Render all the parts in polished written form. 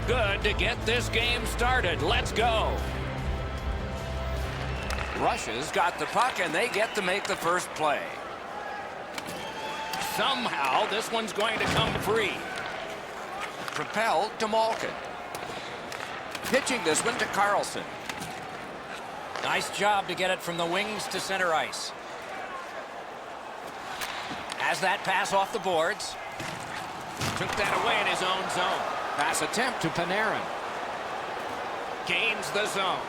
good to get this game started. Let's go. Russia's got the puck, and they get to make the first play. Somehow, this one's going to come free. Propelled to Malkin. Pitching this one to Carlson. Nice job to get it from the wings to center ice. Has that pass off the boards. Took that away in his own zone. Pass attempt to Panarin. Gains the zone.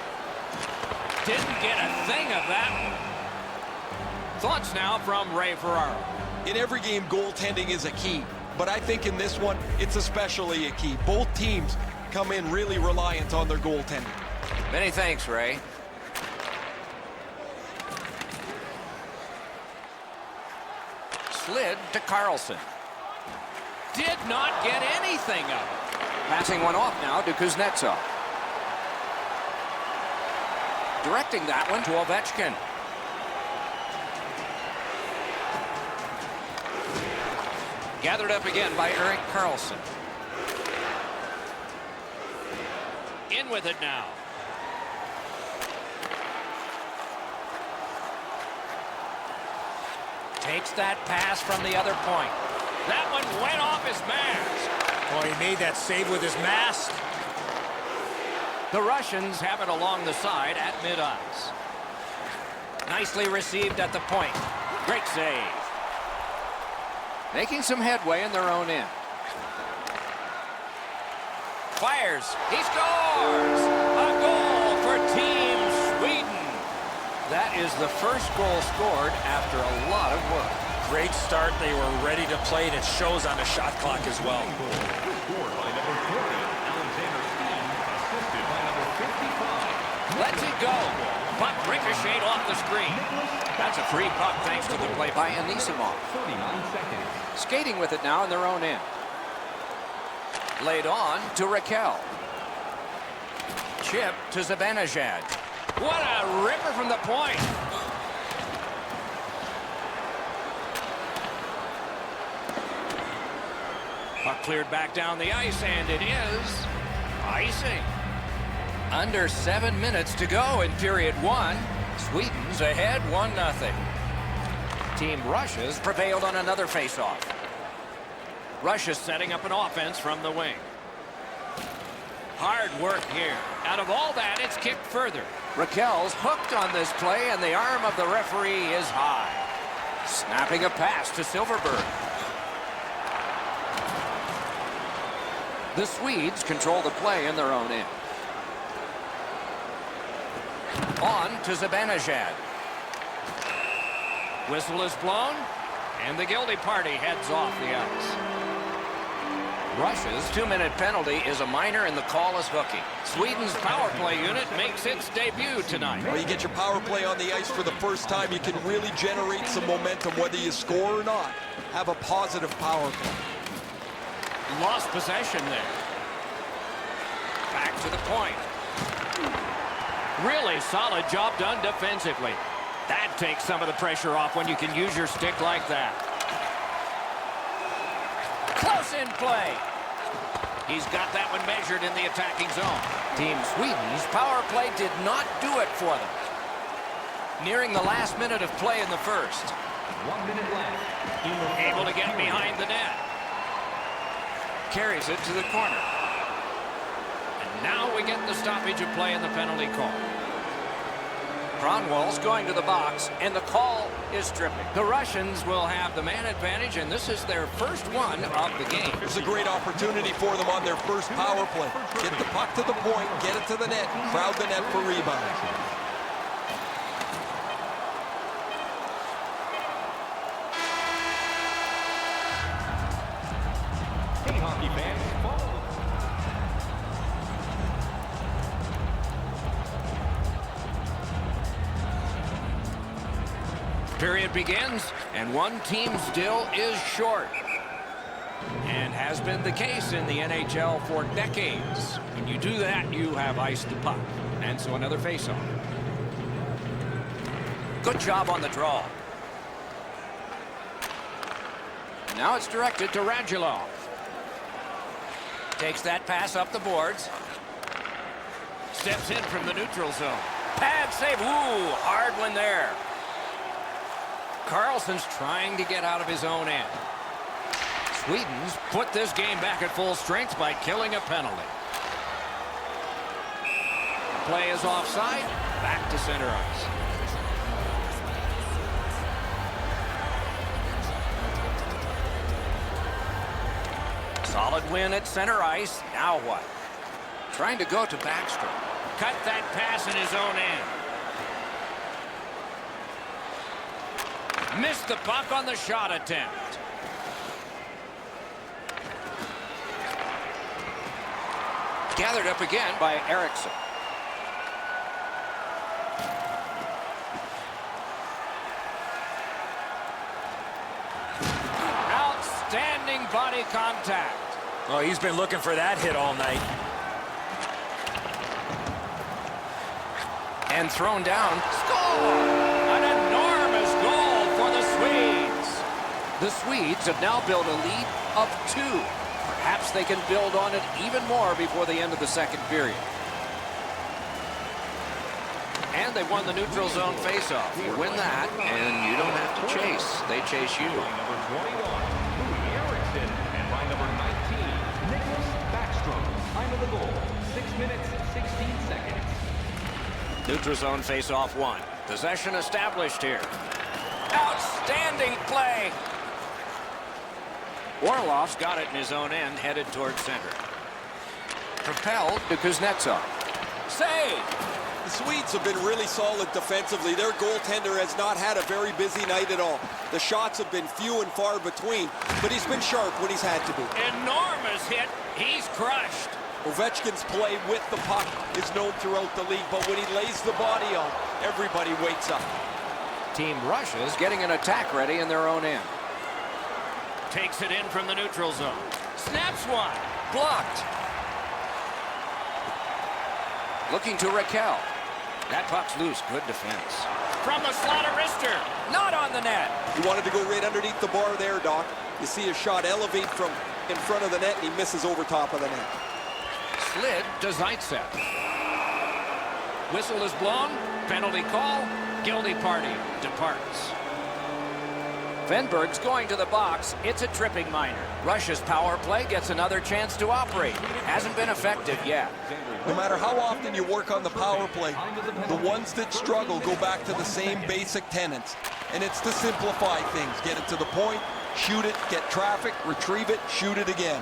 Didn't get a thing of that. Thoughts now from Ray Ferraro. In every game, goaltending is a key. But I think in this one, it's especially a key. Both teams come in really reliant on their goaltending. Many thanks, Ray. Slid to Carlson. Did not get anything of it. Passing one off now to Kuznetsov. Directing that one to Ovechkin. Gathered up again by Erik Karlsson. In with it now. Takes that pass from the other point. That one went off his mask. Oh, he made that save with his mask. The Russians have it along the side at mid-ice. Nicely received at the point. Great save. Making some headway in their own end. Fires. He scores! A goal for Team Sweden. That is the first goal scored after a lot of work. Great start. They were ready to play, and it shows on the shot clock as well. Lets it go. Puck ricocheted off the screen. That's a free puck thanks to the play by Anisimov. Skating with it now in their own end. Laid on to Raquel. Chip to Zibanejad. What a ripper from the point. Puck cleared back down the ice, and it is icing. Under 7 minutes to go in period one. Sweden's ahead 1-0. Team Russia's prevailed on another faceoff. Russia's setting up an offense from the wing. Hard work here. Out of all that, it's kicked further. Raquel's hooked on this play, and the arm of the referee is high. Snapping a pass to Silverberg. The Swedes control the play in their own end. On to Zibanejad. Whistle is blown, and the guilty party heads off the ice. Russia's 2-minute penalty is a minor, and the call is hooking. Sweden's power play unit makes its debut tonight. When you get your power play on the ice for the first time, you can really generate some momentum, whether you score or not. Have a positive power play. Lost possession there. Back to the point. Really solid job done defensively. That takes some of the pressure off when you can use your stick like that. Close in play. He's got that one measured in the attacking zone. Team Sweden's power play did not do it for them. Nearing the last minute of play in the first. 1 minute left. Able to get behind the net. Carries it to the corner. And now we get the stoppage of play in the penalty call. Kronwall's going to the box, and the call is stripping. The Russians will have the man advantage, and this is their first one of the game. It's a great opportunity for them on their first power play. Get the puck to the point, get it to the net, crowd the net for rebounds. Hey, hockey fans, follow. Period begins, and one team still is short. And has been the case in the NHL for decades. When you do that, you have iced the puck. And so another faceoff. Good job on the draw. Now it's directed to Radulov. Takes that pass up the boards. Steps in from the neutral zone. Pad save. Ooh, hard one there. Carlson's trying to get out of his own end. Sweden's put this game back at full strength by killing a penalty. Play is offside. Back to center ice. Solid win at center ice. Now what? Trying to go to Backstrom. Cut that pass in his own end. Missed the puck on the shot attempt. Gathered up again by Eriksson. Outstanding body contact. Oh, he's been looking for that hit all night. And thrown down. Score! An enormous goal for the Swedes. The Swedes have now built a lead of 2. Perhaps they can build on it even more before the end of the second period. And they won the neutral zone faceoff. You win that, and you don't have to chase. They chase you. By number 21, Louis Eriksson, and by number 19, Nicholas Backstrom. Time of the goal, 6 minutes, 16 seconds. Neutral zone faceoff 1. Possession established here. Outstanding play. Orlov's got it in his own end, headed towards center. Propelled to Kuznetsov. Save! The Swedes have been really solid defensively. Their goaltender has not had a very busy night at all. The shots have been few and far between, but he's been sharp when he's had to be. Enormous hit. He's crushed. Ovechkin's play with the puck is known throughout the league, but when he lays the body on, everybody wakes up. Team Russia's getting an attack ready in their own end. Takes it in from the neutral zone. Snaps one. Blocked. Looking to Raquel. That puck's loose. Good defense. From the slot of wrister. Not on the net. He wanted to go right underneath the bar there, Doc. You see a shot elevate from in front of the net, and he misses over top of the net. Slid to Zaitsev. Whistle is blown. Penalty call. Guilty party departs. Venberg's going to the box. It's a tripping minor. Russia's power play gets another chance to operate. Hasn't been effective yet. No matter how often you work on the power play, the ones that struggle go back to the same basic tenets. And it's to simplify things. Get it to the point, shoot it, get traffic, retrieve it, shoot it again.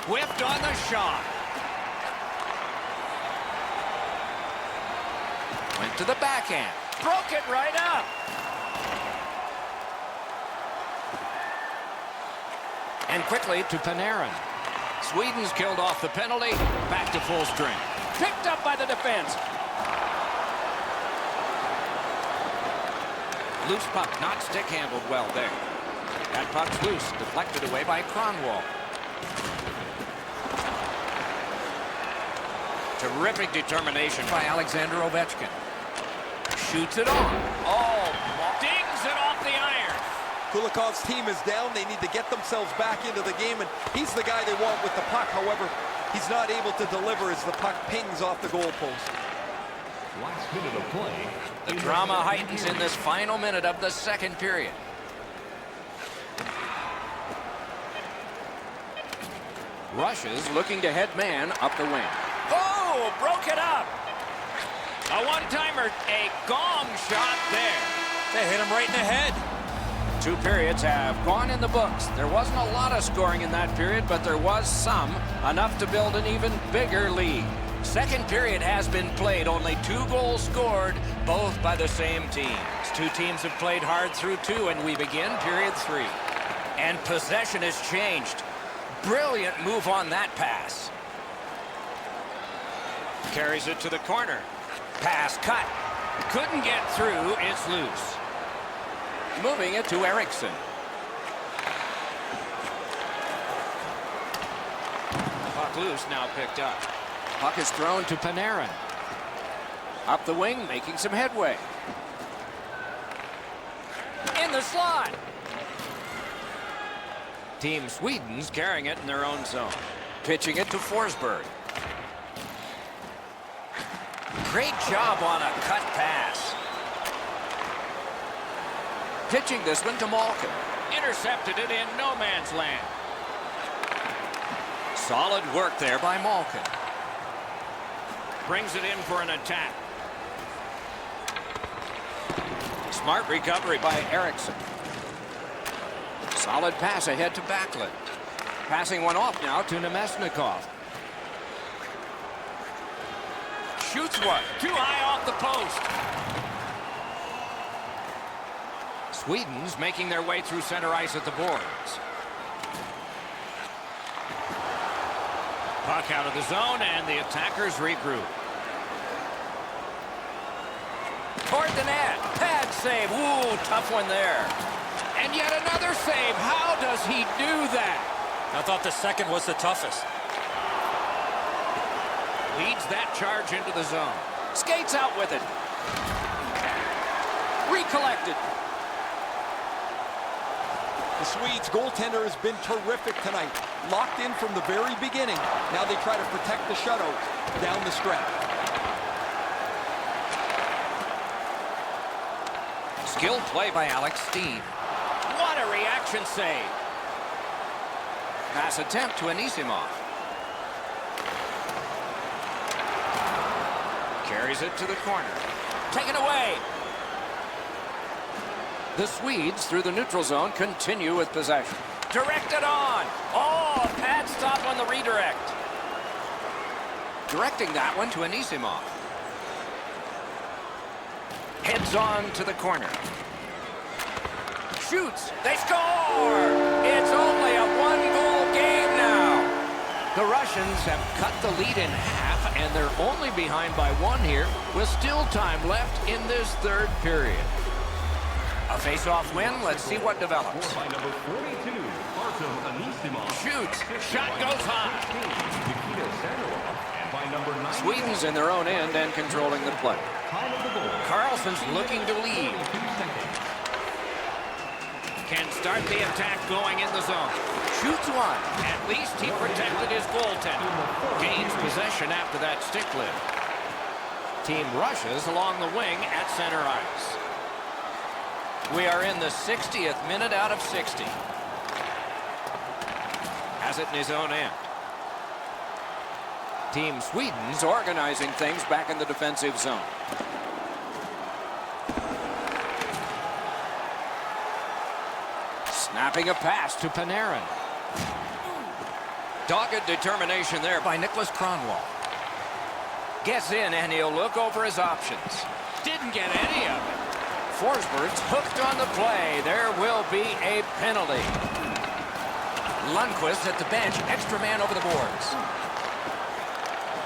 Whipped on the shot. Went to the backhand. Broke it right up. And quickly to Panarin. Sweden's killed off the penalty. Back to full strength. Picked up by the defense. Loose puck, not stick handled well there. That puck's loose, deflected away by Kronwall. Terrific determination by Alexander Ovechkin. Shoots it on. Oh, dings it off the iron. Kulikov's team is down. They need to get themselves back into the game, and he's the guy they want with the puck. However, he's not able to deliver as the puck pings off the goalpost. Last minute of play. The drama heightens in this final minute of the second period. Russia's looking to head man up the wing. Oh, broke it up. A one-timer, a gong shot there. They hit him right in the head. 2 periods have gone in the books. There wasn't a lot of scoring in that period, but there was some, enough to build an even bigger lead. Second period has been played, only 2 goals scored, both by the same teams. 2 teams have played hard through 2, and we begin period 3. And possession has changed. Brilliant move on that pass. Carries it to the corner. Pass cut. Couldn't get through. It's loose. Moving it to Eriksson. Puck loose, now picked up. Puck is thrown to Panarin. Up the wing, making some headway. In the slot. Team Sweden's carrying it in their own zone. Pitching it to Forsberg. Great job on a cut pass. Pitching this one to Malkin. Intercepted it in no man's land. Solid work there by Malkin. Brings it in for an attack. Smart recovery by Eriksson. Solid pass ahead to Backlund. Passing one off now to Nemesnikov. Shoots one. Too high off the post. Sweden's making their way through center ice at the boards. Puck out of the zone, and the attackers regroup. Toward the net. Pad save. Ooh, tough one there. And yet another save. How does he do that? I thought the second was the toughest. Leads that charge into the zone. Skates out with it. Recollected. The Swedes goaltender has been terrific tonight. Locked in from the very beginning. Now they try to protect the shutout down the stretch. Skilled play by Alex Steen. What a reaction save. Pass attempt to Anisimov. Carries it to the corner. Taken away. The Swedes, through the neutral zone, continue with possession. Directed on. Oh, pad stop on the redirect. Directing that one to Anisimov. Heads on to the corner. Shoots. They score! It's only a one-goal game now. The Russians have cut the lead in half, and they're only behind by one here, with still time left in this third period. A face-off win. Let's see what develops. By number 42, Artem Anisimov. Shoots. Shot goes high. Nikita Zadorov. And by number 9, Sweden's in their own end and controlling the play. time of the goal. Carlson's looking to lead. 2 seconds. Can start the attack going in the zone. Shoots one. At least he protected his goaltender. Gains possession after that stick lift. Team rushes along the wing at center ice. We are in the 60th minute out of 60. Has it in his own end. Team Sweden's organizing things back in the defensive zone. Snapping a pass to Panarin. Dogged determination there by Nicholas Kronwall. Gets in and he'll look over his options. Didn't get any of it. Forsberg's hooked on the play. There will be a penalty. Lundqvist at the bench. Extra man over the boards.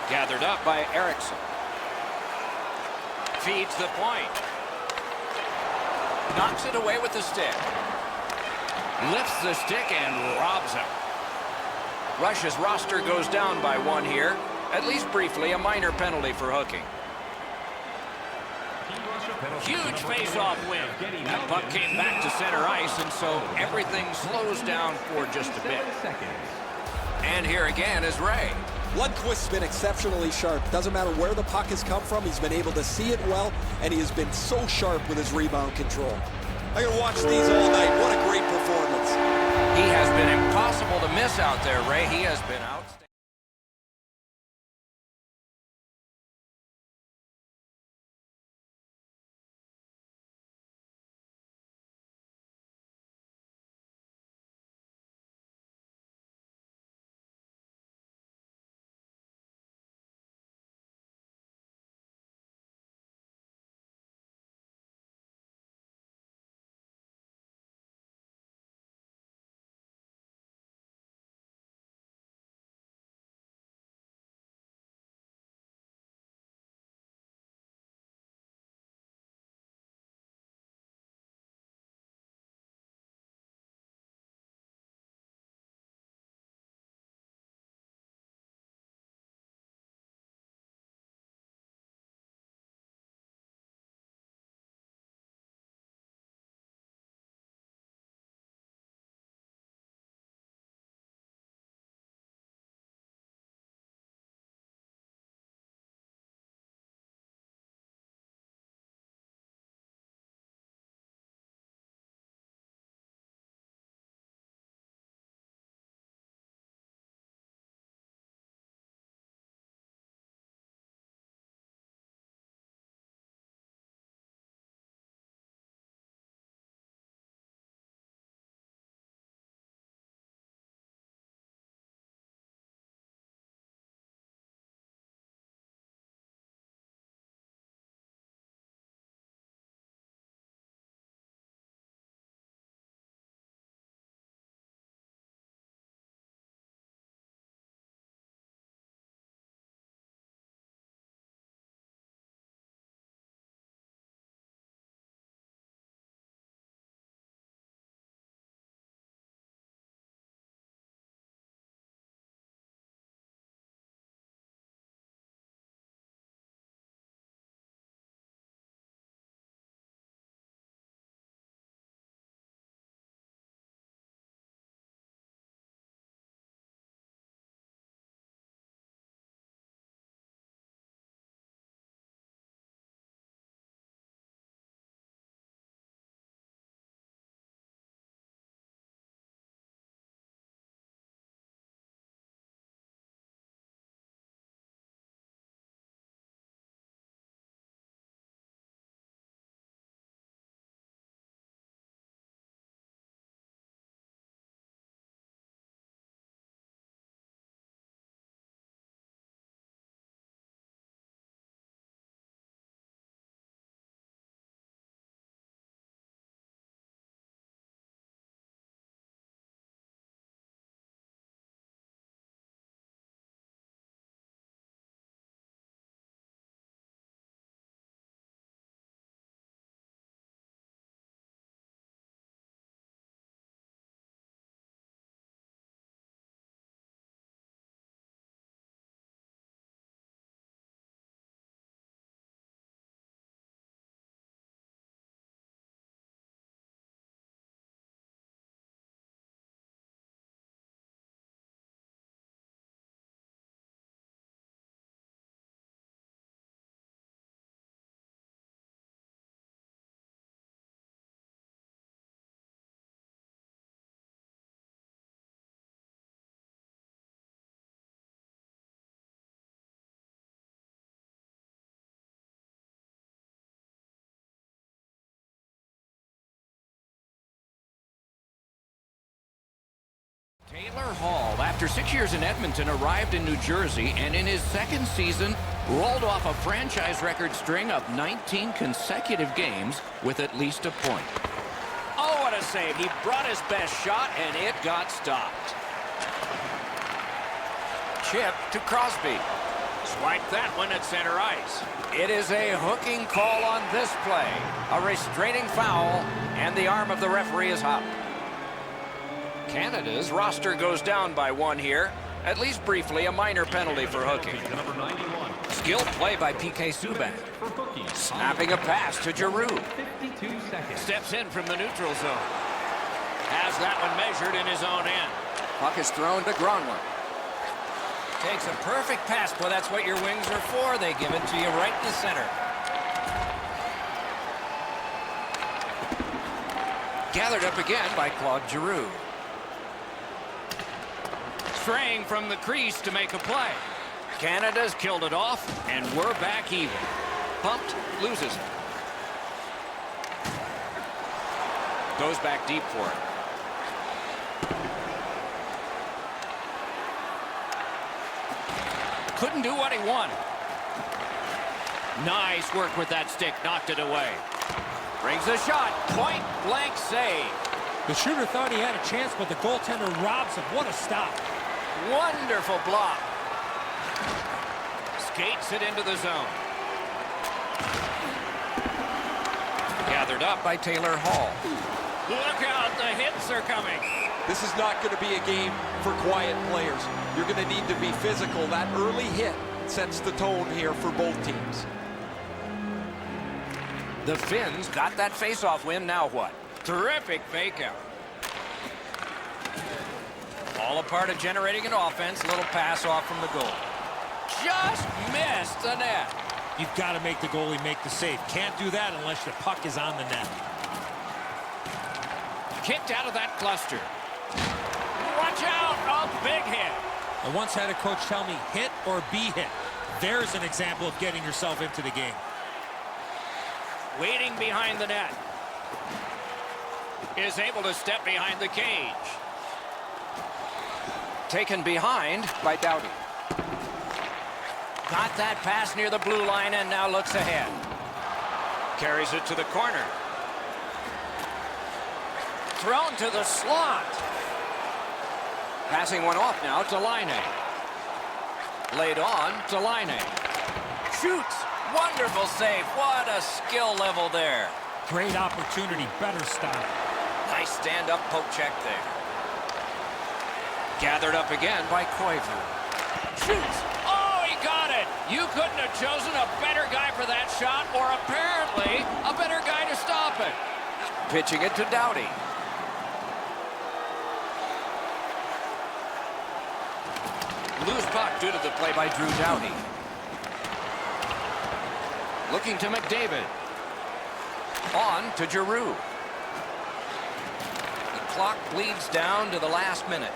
Gathered up by Eriksson. Feeds the point. Knocks it away with the stick. Lifts the stick and robs him. Russia's roster goes down by one here. At least briefly, a minor penalty for hooking. Huge face-off win. That puck came back to center ice, and so everything slows down for just a bit. And here again is Ray. Lundqvist's been exceptionally sharp. Doesn't matter where the puck has come from. He's been able to see it well, and he has been so sharp with his rebound control. I'm going to watch these all night. What a great performance. He has been impossible to miss out there, Ray. He has been outstanding. Taylor Hall, after 6 years in Edmonton, arrived in New Jersey and in his second season rolled off a franchise record string of 19 consecutive games with at least a point. Oh, what a save. He brought his best shot and it got stopped. Chip to Crosby. Swiped that one at center ice. It is a hooking call on this play. A restraining foul, and the arm of the referee is up. Canada's roster goes down by one here. At least briefly, a minor penalty for hooking. Number 91. Skilled play by PK Subban. For hooking. Snapping a pass to Giroux. 52 seconds. Steps in from the neutral zone. Has that one measured in his own end. Puck is thrown to Gronwald. Takes a perfect pass. Boy, that's what your wings are for. They give it to you right in the center. Gathered up again by Claude Giroux. Straying from the crease to make a play. Canada's killed it off, and we're back even. Pumped, loses it. Goes back deep for it. Couldn't do what he wanted. Nice work with that stick. Knocked it away. Brings a shot. Point blank save. The shooter thought he had a chance, but the goaltender robs him. What a stop. Wonderful block. Skates it into the zone. Gathered up by Taylor Hall. Look out, the hits are coming. This is not going to be a game for quiet players. You're going to need to be physical. That early hit sets the tone here for both teams. The Finns got that face-off win. Now what? Terrific fake-out. All a part of generating an offense. Little pass off from the goal. Just missed the net. You've got to make the goalie make the save. Can't do that unless the puck is on the net. Kicked out of that cluster. Watch out, a big hit. I once had a coach tell me, hit or be hit. There's an example of getting yourself into the game. Waiting behind the net. Is able to step behind the cage. Taken behind by Doughty. Got that pass near the blue line and now looks ahead. Carries it to the corner. Thrown to the slot. Passing one off now to Laine. Laid on to Laine. Shoots. Wonderful save. What a skill level there. Great opportunity. Better stop. Nice stand-up poke check there. Gathered up again by Koivu. Shoots. Oh, he got it. You couldn't have chosen a better guy for that shot, or apparently a better guy to stop it. Pitching it to Doughty. Loose puck due to the play by Drew Doughty. Looking to McDavid. On to Giroux. The clock bleeds down to the last minute.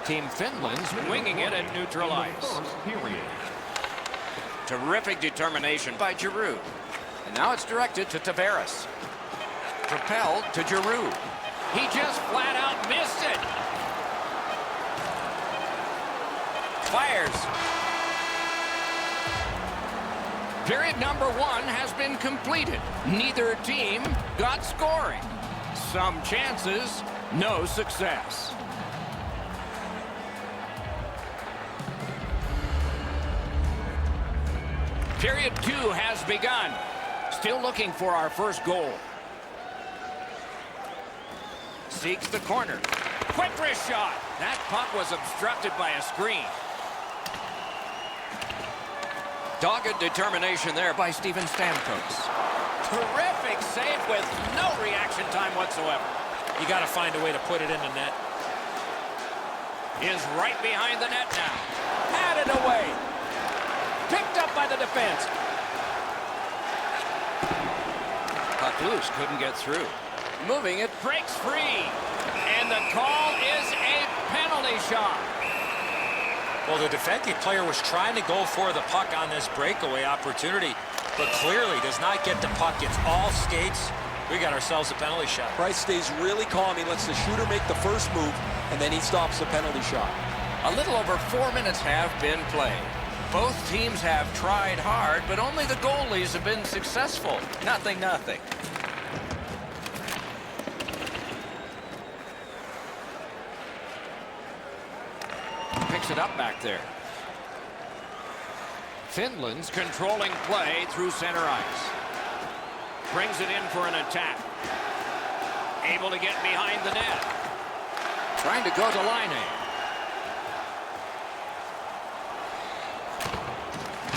Team Finland's winging it at neutral ice. First period. Terrific determination by Giroux. And now it's directed to Tavares. Propelled to Giroux. He just flat out missed it. Fires. Period number one has been completed. Neither team got scoring. Some chances, no success. Period two has begun. Still looking for our first goal. Seeks the corner. Quick wrist shot. That puck was obstructed by a screen. Dogged determination there by Steven Stamkos. Terrific save with no reaction time whatsoever. You got to find a way to put it in the net. Is right behind the net now. Patted away. Picked up by the defense. Puck loose, couldn't get through. Moving it, breaks free. And the call is a penalty shot. Well, the defending player was trying to go for the puck on this breakaway opportunity, but clearly does not get the puck. It's all skates We got ourselves a penalty shot. Price stays really calm. He lets the shooter make the first move, and then he stops the penalty shot. A little over 4 minutes have been played. Both teams have tried hard, but only the goalies have been successful. Nothing. Picks it up back there. Finland's controlling play through center ice. Brings it in for an attack. Able to get behind the net. Trying to go to Laine.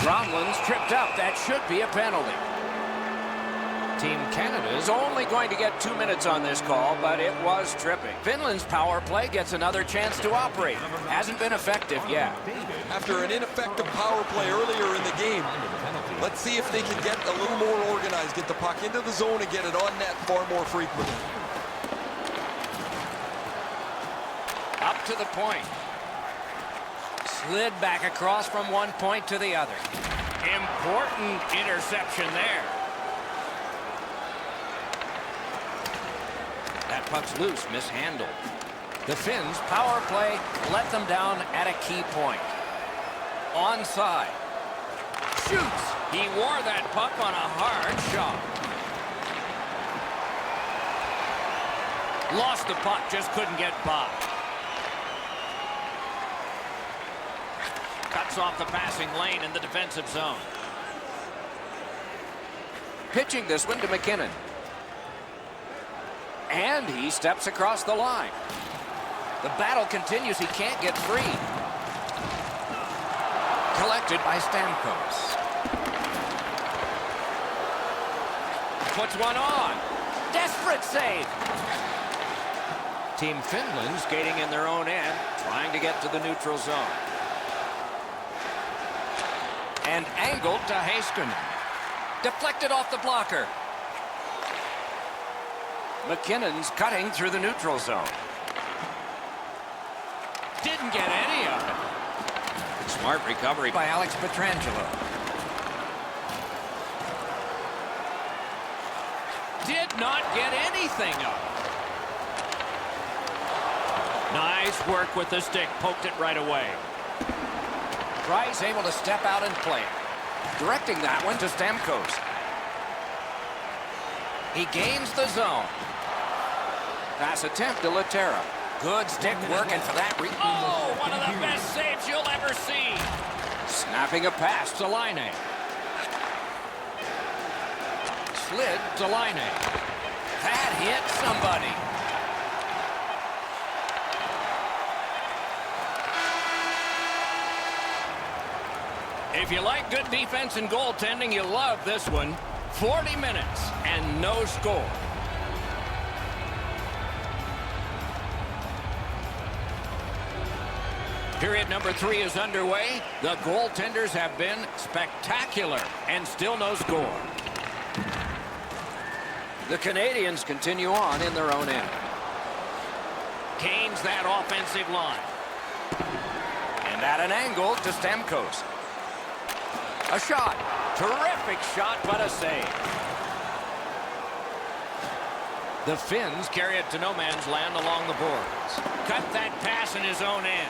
Gromlin's tripped up. That should be a penalty. Team Canada is only going to get 2 minutes on this call, but it was tripping. Finland's power play gets another chance to operate. Hasn't been effective yet. After an ineffective power play earlier in the game, let's see if they can get a little more organized, get the puck into the zone and get it on net far more frequently. Up to the point. Slid back across from one point to the other. Important interception there. That puck's loose, mishandled. The Finns' power play let them down at a key point. Onside. Shoots. He wore that puck on a hard shot. Lost the puck, just couldn't get by. Cuts off the passing lane in the defensive zone. Pitching this one to McKinnon. And he steps across the line. The battle continues. He can't get free. Collected by Stamkos. Puts one on. Desperate save. Team Finland skating in their own end, trying to get to the neutral zone. And angled to Heiskanen. Deflected off the blocker. McKinnon's cutting through the neutral zone. Didn't get any of it. Smart recovery by Alex Pietrangelo. Did not get anything of it. Nice work with the stick. Poked it right away. Price able to step out and play it. Directing that one to Stamkos. He gains the zone. Pass attempt to Laterra. Good stick working for that. Oh, one of the best saves you'll ever see. Snapping a pass to Laine. Slid to Laine. That hit somebody. If you like good defense and goaltending, you'll love this one. 40 minutes and no score. Period number 3 is underway. The goaltenders have been spectacular and still no score. The Canadians continue on in their own end. Gains that offensive line. And at an angle to Stamkos. A shot. Terrific shot, but a save. The Finns carry it to no man's land along the boards. Cut that pass in his own end.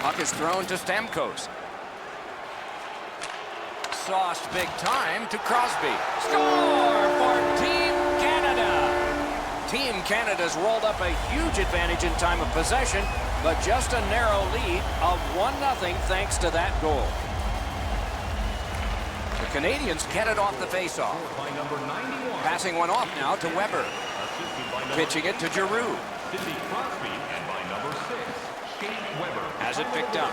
Puck is thrown to Stamkos. Sauced big time to Crosby. Score for Team Canada. Team Canada's rolled up a huge advantage in time of possession, but just a narrow lead of 1-0 thanks to that goal. The Canadians get it off the faceoff. Passing one off now to Weber. Pitching it to Giroux. Has it picked up.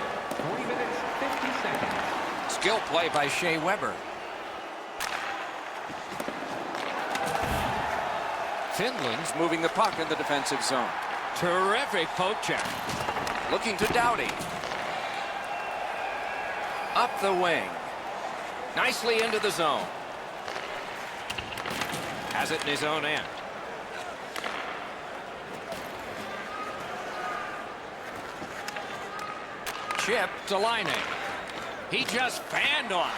3 minutes, 50 seconds. Skill play by Shea Weber. Finland's moving the puck in the defensive zone. Terrific poke check. Looking to Doughty. Up the wing. Nicely into the zone. Has it in his own end. Chip to Laine. He just fanned on.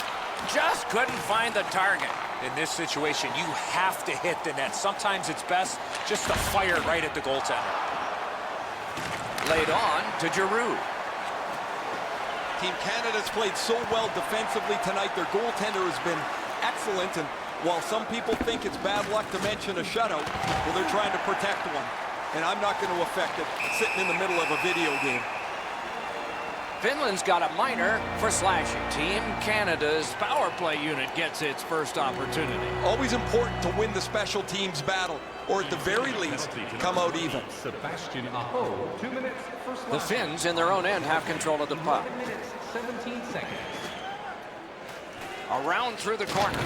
Just couldn't find the target. In this situation, you have to hit the net. Sometimes it's best just to fire right at the goaltender. Laid on to Giroux. Team Canada's played so well defensively tonight. Their goaltender has been excellent, and while some people think it's bad luck to mention a shutout, well, they're trying to protect one. And I'm not going to affect it. It's sitting in the middle of a video game. Finland's got a minor for slashing. Team Canada's power play unit gets its first opportunity. Always important to win the special teams battle, or at the very least, come out even. Sebastian Aho, 2 minutes, first The Finns in their own end have control of the puck. 11 minutes, 17 seconds. Around through the corner.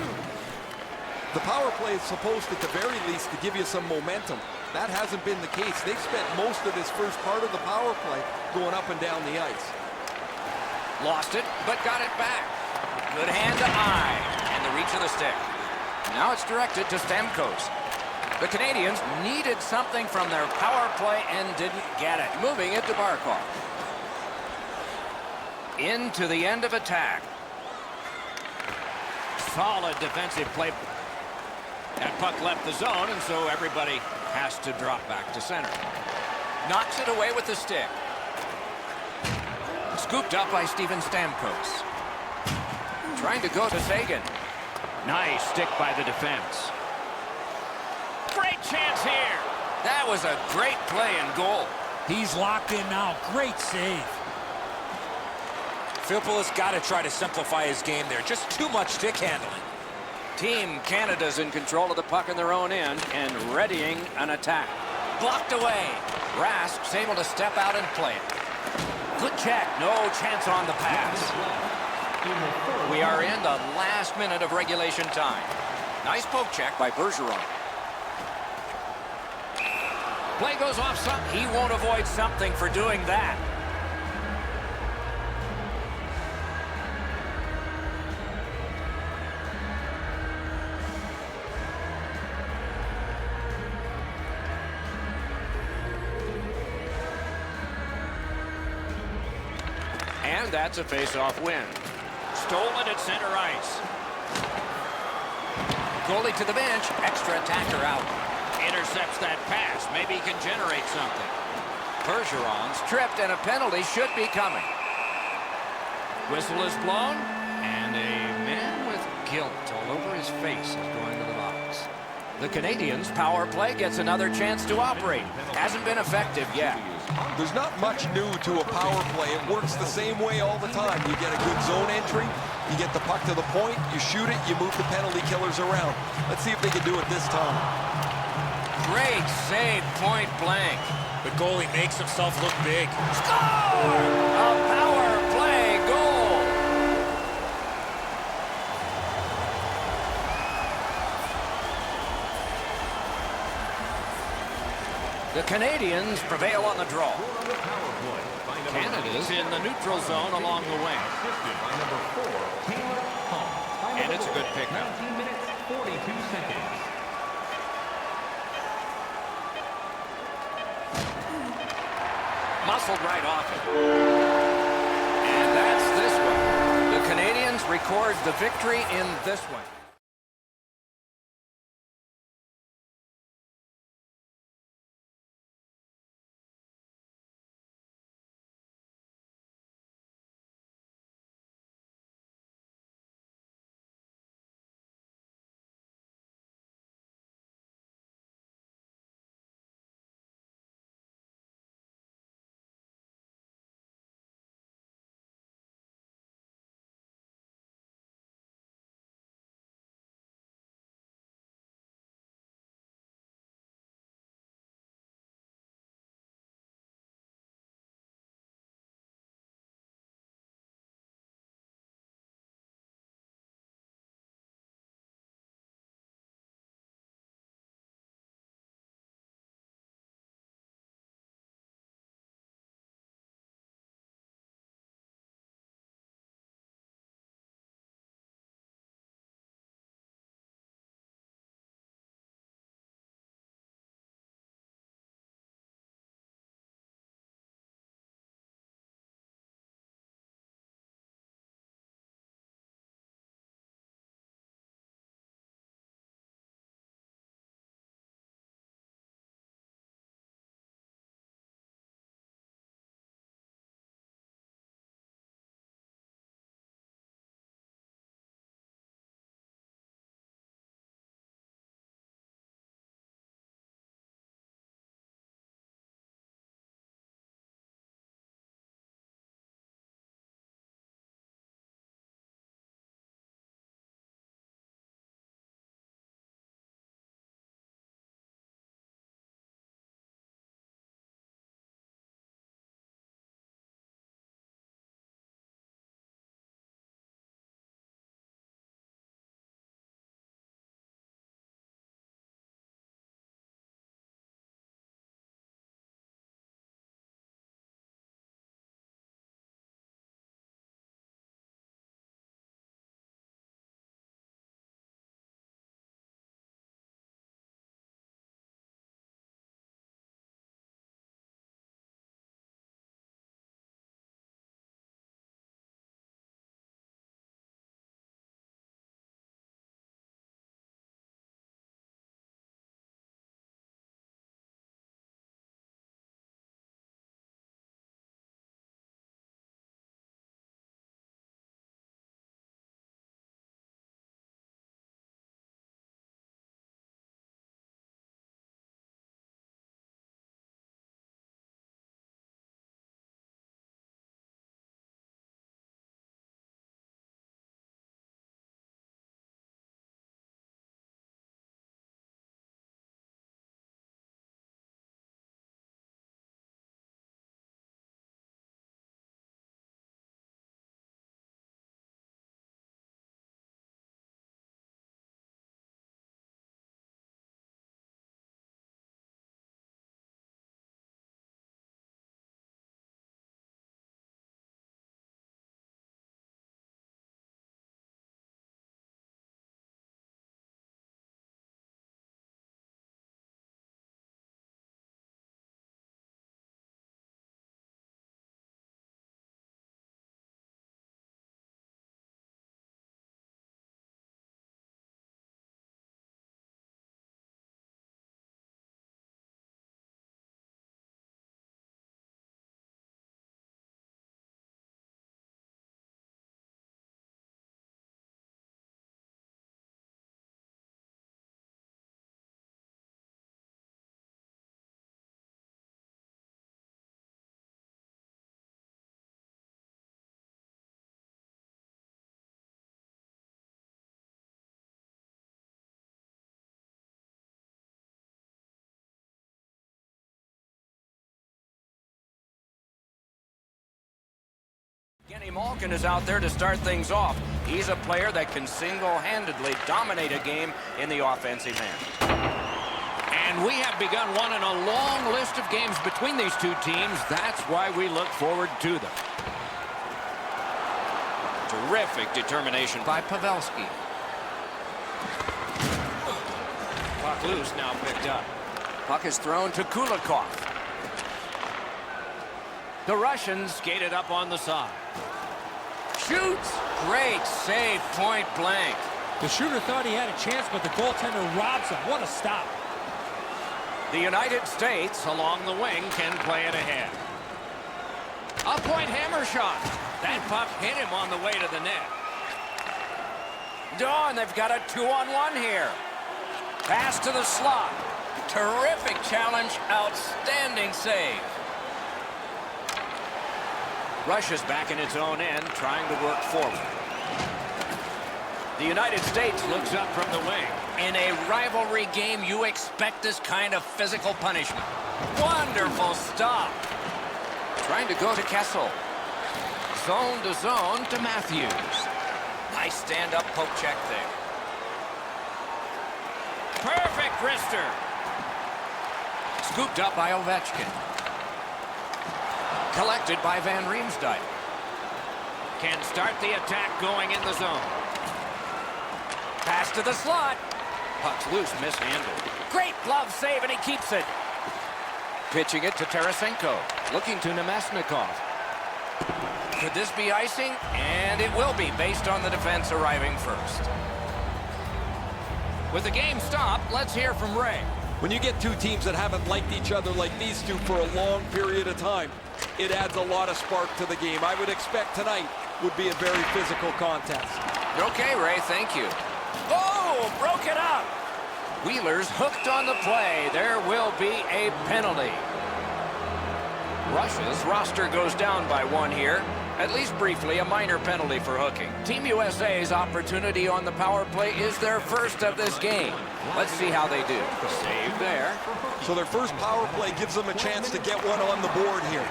The power play is supposed, at the very least, to give you some momentum. That hasn't been the case. They've spent most of this first part of the power play going up and down the ice. Lost it, but got it back. Good hand to eye, and the reach of the stick. Now it's directed to Stamkos. The Canadians needed something from their power play and didn't get it. Moving it to Barkov. Into the end of attack. Solid defensive play. That puck left the zone, and so everybody has to drop back to center. Knocks it away with the stick. Scooped up by Steven Stamkos. Trying to go to Sagan. Nice stick by the defense. Great chance here. That was a great play and goal. He's locked in now. Great save. Filppula's got to try to simplify his game there. Just too much stick handling. Team Canada's in control of the puck in their own end and readying an attack. Blocked away. Rask's able to step out and play it. Good check. No chance on the pass. We are in the last minute of regulation time. Nice poke check by Bergeron. Play goes off some. He won't avoid something for doing that. And that's a face-off win. Stolen at center ice. Goalie to the bench. Extra attacker out. Intercepts that pass. Maybe he can generate something. Bergeron's tripped, and a penalty should be coming. Whistle is blown, and a man with guilt all over his face is going to the box. The Canadians' power play gets another chance to operate. Hasn't been effective yet. There's not much new to a power play. It works the same way all the time. You get a good zone entry, you get the puck to the point, you shoot it, you move the penalty killers around. Let's see if they can do it this time. Great save, point blank. The goalie makes himself look big. Score! A power play goal. The Canadians prevail on the draw. Canada's in the neutral zone along the wing. And it's a good pickup. 19 minutes, 42 seconds. Muscled right off it. And that's this one. The Canadians record the victory in this one. Evgeny Malkin is out there to start things off. He's a player that can single-handedly dominate a game in the offensive end. And we have begun one in a long list of games between these two teams. That's why we look forward to them. Terrific determination by Pavelski. Puck loose, now picked up. Puck is thrown to Kulikov. The Russians skated up on the side. Shoots! Great save, point blank. The shooter thought he had a chance, but the goaltender robs him. What a stop. The United States, along the wing, can play it ahead. A point hammer shot. That puck hit him on the way to the net. And they've got a 2-on-1 here. Pass to the slot. Terrific challenge, outstanding save. Russia's back in its own end, trying to work forward. The United States looks up from the wing. In a rivalry game, you expect this kind of physical punishment. Wonderful stop. Trying to go to Kessel. Zone to zone to Matthews. Nice stand-up poke check there. Perfect wrister. Scooped up by Ovechkin. Collected by Van Riemsdyk. Can start the attack going in the zone. Pass to the slot. Puck's loose, mishandled. Great glove save, and he keeps it. Pitching it to Tarasenko. Looking to Nemesnikov. Could this be icing? And it will be, based on the defense arriving first. With the game stopped, let's hear from Ray. When you get two teams that haven't liked each other like these two for a long period of time, it adds a lot of spark to the game. I would expect tonight would be a very physical contest. Okay, Ray, thank you. Oh, broke it up. Wheeler's hooked on the play. There will be a penalty. Russia's roster goes down by one here. At least briefly, a minor penalty for hooking. Team USA's opportunity on the power play is their first of this game. Let's see how they do. Save there. So their first power play gives them a chance to get one on the board here.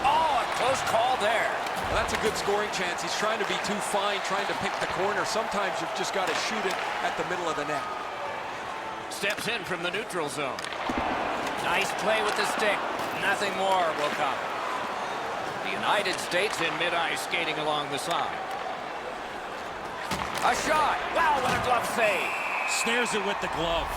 Oh, a close call there. Well, that's a good scoring chance. He's trying to be too fine, trying to pick the corner. Sometimes you've just got to shoot it at the middle of the net. Steps in from the neutral zone. Nice play with the stick. Nothing more will come. The United States in mid-ice skating along the side. A shot. Wow, what a glove save. Snares it with the glove.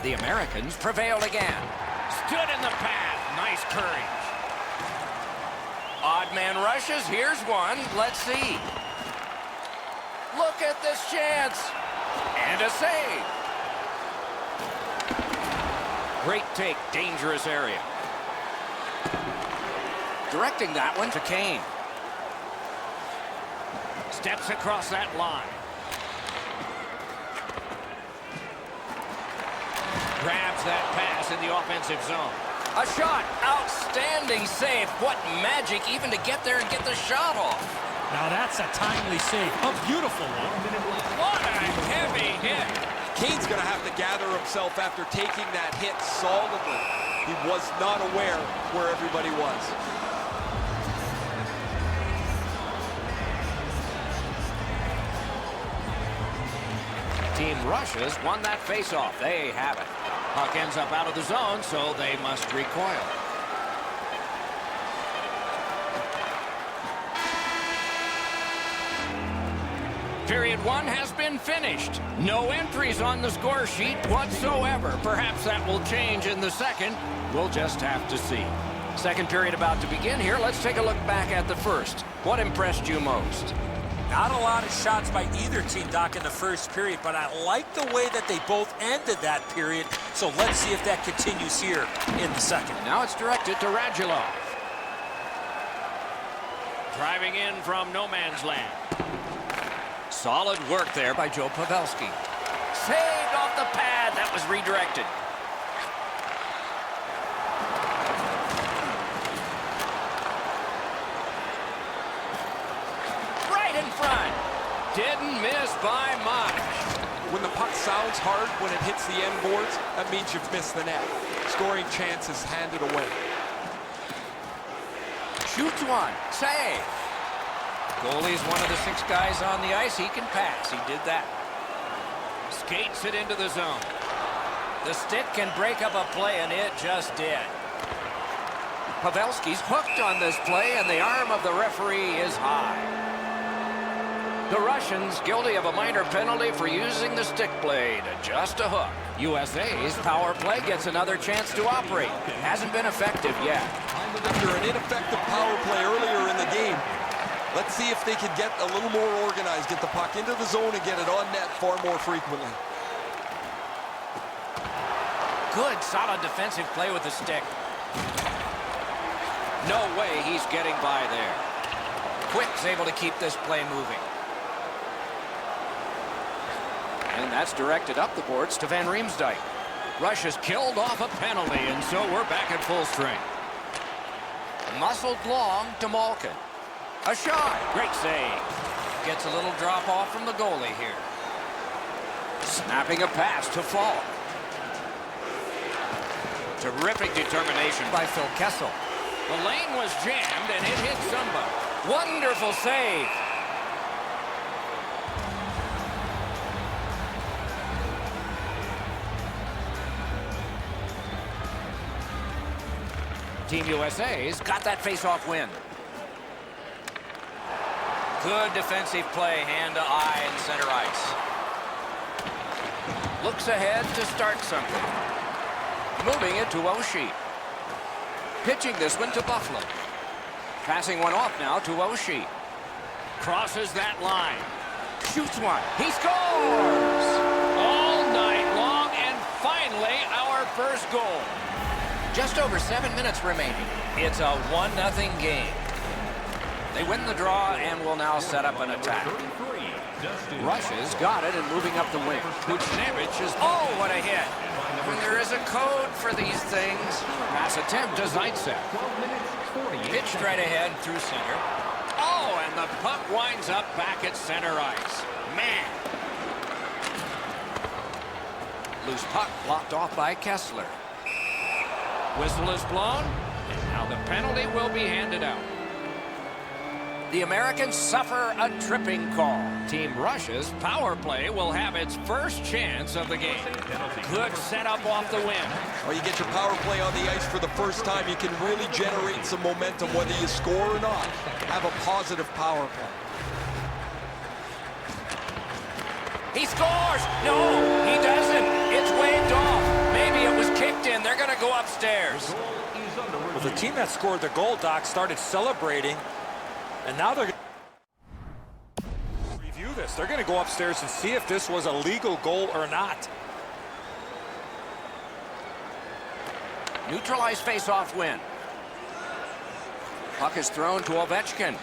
The Americans prevail again. Stood in the path. Nice courage. Odd man rushes. Here's one. Let's see. Look at this chance. And a save. Great take. Dangerous area. Directing that one to Kane. Steps across that line. Grabs that pass in the offensive zone. A shot. Outstanding save. What magic even to get there and get the shot off. Now that's a timely save. A beautiful one. What a heavy hit. Kane's going to have to gather himself after taking that hit solidly. He was not aware where everybody was. Team Russia's won that faceoff. They have it. Puck ends up out of the zone, so they must recoil. Period one has been finished. No entries on the score sheet whatsoever. Perhaps that will change in the second. We'll just have to see. Second period about to begin here. Let's take a look back at the first. What impressed you most? Not a lot of shots by either team, Doc, in the first period, but I like the way that they both ended that period, so let's see if that continues here in the second. Now it's directed to Radulov. Driving in from no man's land. Solid work there by Joe Pavelski. Saved off the pad. That was redirected. Right in front. Didn't miss by much. When the puck sounds hard, when it hits the end boards, that means you've missed the net. Scoring chances handed away. Shoots one. Save. Goalie's one of the 6 guys on the ice. He can pass. He did that. Skates it into the zone. The stick can break up a play, and it just did. Pavelski's hooked on this play, and the arm of the referee is high. The Russians guilty of a minor penalty for using the stick blade. Just a hook. USA's power play gets another chance to operate. Hasn't been effective yet. After an ineffective power play earlier in the game, let's see if they can get a little more organized, get the puck into the zone and get it on net far more frequently. Good, solid defensive play with the stick. No way he's getting by there. Quick's able to keep this play moving. And that's directed up the boards to Van Riemsdyk. Russia's killed off a penalty, and so we're back at full strength. Muscled long to Malkin. A shot. Great save. Gets a little drop off from the goalie here. Snapping a pass to Falk. Terrific determination by Phil Kessel. The lane was jammed, and it hit somebody. Wonderful save. Team USA's got that face-off win. Good defensive play, hand to eye in center ice. Looks ahead to start something. Moving it to Oshie. Pitching this one to Buffalo. Passing one off now to Oshie. Crosses that line. Shoots one. He scores! All night long, and finally our first goal. Just over 7 minutes remaining. It's a 1-0 game. They win the draw and will now set up an attack. Russia's got it and moving up the wing. Buchnevich is... Oh, what a hit. When there is a code for these things. Pass attempt to Zaitsev. Pitched right ahead through center. Oh, and the puck winds up back at center ice. Man. Loose puck blocked off by Kessler. Whistle is blown, and now the penalty will be handed out. The Americans suffer a tripping call. Team Russia's power play will have its first chance of the game. Good setup off the win. Well, you get your power play on the ice for the first time, you can really generate some momentum whether you score or not. Have a positive power play. He scores! No, he doesn't. It's waved off. Maybe it was kicked in. They're going to go upstairs. Well, the team that scored the goal, Doc, started celebrating, and now they're going to review this. They're going to go upstairs and see if this was a legal goal or not. Neutralized face-off win. Puck is thrown to Ovechkin.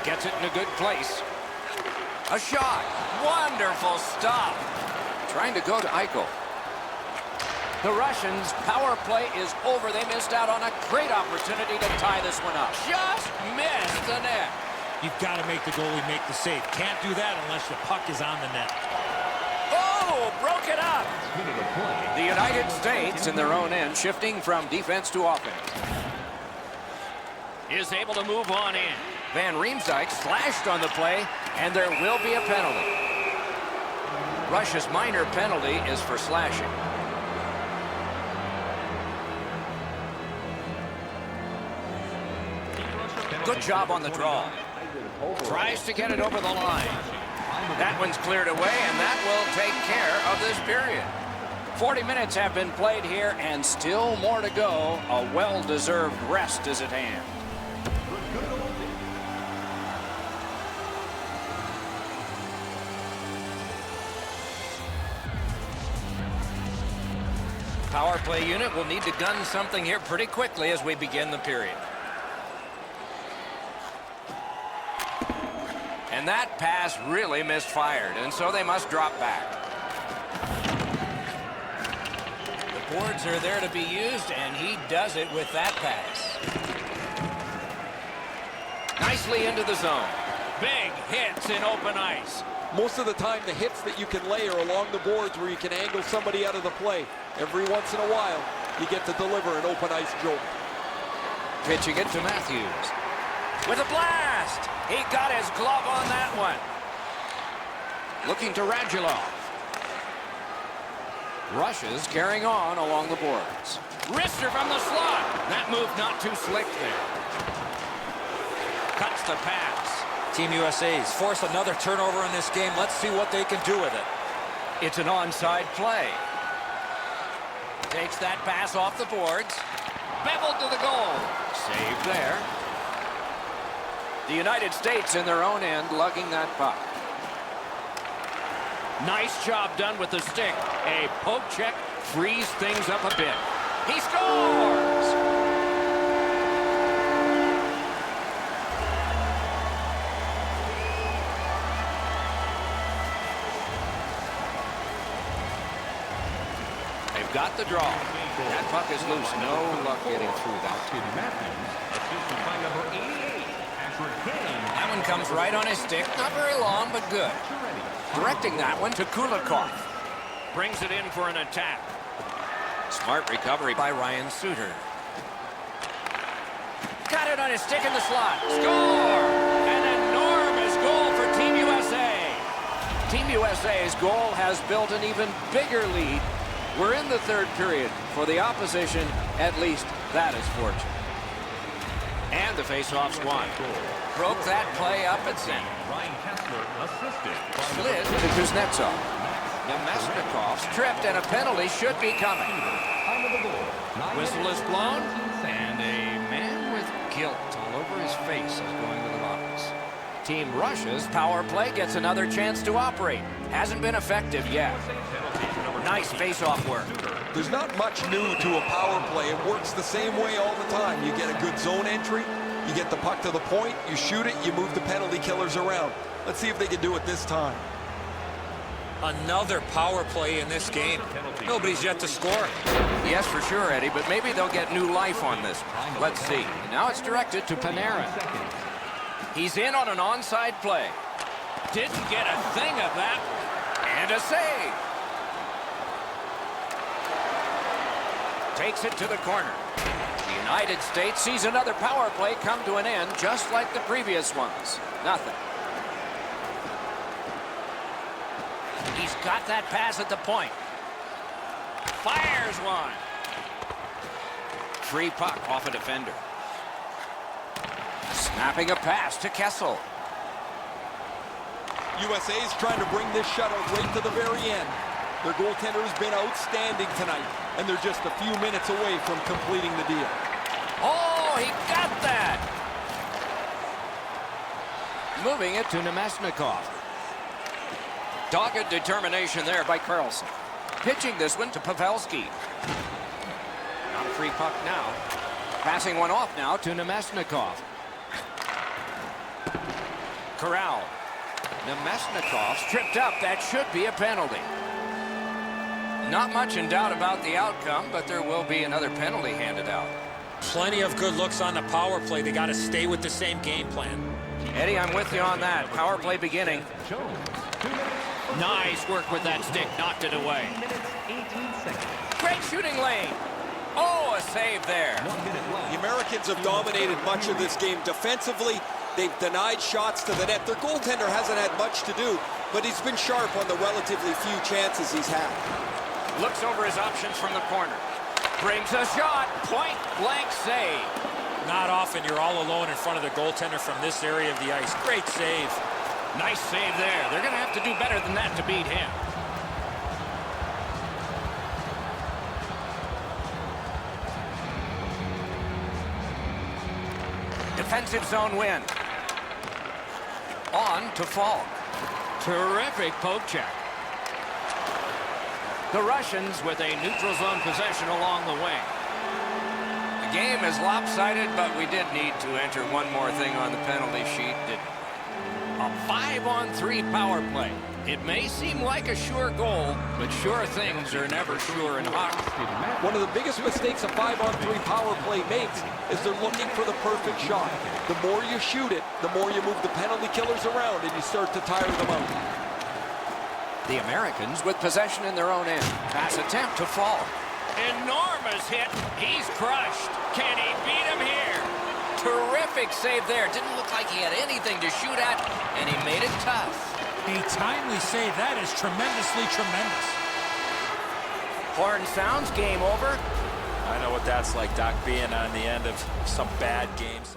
Gets it in a good place. A shot. Wonderful stop. Trying to go to Eichel. The Russians' power play is over. They missed out on a great opportunity to tie this one up. Just missed the net. You've got to make the goalie make the save. Can't do that unless the puck is on the net. Oh, broke it up. The United States in their own end, shifting from defense to offense. Is able to move on in. Van Riemsdyk slashed on the play, and there will be a penalty. Russia's minor penalty is for slashing. Good job on the draw. Tries to get it over the line. That one's cleared away, and that will take care of this period. 40 minutes have been played here, and still more to go. A well-deserved rest is at hand. Power play unit will need to gun something here pretty quickly as we begin the period. And that pass really misfired, and so they must drop back. The boards are there to be used, and he does it with that pass. Nicely into the zone. Big hits in open ice. Most of the time, the hits that you can lay are along the boards where you can angle somebody out of the play. Every once in a while, you get to deliver an open ice jolt. Pitching it to Matthews. With a blast! He got his glove on that one. Looking to Radulov. Rushes carrying on along the boards. Wrister from the slot. That move not too slick there. Cuts the pass. Team USA's forced another turnover in this game. Let's see what they can do with it. It's an onside play. Takes that pass off the boards. Beveled to the goal. Save there. The United States in their own end lugging that puck. Nice job done with the stick. A poke check frees things up a bit. He scores! They've got the draw. That puck is loose. No luck getting through that. That one comes right on his stick. Not very long, but good. Directing that one to Kulikov. Brings it in for an attack. Smart recovery by Ryan Suter. Got it on his stick in the slot. Score! An enormous goal for Team USA. Team USA's goal has built an even bigger lead. We're in the third period. For the opposition, at least that is fortunate. And the faceoff's won. Broke that play up at center. Ryan Kessler assisted. Slid to Kuznetsov. Nemesnikov's tripped and a penalty should be coming. Whistle is blown and a man with guilt all over his face is going to the box. Team Russia's power play gets another chance to operate. Hasn't been effective yet. Nice face-off work. There's not much new to a power play. It works the same way all the time. You get a good zone entry, you get the puck to the point, you shoot it, you move the penalty killers around. Let's see if they can do it this time. Another power play in this game. Nobody's yet to score. Yes, for sure, Eddie, but maybe they'll get new life on this. Let's see. Now it's directed to Panarin. He's in on an onside play. Didn't get a thing of that. And a save. Takes it to the corner. The United States sees another power play come to an end, just like the previous ones. Nothing. He's got that pass at the point. Fires one. Free puck off a defender. Snapping a pass to Kessel. USA's trying to bring this shutout right to the very end. Their goaltender has been outstanding tonight, and they're just a few minutes away from completing the deal. Oh, he got that! Moving it to Nemesnikov. Dogged determination there by Karlsson. Pitching this one to Pavelski. On a free puck now. Passing one off now to Nemesnikov. Corral. Nemesnikov's tripped up. That should be a penalty. Not much in doubt about the outcome, but there will be another penalty handed out. Plenty of good looks on the power play. They got to stay with the same game plan. Eddie, I'm with you on that. Power play beginning. Nice work with that stick. Knocked it away. Great shooting lane. Oh, a save there. The Americans have dominated much of this game defensively. They've denied shots to the net. Their goaltender hasn't had much to do, but he's been sharp on the relatively few chances he's had. Looks over his options from the corner. Brings a shot. Point blank save. Not often you're all alone in front of the goaltender from this area of the ice. Great save. Nice save there. They're going to have to do better than that to beat him. Defensive zone win. On to Falk. Terrific poke check. The Russians with a neutral zone possession along the wing. The game is lopsided, but we did need to enter one more thing on the penalty sheet. A 5-on-3 power play. It may seem like a sure goal, but sure things are never sure in hockey. One of the biggest mistakes a 5-on-3 power play makes is they're looking for the perfect shot. The more you shoot it, the more you move the penalty killers around and you start to tire them out. The Americans with possession in their own end. Pass attempt to fall. Enormous hit. He's crushed. Can he beat him here? Terrific save there. Didn't look like he had anything to shoot at, and he made it tough. A timely save. That is tremendously tremendous. Horn sounds, game over. I know what that's like, Doc, being on the end of some bad games.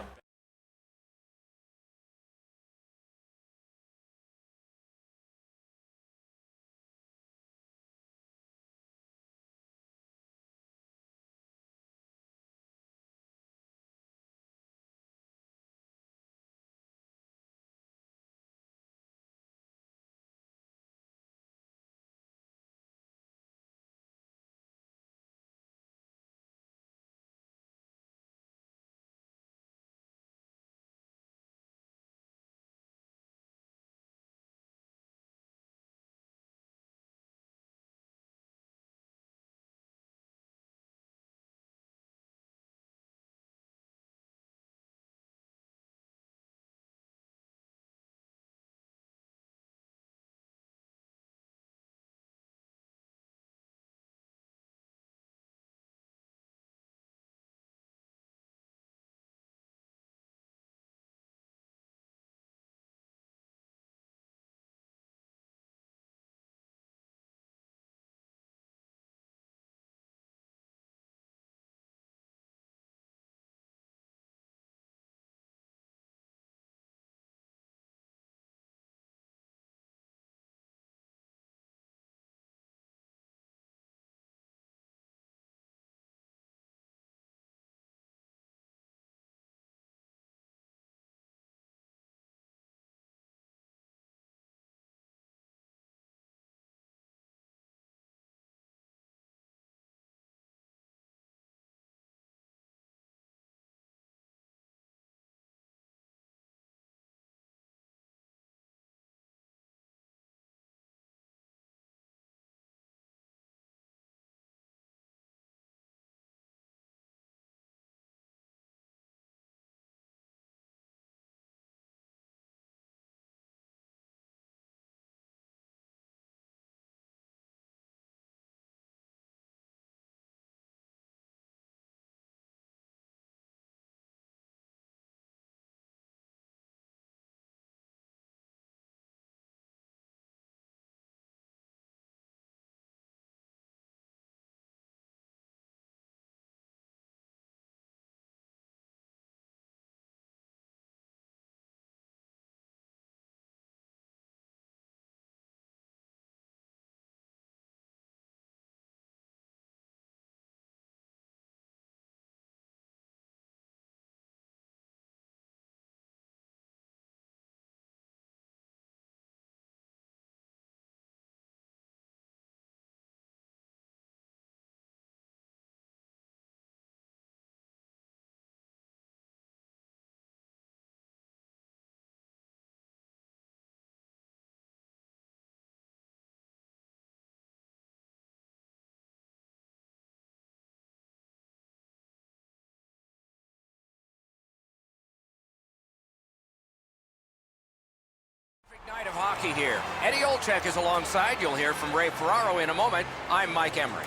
Night of hockey here. Eddie Olczyk is alongside. You'll hear from Ray Ferraro in a moment. I'm Mike Emery.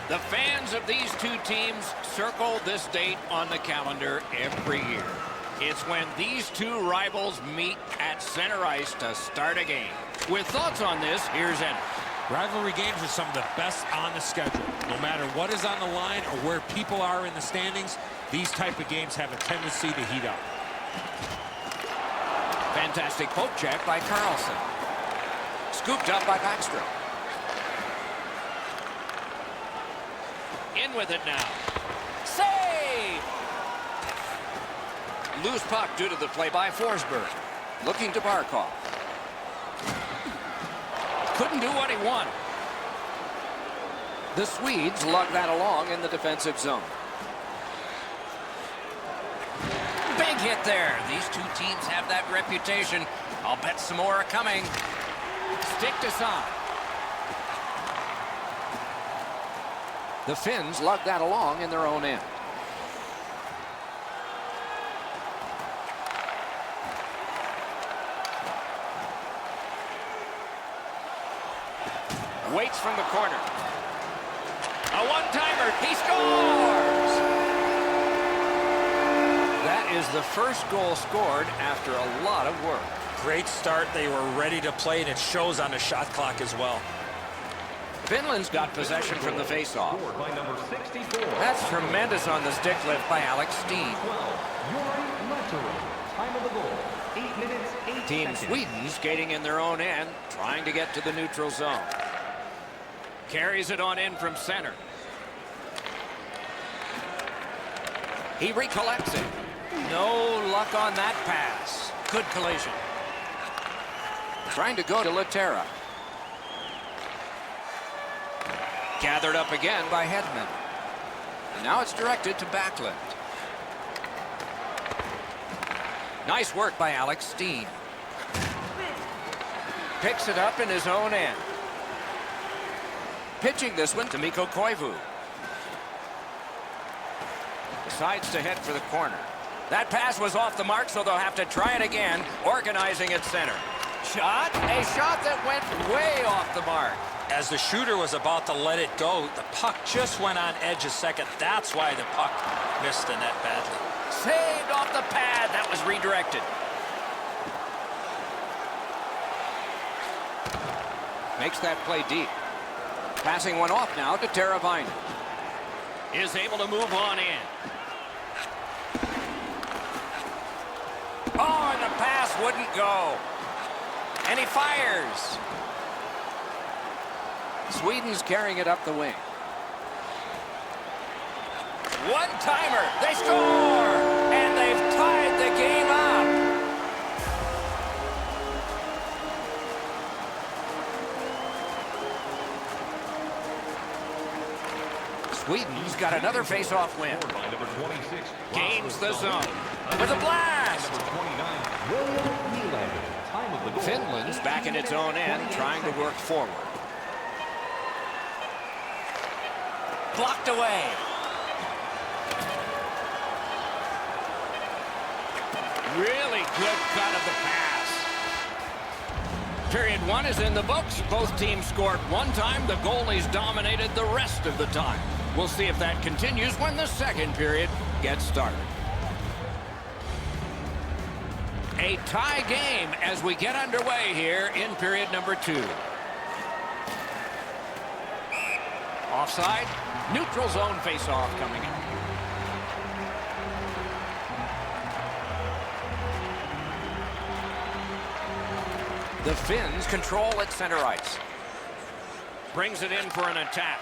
The fans of these two teams circle this date on the calendar every year. It's when these two rivals meet at center ice to start a game. With thoughts on this, here's Ennis. Rivalry games are some of the best on the schedule. No matter what is on the line or where people are in the standings, these type of games have a tendency to heat up. Fantastic poke check by Carlson. Scooped up by Backstrom. In with it now. Save! Loose puck due to the play by Forsberg. Looking to Barkov. Couldn't do what he wanted. The Swedes lug that along in the defensive zone. Big hit there. These two teams have that reputation. I'll bet some more are coming. Sticked aside. The Finns lug that along in their own end. Waits from the corner. A one-timer. He scores! That is the first goal scored after a lot of work. Great start. They were ready to play, and it shows on the shot clock as well. Finland's got possession from the faceoff. Scored by number 64. That's tremendous on the stick lift by Alex Steen. 12. Yuri Lehtera. Time of the goal, 8 minutes, 8 Team seconds. Sweden skating in their own end, trying to get to the neutral zone. Carries it on in from center. He recollects it. No luck on that pass. Good collision. Trying to go to Lehtera. Gathered up again by Hedman. And now it's directed to Backlund. Nice work by Alex Steen. Picks it up in his own end. Pitching this one to Mikko Koivu. Decides to head for the corner. That pass was off the mark, so they'll have to try it again, organizing at center. Shot, a shot that went way off the mark. As the shooter was about to let it go, the puck just went on edge a second. That's why the puck missed the net badly. Saved off the pad. That was redirected. Makes that play deep. Passing one off now to Teravainen. Is able to move on in. Oh, and the pass wouldn't go. And he fires. Sweden's carrying it up the wing. One-timer. They score! And they've tied the game up. Sweden's got another face-off win. Scored by number 26. Gains the zone. With a blast! Number 29, William Nylander. Time of the goal, Finland's back in its own end, trying to work forward. Blocked away. Really good cut of the pass. Period one is in the books. Both teams scored one time. The goalies dominated the rest of the time. We'll see if that continues when the second period gets started. A tie game as we get underway here in period number 2. Offside. Neutral zone face-off coming in. The Finns control at center ice. Brings it in for an attack.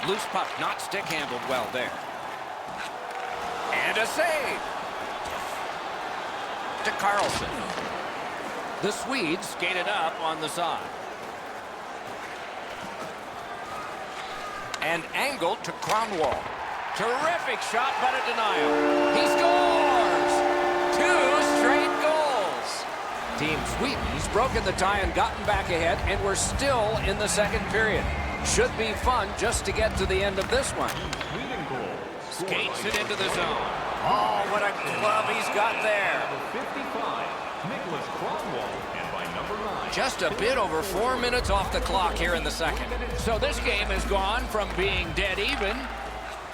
Loose puck, not stick handled well there. And a save. To Carlson. The Swedes skated up on the side. And angled to Kronwall. Terrific shot, but a denial. He scores! 2 straight goals. Team Sweden's broken the tie and gotten back ahead, and we're still in the second period. Should be fun just to get to the end of this one. Sweden goal. Skates it into the zone. Oh, what a glove he's got there. Number 55, Nicholas Kronwall, and by number 9. Just a bit over 4 minutes off the clock here in the second. So this game has gone from being dead even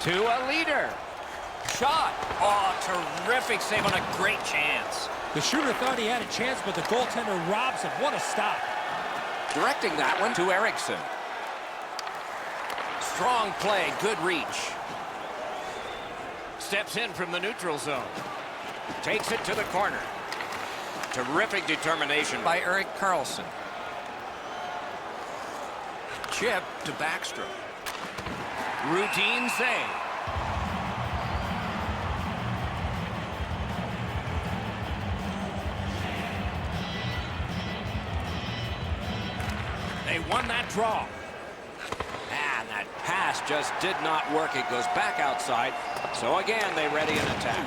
to a leader. Shot. Oh, terrific save on a great chance. The shooter thought he had a chance, but the goaltender robs him. What a stop. Directing that one to Eriksson. Strong play, good reach. Steps in from the neutral zone. Takes it to the corner. Terrific determination by Erik Karlsson. Chip to Backstrom. Routine save. They won that draw. And that pass just did not work. It goes back outside. So again, they ready an attack.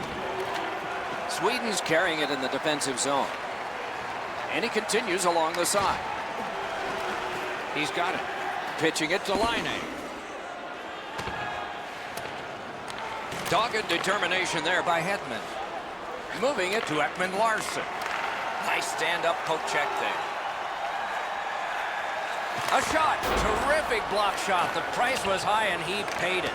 Sweden's carrying it in the defensive zone. And he continues along the side. He's got it. Pitching it to Laine. Dogged determination there by Hedman. Moving it to Ekman-Larsson. Nice stand-up poke check there. A shot. Terrific block shot. The price was high and he paid it.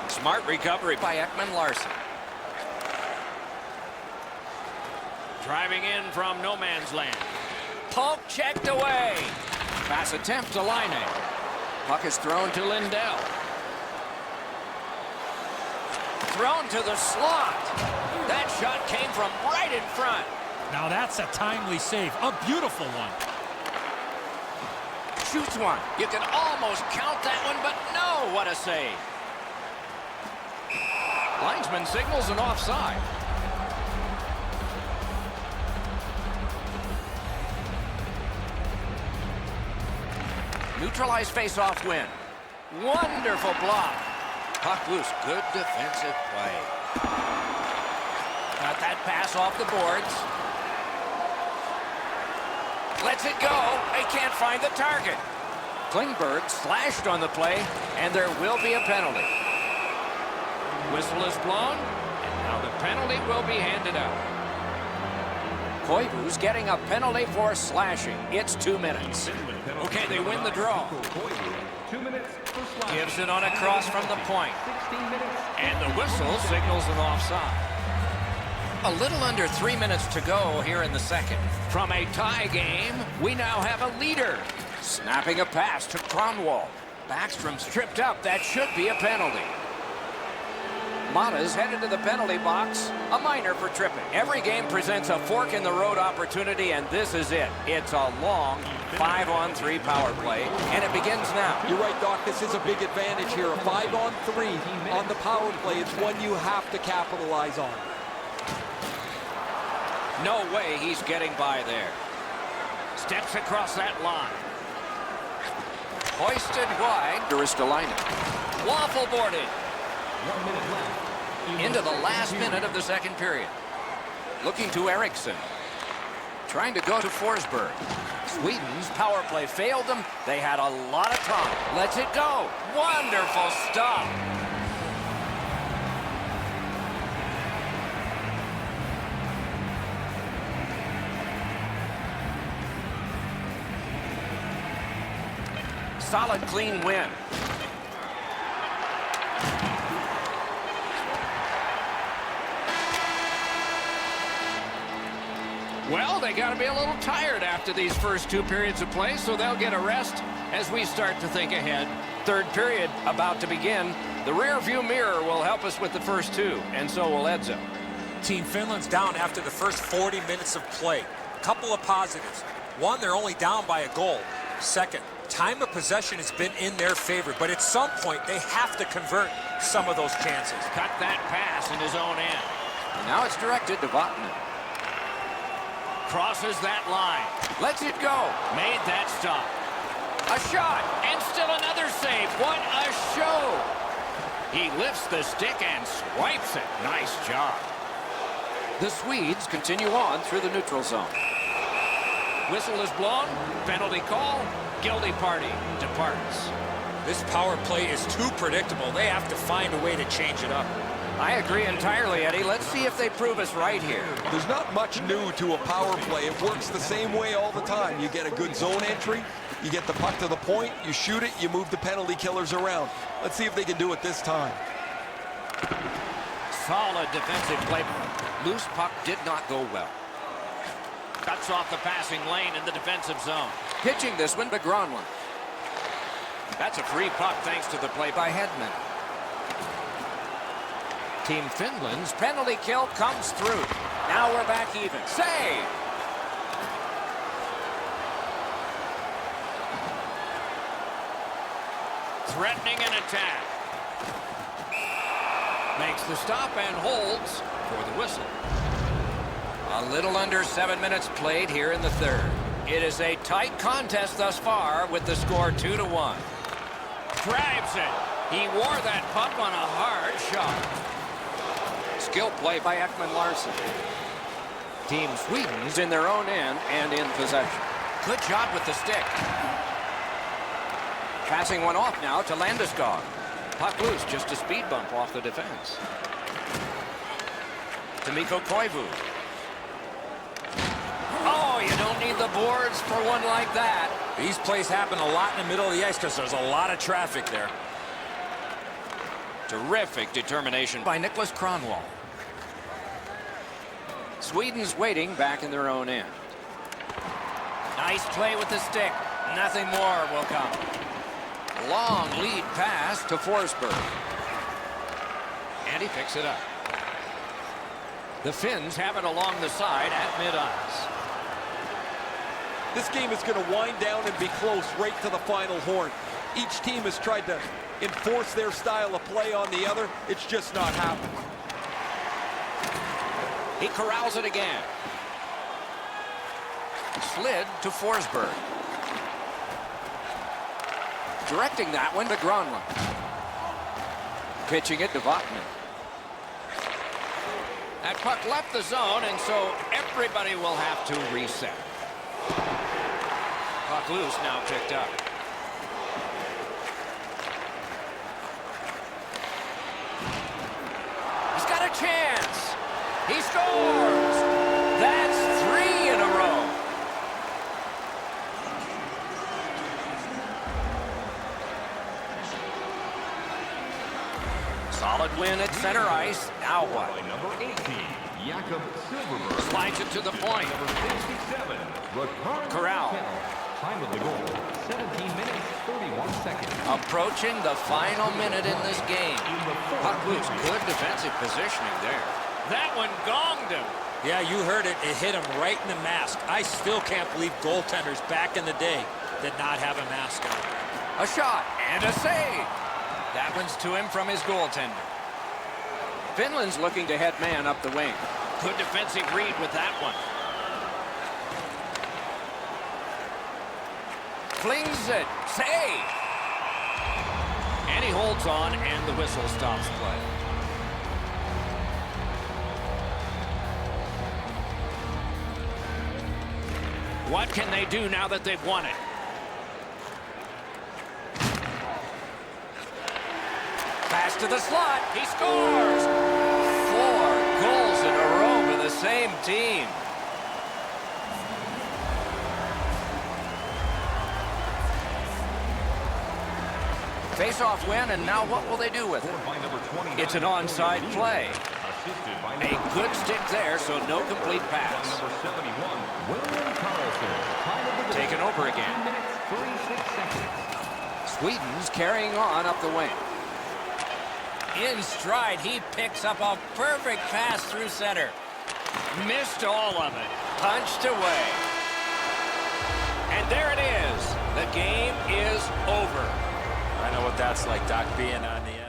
Smart recovery by Ekman-Larsson. Driving in from no man's land. Poke checked away. Pass attempt to Laine. Puck is thrown to Lindell. Thrown to the slot. That shot came from right in front. Now that's a timely save. A beautiful one. Shoots one. You can almost count that one, but no, what a save. Linesman signals an offside. Neutralized face-off win. Wonderful block. Puck loose. Good defensive play. Got that pass off the boards. Lets it go. They can't find the target. Klingberg slashed on the play, and there will be a penalty. Whistle is blown, and now the penalty will be handed out. Koivu's getting a penalty for slashing. It's 2 minutes. Okay, they win the draw. 2 minutes for slashing. Gives it on a cross from the point. 16 minutes. And the whistle signals an offside. A little under 3 minutes to go here in the second. From a tie game, we now have a leader. Snapping a pass to Kronwall. Backstrom's tripped up. That should be a penalty. Mata's headed to the penalty box. A minor for tripping. Every game presents a fork-in-the-road opportunity, and this is it. It's a long 5-on-3 power play, and it begins now. You're right, Doc. This is a big advantage here. A 5-on-3 on the power play. It's one you have to capitalize on. No way he's getting by there. Steps across that line. Hoisted wide. Ristolainen. Waffle boarded. 1 minute left. Into the last minute of the second period. Looking to Eriksson. Trying to go to Forsberg. Sweden's power play failed them. They had a lot of time. Lets it go. Wonderful stop. Solid, clean win. Well, they got to be a little tired after these first 2 periods of play, so they'll get a rest as we start to think ahead. Third period about to begin. The rear view mirror will help us with the first 2, and so will Edzo. Team Finland's down after the first 40 minutes of play. A couple of positives. One, they're only down by a goal. Second, time of possession has been in their favor, but at some point they have to convert some of those chances. Cut that pass in his own end. And now it's directed to Vatanen. Crosses that line. Lets it go. Made that stop. A shot. And still another save. What a show. He lifts the stick and swipes it. Nice job. The Swedes continue on through the neutral zone. Whistle is blown. Penalty call. Guilty party departs. This power play is too predictable. They have to find a way to change it up. I agree entirely, Eddie. Let's see if they prove us right here. There's not much new to a power play. It works the same way all the time. You get a good zone entry, you get the puck to the point, you shoot it, you move the penalty killers around. Let's see if they can do it this time. Solid defensive play. Loose puck did not go well. Cuts off the passing lane in the defensive zone. Pitching this one to Granlund. That's a free puck thanks to the play by Hedman. Team Finland's penalty kill comes through. Now we're back even. Save! Threatening an attack. Makes the stop and holds for the whistle. A little under 7 minutes played here in the third. It is a tight contest thus far with the score 2-1. Grabs it. He wore that puck on a hard shot. Skill play by Ekman-Larsson. Team Sweden's in their own end and in possession. Good job with the stick. Passing one off now to Landeskog. Puck loose, just a speed bump off the defense. To Mikko Koivu. Oh, you don't need the boards for one like that. These plays happen a lot in the middle of the ice because there's a lot of traffic there. Terrific determination by Niklas Kronwall. Sweden's waiting back in their own end. Nice play with the stick. Nothing more will come. Long lead pass to Forsberg. And he picks it up. The Finns have it along the side at mid-ice. This game is going to wind down and be close right to the final horn. Each team has tried to enforce their style of play on the other. It's just not happening. He corrals it again. Slid to Forsberg. Directing that one to Granlund. Pitching it to Vatanen. That puck left the zone, and so everybody will have to reset. Puck loose, now picked up. He's got a chance. He scores. That's 3 in a row. Solid win at center ice. Now what? By number 18, Jakob Silfverberg. Slides it to the point. Number 67, Rickard Corral. Rakell. Time of the goal, 17 minutes, 31 seconds. Approaching the final minute in this game. Puck loose. Good defensive positioning there. That one gonged him. Yeah, you heard it. It hit him right in the mask. I still can't believe goaltenders back in the day did not have a mask on. A shot and a save. That one's to him from his goaltender. Finland's looking to head man up the wing. Good defensive read with that one. Flings it. Save. And he holds on, and the whistle stops play. What can they do now that they've won it? Pass to the slot. He scores. 4 goals in a row for the same team. Face-off win, and now what will they do with it? It's an onside play. A good stick there, so no complete pass. Taken over again. Sweden's carrying on up the wing. In stride, he picks up a perfect pass through center. Missed all of it. Punched away. And there it is. The game is over. I know what that's like, Doc, being on the end.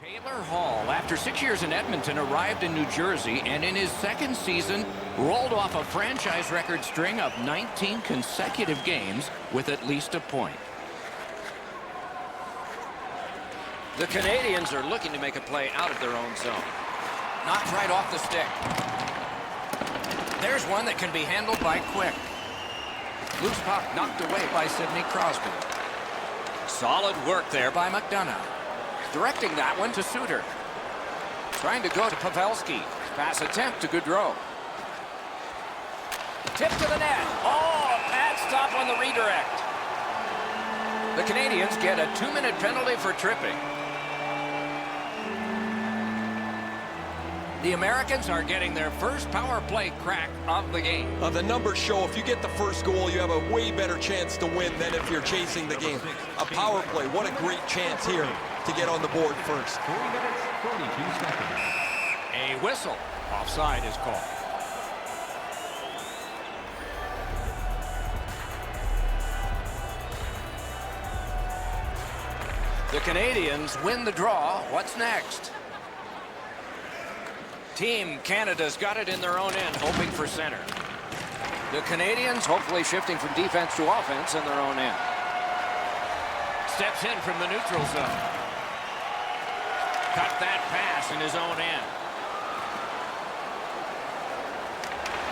Taylor Hall, after 6 years in Edmonton, arrived in New Jersey and in his second season rolled off a franchise record string of 19 consecutive games with at least a point. The Canadians are looking to make a play out of their own zone. Knocked right off the stick. There's one that can be handled by Quick. Loose puck knocked away by Sidney Crosby. Solid work there by McDonough. Directing that one to Suter. Trying to go to Pavelski. Pass attempt to Gaudreau. Tip to the net. Oh, a bad stop on the redirect. The Canadians get a 2-minute penalty for tripping. The Americans are getting their first power play crack of the game. The numbers show if you get the first goal, you have a way better chance to win than if you're chasing the game. A power play, what a great chance here to get on the board first. 3 minutes, 42 seconds. A whistle. Offside is called. The Canadians win the draw. What's next? Team Canada's got it in their own end, hoping for center. The Canadians hopefully shifting from defense to offense in their own end. Steps in from the neutral zone. Cut that pass in his own end.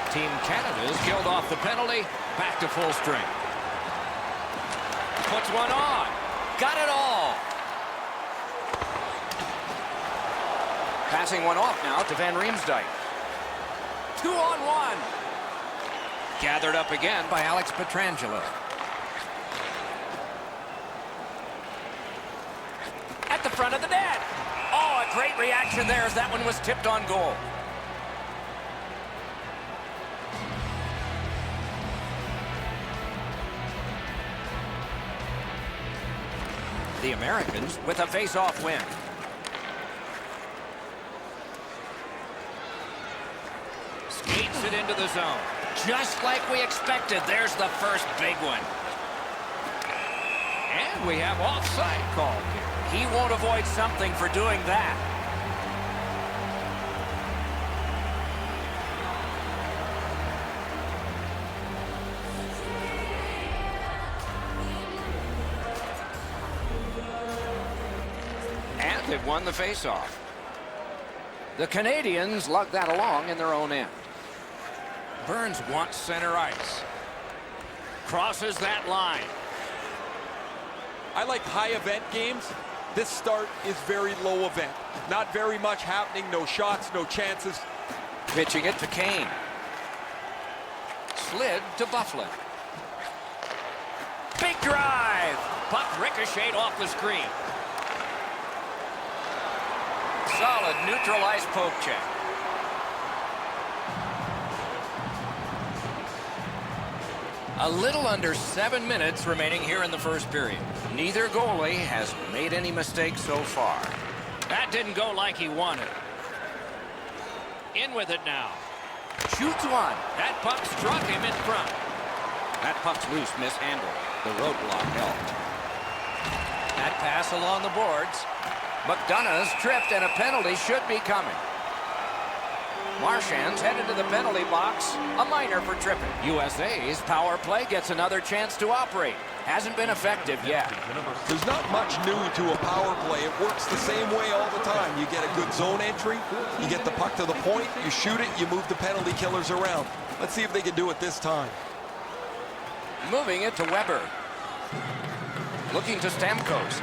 Team Canada's killed off the penalty. Back to full strength. Puts one on. Got it all. Passing one off now to Van Riemsdyk. 2-on-1. Gathered up again by Alex Pietrangelo. At the front of the net. Oh, a great reaction there as that one was tipped on goal. The Americans with a face-off win. Skates it into the zone. Just like we expected, there's the first big one. And we have offside called here. He won't avoid something for doing that. And they've won the faceoff. The Canadians lug that along in their own end. Burns wants center ice. Crosses that line. I like high event games. This start is very low event. Not very much happening, no shots, no chances. Pitching it to Kane. Slid to Bufflin. Big drive. Puck ricocheted off the screen. Solid neutral ice poke check. A little under 7 minutes remaining here in the first period. Neither goalie has made any mistakes so far. That didn't go like he wanted. In with it now. Shoots one. That puck struck him in front. That puck's loose, mishandled. The roadblock helped. That pass along the boards. McDonough's tripped and a penalty should be coming. Marchand's headed to the penalty box. A minor for tripping. USA's power play gets another chance to operate. Hasn't been effective yet. There's not much new to a power play. It works the same way all the time. You get a good zone entry, you get the puck to the point, you shoot it, you move the penalty killers around. Let's see if they can do it this time. Moving it to Weber. Looking to Stamkos.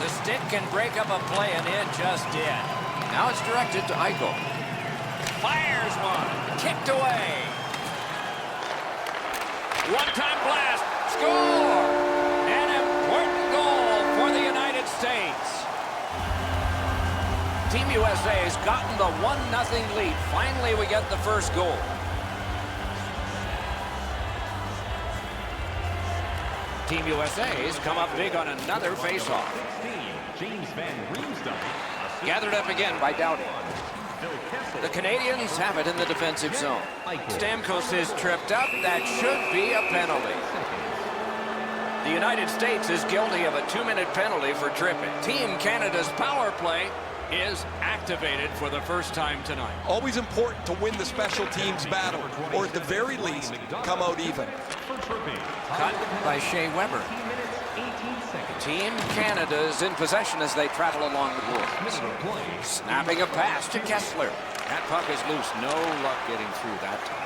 The stick can break up a play, and it just did. Now it's directed to Eichel. Fires one. Kicked away. One-time blast. Score! An important goal for the United States. Team USA's gotten the 1-0 lead. Finally, we get the first goal. Team USA's come up big on another face-off. James Van Riemsdyk. Gathered up again by Doughty. The Canadians have it in the defensive zone. Stamkos is tripped up. That should be a penalty. The United States is guilty of a 2-minute penalty for tripping. Team Canada's power play is activated for the first time tonight. Always important to win the special teams battle, or at the very least, come out even. Cut by Shea Weber. Team Canada is in possession as they travel along the boards. Snapping a pass to Kessler. That puck is loose. No luck getting through that time.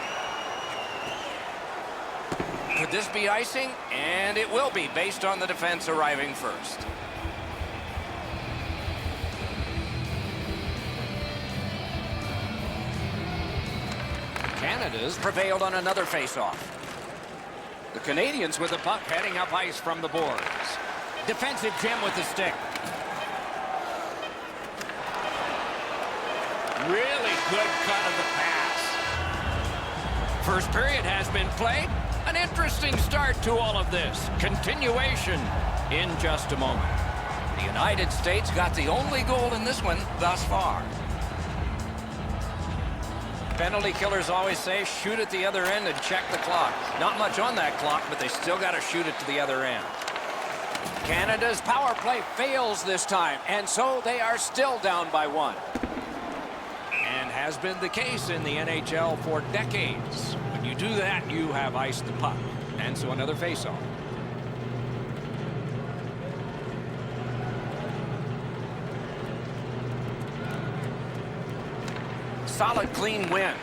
Could this be icing? And it will be, based on the defense arriving first. Canada's prevailed on another face-off. The Canadians with the puck heading up ice from the boards. Defensive gem with the stick. Really good cut of the pass. First period has been played. An interesting start to all of this. Continuation in just a moment. The United States got the only goal in this one thus far. Penalty killers always say shoot at the other end and check the clock. Not much on that clock, but they still got to shoot it to the other end. Canada's power play fails this time, and so they are still down by 1. And has been the case in the NHL for decades. When you do that, you have iced the puck. And so another faceoff. Solid, clean win.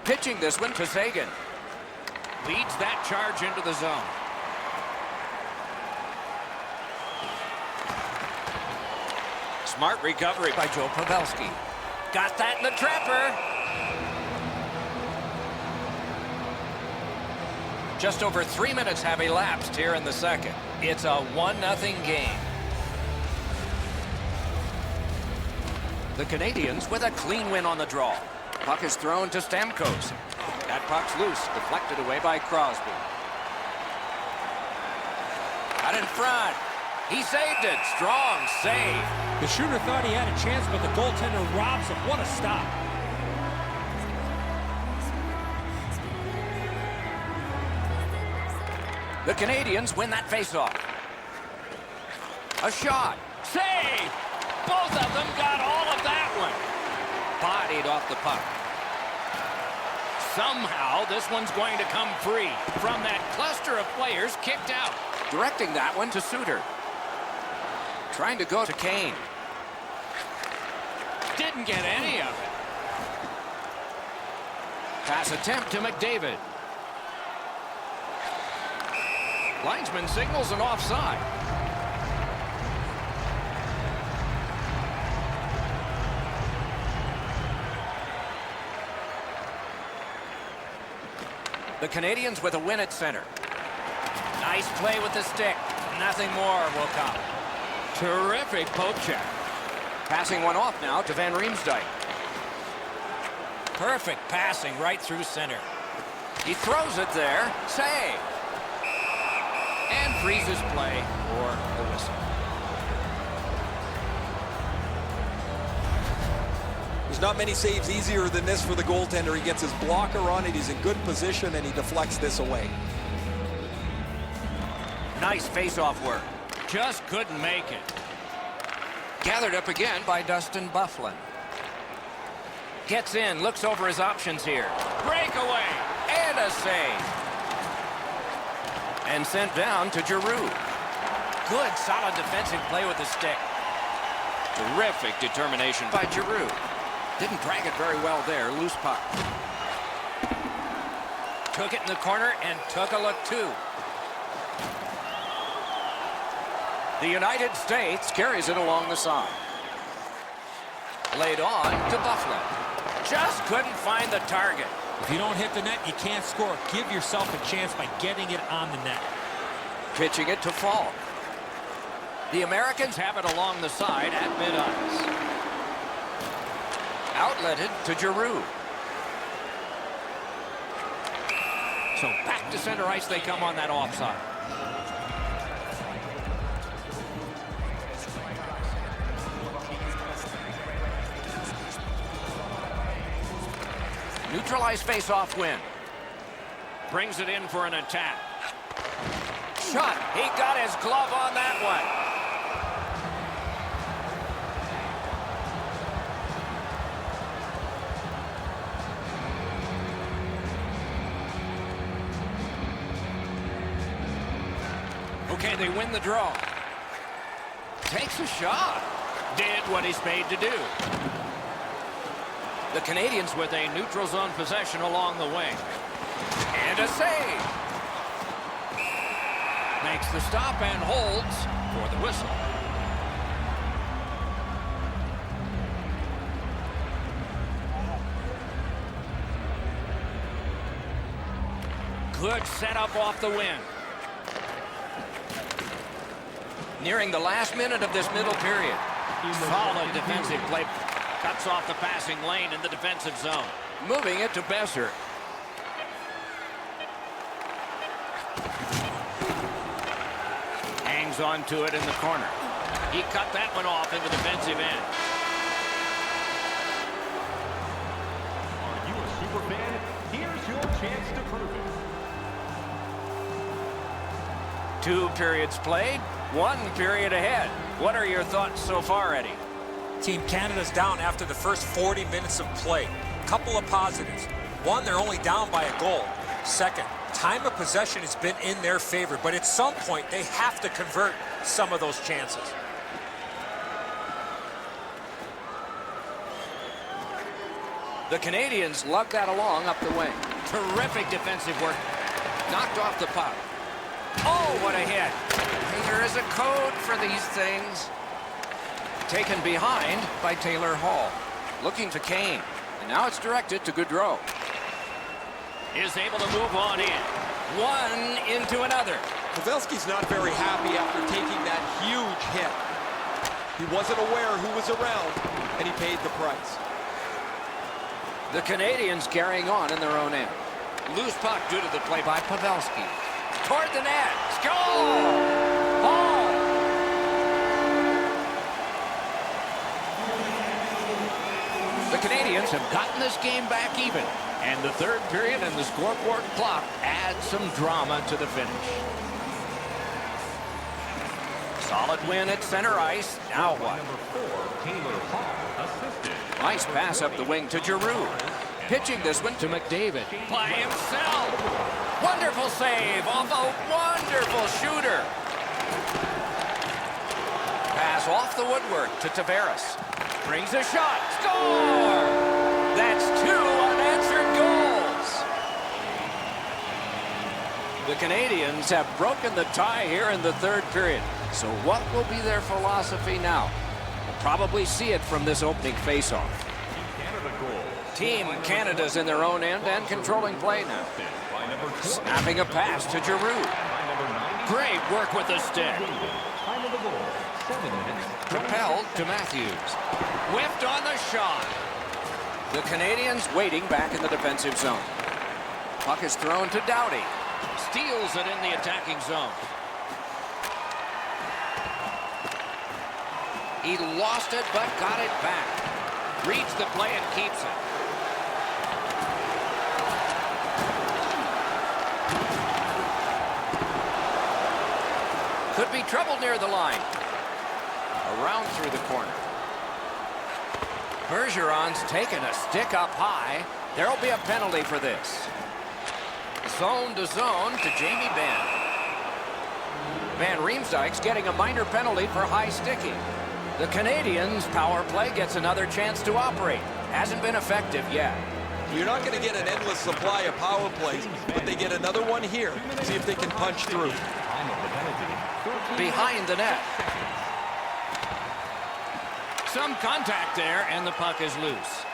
Pitching this one to Sagan. Leads that charge into the zone. Smart recovery by Joe Pavelski. Got that in the trapper. Just over 3 minutes have elapsed here in the second. It's a 1-0 game. The Canadians with a clean win on the draw. Puck is thrown to Stamkos. That puck's loose, deflected away by Crosby. Out in front. He saved it. Strong save. The shooter thought he had a chance, but the goaltender robs him. What a stop. The Canadians win that faceoff. A shot. Save! Both of them got all of that one. Bodied off the puck. Somehow, this one's going to come free from that cluster of players kicked out. Directing that one to Suter. Trying to go to Kane. Didn't get any of it. Pass attempt to McDavid. Linesman signals an offside. The Canadians with a win at center. Nice play with the stick. Nothing more will come. Terrific poke check. Passing one off now to Van Riemsdyk. Perfect passing right through center. He throws it there. Save. And freezes play for the whistle. There's not many saves easier than this for the goaltender. He gets his blocker on it, he's in good position, and he deflects this away. Nice face-off work. Just couldn't make it. Gathered up again by Dustin Byfuglien. Gets in, looks over his options here. Breakaway, and a save. And sent down to Giroux. Good, solid defensive play with the stick. Terrific determination by Giroux. Didn't drag it very well there. Loose puck. Took it in the corner and took a look too. The United States carries it along the side. Laid on to Byfuglien. Just couldn't find the target. If you don't hit the net, you can't score. Give yourself a chance by getting it on the net. Pitching it to Falk. The Americans have it along the side at mid-ice. Outletted to Giroux. So back to center ice they come on that offside. Neutralized face-off win. Brings it in for an attack. shot. He got his glove on that one. Okay, they win the draw. Takes a shot. Did what he's paid to do. The Canadians with a neutral zone possession along the wing. And a save. Makes the stop and holds for the whistle. Good setup off the wing. Nearing the last minute of this middle period. Solid defensive play. Cuts off the passing lane in the defensive zone. Moving it to Besser. Hangs on to it in the corner. He cut that one off in the defensive end. Are you a super fan? Here's your chance to prove it. 2 periods played, 1 period ahead. What are your thoughts so far, Eddie? Team Canada's down after the first 40 minutes of play. Couple of positives. One, they're only down by a goal. Second, time of possession has been in their favor, but at some point they have to convert some of those chances. The Canadians lug that along up the wing. Terrific defensive work. Knocked off the puck. Oh, what a hit. There is a code for these things. Taken behind by Taylor Hall. Looking to Kane. And now it's directed to Gaudreau. Is able to move on in. One into another. Pavelski's not very happy after taking that huge hit. He wasn't aware who was around, and he paid the price. The Canadians carrying on in their own end. Loose puck due to the play by Pavelski. Toward the net. Score! Hall! The Canadians have gotten this game back even. And the third period and the scoreboard clock add some drama to the finish. Solid win at center ice. Now what? Number 4, Taylor Hall, assisted. Nice pass up the wing to Giroux. Pitching this one to McDavid. By himself. Wonderful save off a wonderful shooter. Pass off the woodwork to Tavares. Brings a shot. Score! That's 2 unanswered goals. The Canadians have broken the tie here in the third period. So what will be their philosophy now? We'll probably see it from this opening faceoff. Canada goal. Team Canada's in their own end and controlling play now. By number 20. Snapping a pass to Giroux. By number 90. Great work with the stick. Time of the goal, 7 minutes. Propelled to Matthews. Whiffed on the shot. The Canadians waiting back in the defensive zone. Puck is thrown to Doughty. Steals it in the attacking zone. He lost it but got it back. Reads the play and keeps it. Could be trouble near the line. Around through the corner. Bergeron's taken a stick up high. There will be a penalty for this. Zone to zone to Jamie Benn. Van Riemsdyk's getting a minor penalty for high sticking. The Canadians' power play gets another chance to operate. Hasn't been effective yet. You're not going to get an endless supply of power plays, but they get another one here. See if they can punch through. Time of the penalty, 13 Behind the net. seconds. Some contact there, and the puck is loose.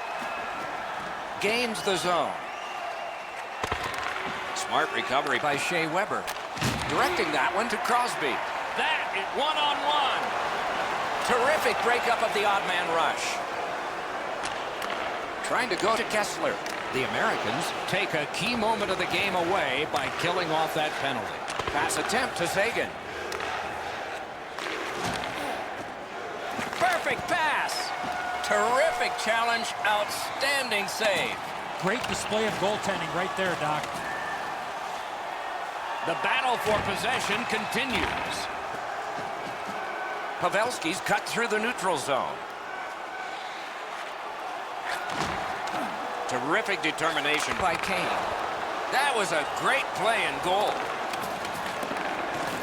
Gains the zone. Smart recovery by Shea Weber. Directing that one to Crosby. That is one-on-one. Terrific breakup of the odd man rush. Trying to go to Kessler. The Americans take a key moment of the game away by killing off that penalty. Pass attempt to Sagan. Perfect pass. Terrific challenge. Outstanding save. Great display of goaltending right there, Doc. The battle for possession continues. Pavelski's cut through the neutral zone. Terrific determination by Kane. That was a great play and goal.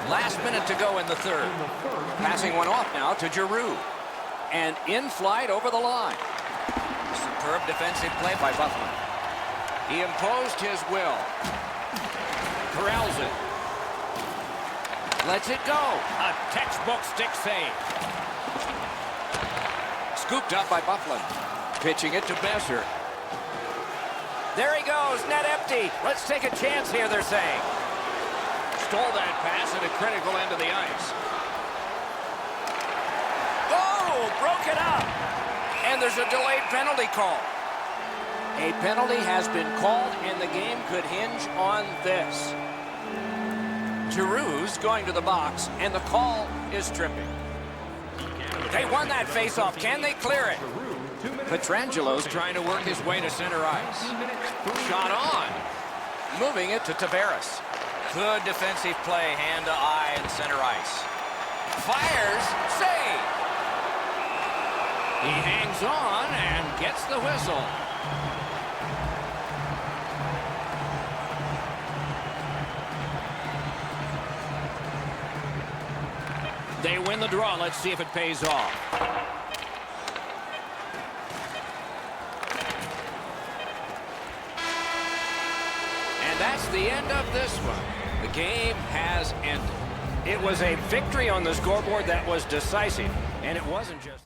Last minute to go in the third. Passing one off now to Giroux. And in flight over the line. Superb defensive play by Buffalo. He imposed his will. Corrals it. Lets it go. A textbook stick save. Scooped up by Buffalo. Pitching it to Besser. There he goes, net empty. Let's take a chance here, they're saying. Stole that pass at a critical end of the ice. Oh, broke it up. And there's a delayed penalty call. A penalty has been called, and the game could hinge on this. Giroux's going to the box, and the call is tripping. They won that faceoff. Can they clear it? Petrangelo's trying to work his way to center ice. Shot on. Moving it to Tavares. Good defensive play, hand to eye in center ice. Fires, save. He hangs on and gets the whistle. They win the draw. Let's see if it pays off. That's the end of this one. The game has ended. It was a victory on the scoreboard that was decisive, and it wasn't just...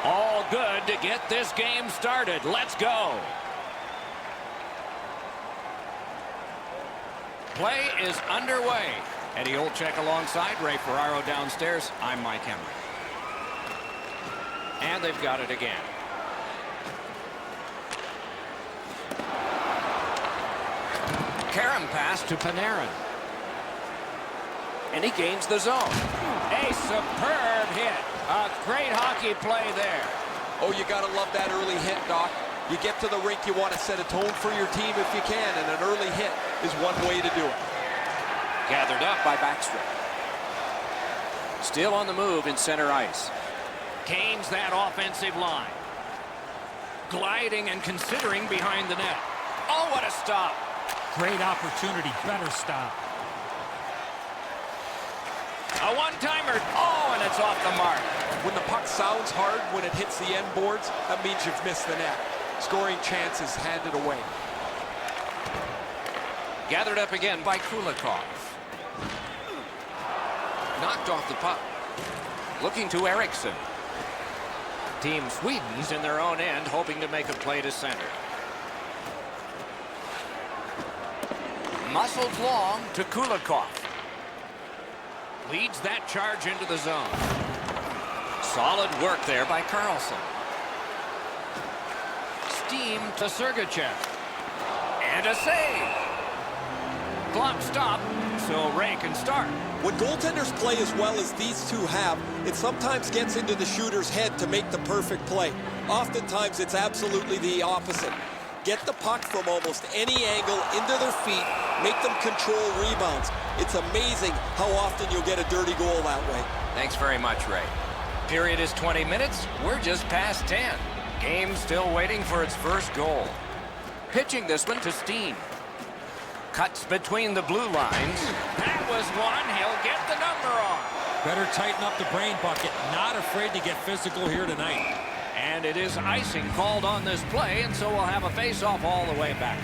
All good to get this game started. Let's go. Play is underway. Eddie Olczyk alongside Ray Ferraro downstairs. I'm Mike Henry. And they've got it again. Karam pass to Panarin. And he gains the zone. A superb hit. A great hockey play there. Oh, you got to love that early hit, Doc. You get to the rink, you want to set a tone for your team if you can, and an early hit is one way to do it. Gathered up by Backstrom. Still on the move in center ice. Gains that offensive line. Gliding and considering behind the net. Oh, what a stop. Great opportunity. Better stop. A one-timer. Oh, and it's off the mark. When the puck sounds hard, when it hits the end boards, that means you've missed the net. Scoring chances handed away. Gathered up again by Kulikov. Knocked off the puck. Looking to Eriksson. Team Sweden's in their own end, hoping to make a play to center. Muscled long to Kulikov. Leads that charge into the zone. Solid work there by Carlson. Steam to Sergachev. And a save. Clock stop, so Ray can start. When goaltenders play as well as these two have, it sometimes gets into the shooter's head to make the perfect play. Oftentimes, it's absolutely the opposite. Get the puck from almost any angle into their feet, make them control rebounds. It's amazing how often you'll get a dirty goal that way. Thanks very much, Ray. Period is 20 minutes. We're just past 10. Game still waiting for its first goal. Pitching this one to Steen. Cuts between the blue lines. That was one. He'll get the number on. Better tighten up the brain bucket. Not afraid to get physical here tonight. And it is icing called on this play, and so we'll have a face-off all the way back.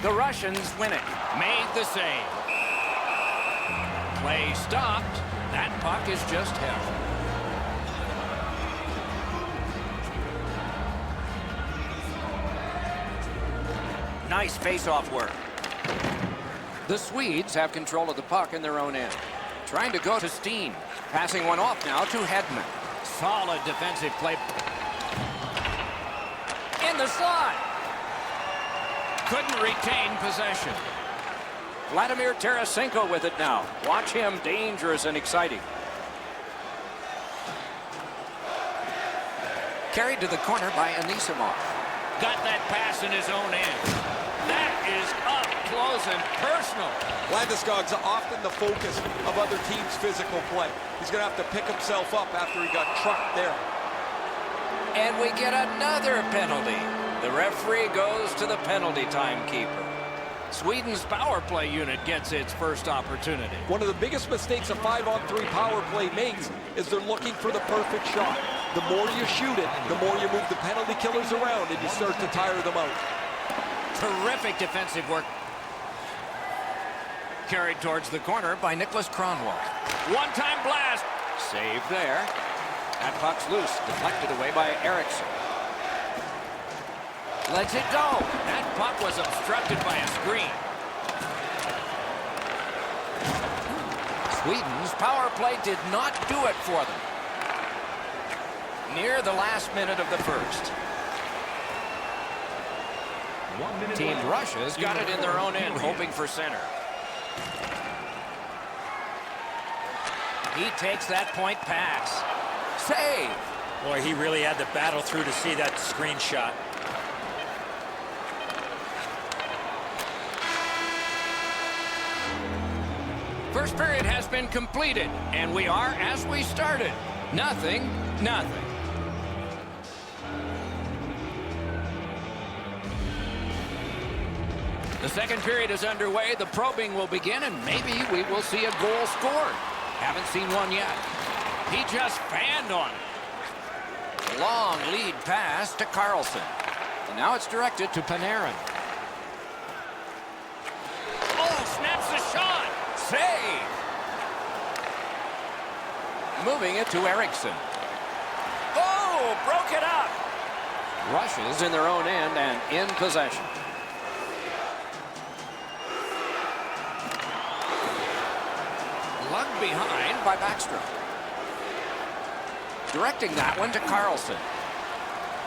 The Russians win it. Made the save. Play stopped. That puck is just held. Nice face-off work. The Swedes have control of the puck in their own end. Trying to go to Steen. Passing one off now to Hedman. Solid defensive play. In the slot. Couldn't retain possession. Vladimir Tarasenko with it now. Watch him, dangerous and exciting. Carried to the corner by Anisimov. Got that pass in his own end. That is up close and personal. Landeskog's often the focus of other teams' physical play. He's going to have to pick himself up after he got trucked there. And we get another penalty. The referee goes to the penalty timekeeper. Sweden's power play unit gets its first opportunity. One of the biggest mistakes a 5-on-3 power play makes is they're looking for the perfect shot. The more you shoot it, the more you move the penalty killers around and you start to tire them out. Terrific defensive work. Carried towards the corner by Nicholas Kronwall. One-time blast. Saved there. That puck's loose. Deflected away by Eriksson. Lets it go. That puck was obstructed by a screen. Sweden's power play did not do it for them. Near the last minute of the first. Team Russia's got it in their own end, hoping for center. He takes that point pass. Save. Boy, he really had to battle through to see that screen shot. First period has been completed, and we are as we started. Nothing. The second period is underway. The probing will begin, and maybe we will see a goal scored. Haven't seen one yet. He just fanned on it. Long lead pass to Carlson. And now it's directed to Panarin. Oh, snaps the shot. Save. Moving it to Eriksson. Oh, broke it up. Russia's in their own end and in possession. Lugged behind by Backstrom. Directing that one to Carlson.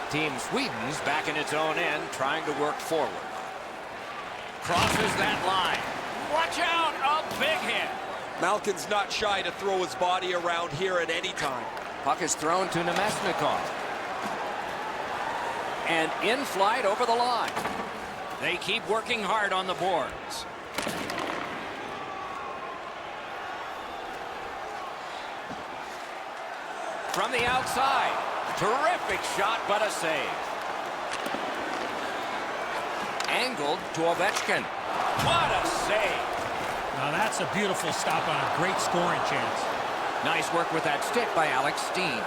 Team Sweden's back in its own end, trying to work forward. Crosses that line. Watch out, a big hit. Malkin's not shy to throw his body around here at any time. Puck is thrown to Nemesnikov. And in flight over the line. They keep working hard on the boards. From the outside. Terrific shot, but a save. Angled to Ovechkin. What a save. Now that's a beautiful stop on a great scoring chance. Nice work with that stick by Alex Steen.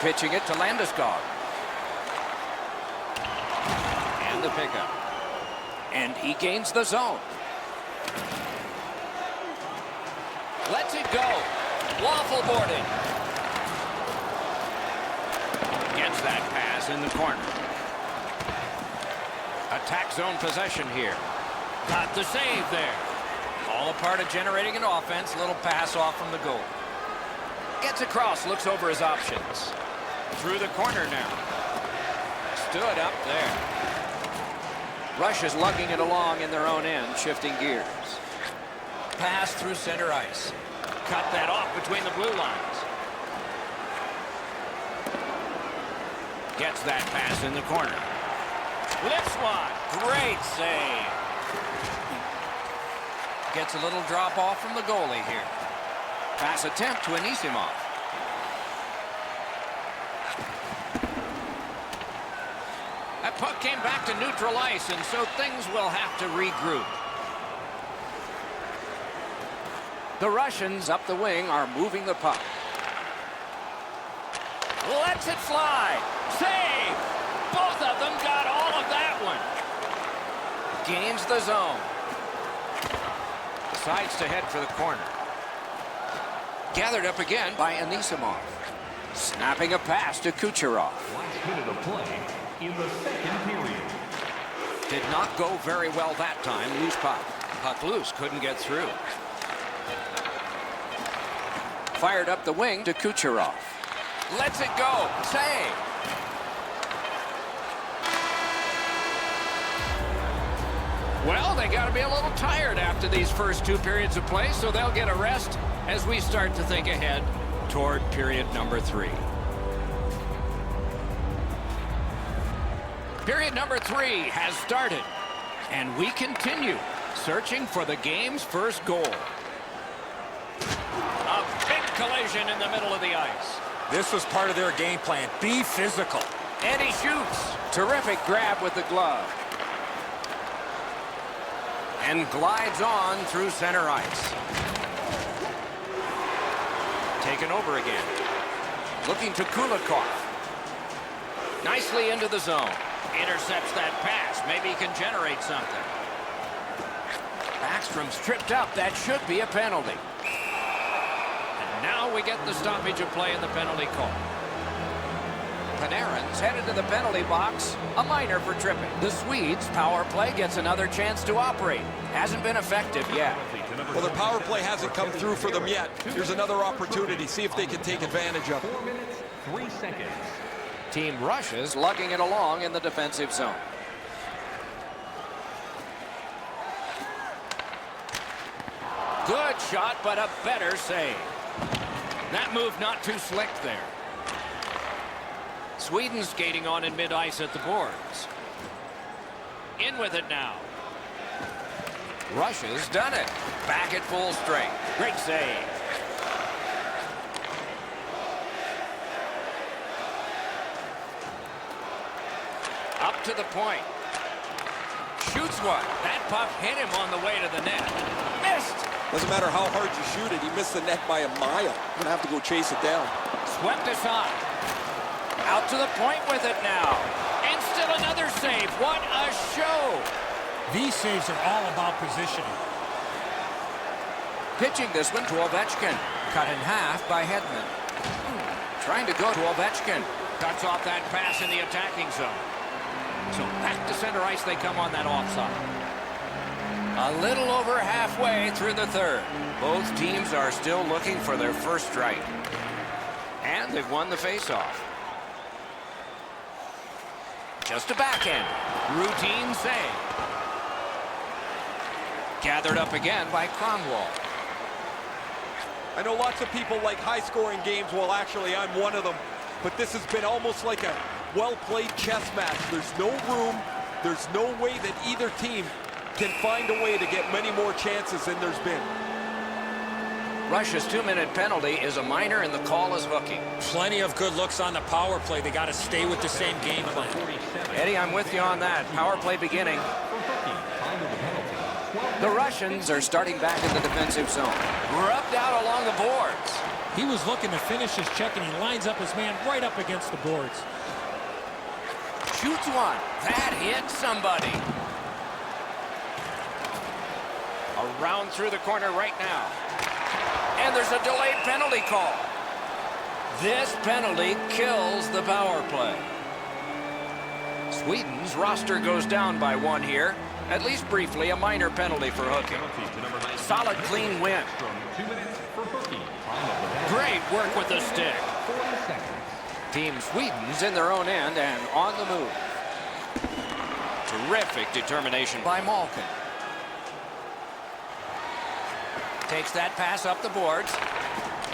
Pitching it to Landeskog. And the pickup. And he gains the zone. Lets it go. Waffle boarding. Gets that pass in the corner. Attack zone possession here. Got the save there. All a part of generating an offense. Little pass off from the goal. Gets across, looks over his options. Through the corner now. Stood up there. Rush is lugging it along in their own end, shifting gears. Pass through center ice. Cut that off between the blue lines. Gets that pass in the corner. Lifts one. Great save. Gets a little drop off from the goalie here. Pass attempt to Anisimov. That puck came back to neutral ice, and so things will have to regroup. The Russians up the wing are moving the puck. Lets it fly. Save! Both of them got all of that one. Gains the zone. Decides to head for the corner. Gathered up again by Anisimov. Snapping a pass to Kucherov. Last minute of play in the second period. Did not go very well that time. Loose puck. Puck loose. Couldn't get through. Fired up the wing to Kucherov. Lets it go. Save. Well, they got to be a little tired after these first two periods of play, so they'll get a rest as we start to think ahead toward period number 3. Period number 3 has started, and we continue searching for the game's first goal. A big collision in the middle of the ice. This was part of their game plan. Be physical. And he shoots. Terrific grab with the glove. And glides on through center ice. Taken over again. Looking to Kulikov. Nicely into the zone. Intercepts that pass. Maybe he can generate something. Backstrom's tripped up. That should be a penalty. And now we get the stoppage of play in the penalty call. Panarin's headed to the penalty box. A minor for tripping. The Swedes' power play gets another chance to operate. Hasn't been effective yet. Well, their power play hasn't come through for them yet. Here's another opportunity. See if they can take advantage of it. 4 minutes, 3 seconds. Team Russia's lugging it along in the defensive zone. Good shot, but a better save. That move not too slick there. Sweden skating on in mid-ice at the boards. In with it now. Russia's done it. Back at full strength. Great save. Up to the point. Shoots one. That puck hit him on the way to the net. Missed. Doesn't matter how hard you shoot it. He missed the net by a mile. You're going to have to go chase it down. Swept aside. Out to the point with it now. And still another save. What a show. These saves are all about positioning. Pitching this one to Ovechkin. Cut in half by Hedman. Trying to go to Ovechkin. Cuts off that pass in the attacking zone. So back to center ice they come on that offside. A little over halfway through the third. Both teams are still looking for their first strike. And they've won the faceoff. Just a backhand. Routine save. Gathered up again by Cromwell. I know lots of people like high-scoring games. Well, actually, I'm one of them. But this has been almost like a well-played chess match. There's no room. There's no way that either team can find a way to get many more chances than there's been. Russia's 2-minute penalty is a minor, and the call is hooking. Plenty of good looks on the power play. They got to stay with the same game plan. Eddie, I'm with you on that. Power play beginning. The Russians are starting back in the defensive zone. Rubbed out along the boards. He was looking to finish his check, and he lines up his man right up against the boards. Shoots one. That hit somebody. Around through the corner right now. And there's a delayed penalty call. This penalty kills the power play. Sweden's roster goes down by 1 here, At least briefly, a minor penalty for hooking. Penalty to number 19. Solid, clean win. Backstrom, 2 minutes for hooking. Time of the match. Great work with the stick. 40 seconds. Team Sweden's in their own end and on the move. Terrific determination by Malkin. Takes that pass up the boards.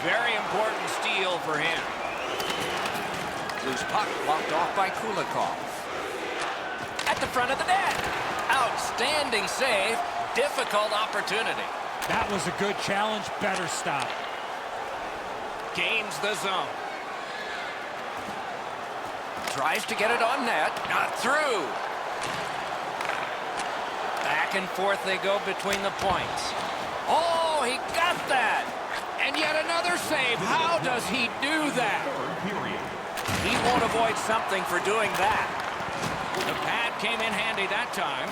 Very important steal for him. Loose puck blocked off by Kulikov. At the front of the net. Outstanding save. Difficult opportunity. That was a good challenge. Better stop. Gains the zone. Tries to get it on net. Not through. Back and forth they go between the points. Oh, he got that. And yet another save. How does he do that? Third period. He won't avoid something for doing that. The pad came in handy that time.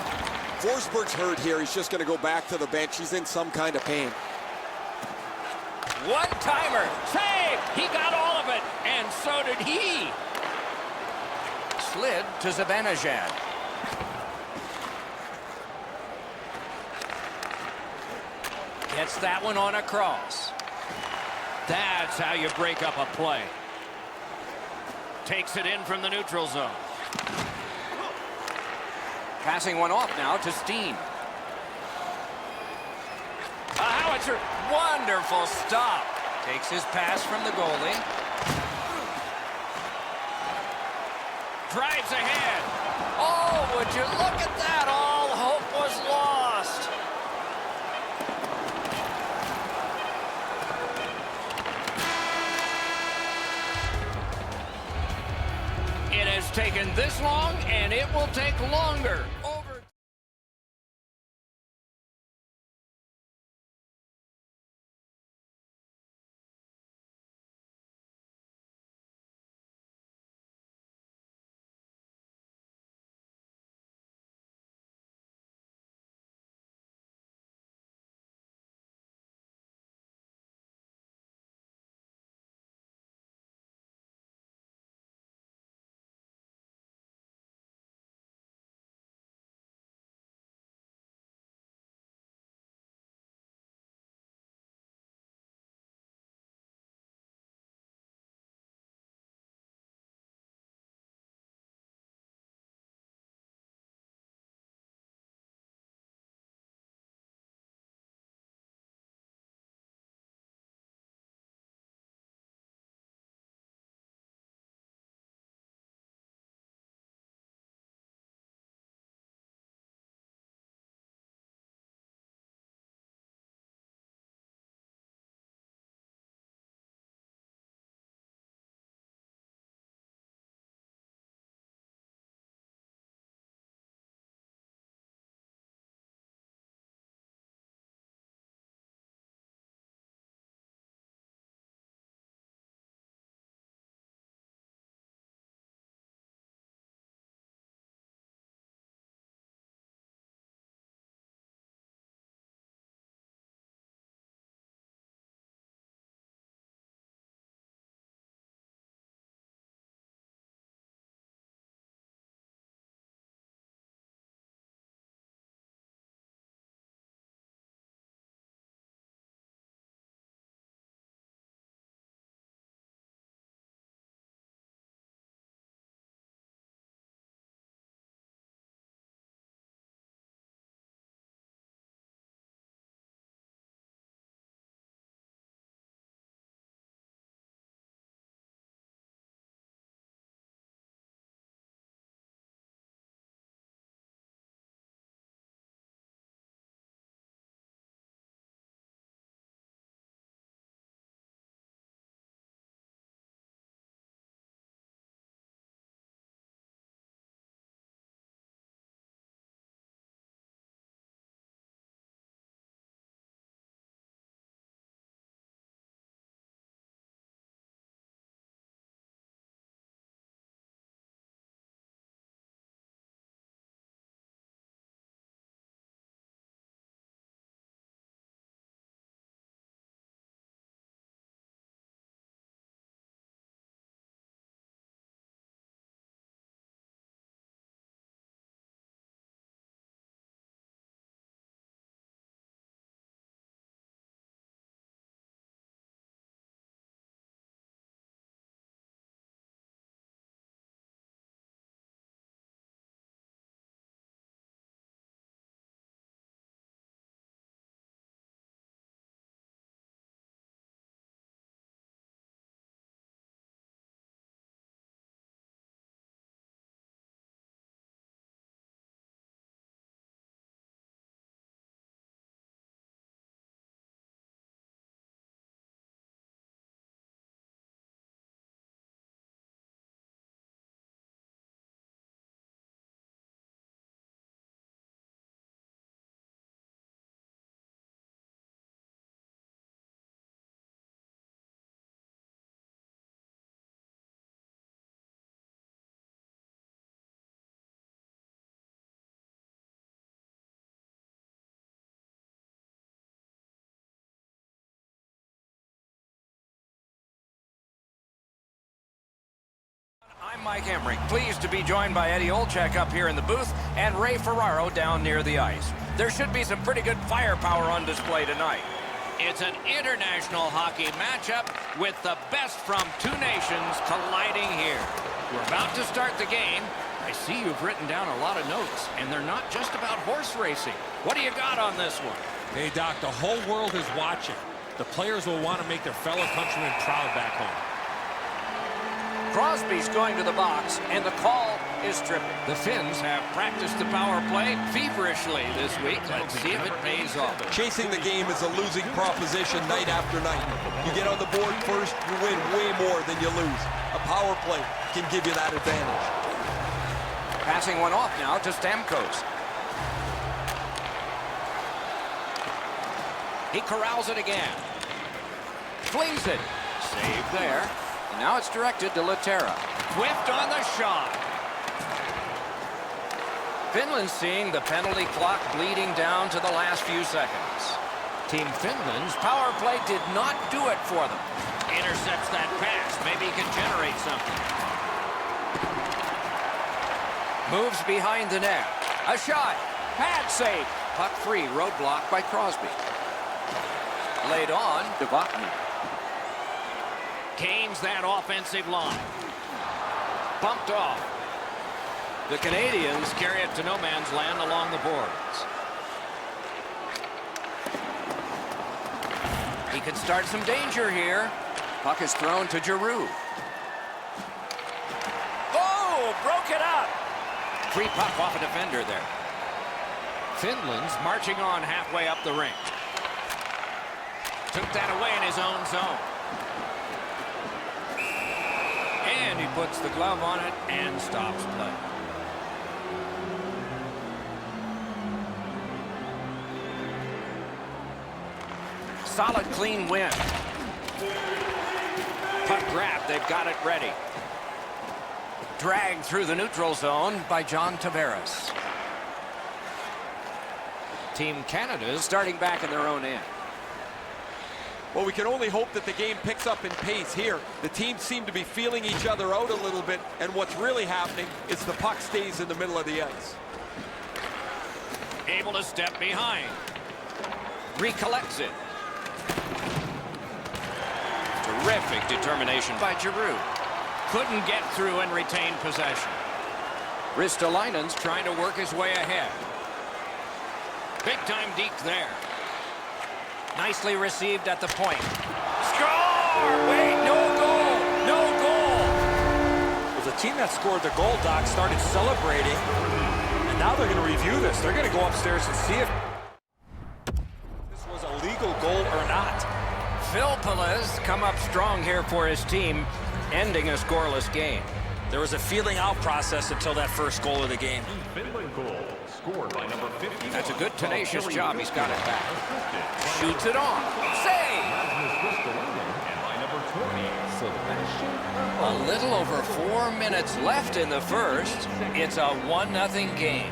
Forsberg's hurt here. He's just going to go back to the bench. He's in some kind of pain. One-timer. Save! He got all of it. And so did he. Slid to Zibanejad. Gets that one on a cross. That's how you break up a play. Takes it in from the neutral zone. Passing one off now to Steen. A howitzer. Wonderful stop. Takes his pass from the goalie. Drives ahead. Oh, would you look at that? All hope was lost. It has taken this long, and it will take longer. Mike Emrick. Pleased to be joined by Eddie Olczyk up here in the booth and Ray Ferraro down near the ice. There should be some pretty good firepower on display tonight. It's an international hockey matchup with the best from two nations colliding here. We're about to start the game. I see you've written down a lot of notes, and they're not just about horse racing. What do you got on this one? Hey, Doc, the whole world is watching. The players will want to make their fellow countrymen proud back home. Crosby's going to the box, and the call is tripping. The Finns have practiced the power play feverishly this week. Let's see if it pays off. Chasing the game is a losing proposition night after night. You get on the board first, you win way more than you lose. A power play can give you that advantage. Passing one off now to Stamkos. He corrals it again. Flings it. Saved there. And now it's directed to Laterra. Whiffed on the shot. Finland seeing the penalty clock bleeding down to the last few seconds. Team Finland's power play did not do it for them. Intercepts that pass. Maybe he can generate something. Moves behind the net. A shot. Pad save. Puck free. Roadblock by Crosby. Laid on to Vatanen. Gains that offensive line. Bumped off. The Canadians carry it to no man's land along the boards. He could start some danger here. Puck is thrown to Giroux. Oh, broke it up. Free puck off a defender there. Finland's marching on halfway up the rink. Took that away in his own zone. And he puts the glove on it and stops play. Solid, clean win. Puck grab, they've got it ready. Dragged through the neutral zone by John Tavares. Team Canada is starting back in their own end. Well, we can only hope that the game picks up in pace here. The teams seem to be feeling each other out a little bit, and what's really happening is the puck stays in the middle of the ice. Able to step behind. Recollects it. Terrific determination by Giroux. Couldn't get through and retain possession. Ristolainen's trying to work his way ahead. Big time deke there. Nicely received at the point. Score! Wait, no goal! No goal! Well, the team that scored the goal, Doc, started celebrating, and now they're going to review this. They're going to go upstairs and see if this was a legal goal or not. Phil Pelez come up strong here for his team, ending a scoreless game. There was a feeling out process until that first goal of the game. Finland goal scored by number 50. That's a good tenacious job. He's got it back. Shoots it on. Save! And by number 20, Sebastian. A little over 4 minutes left in the first. It's a 1-0 game.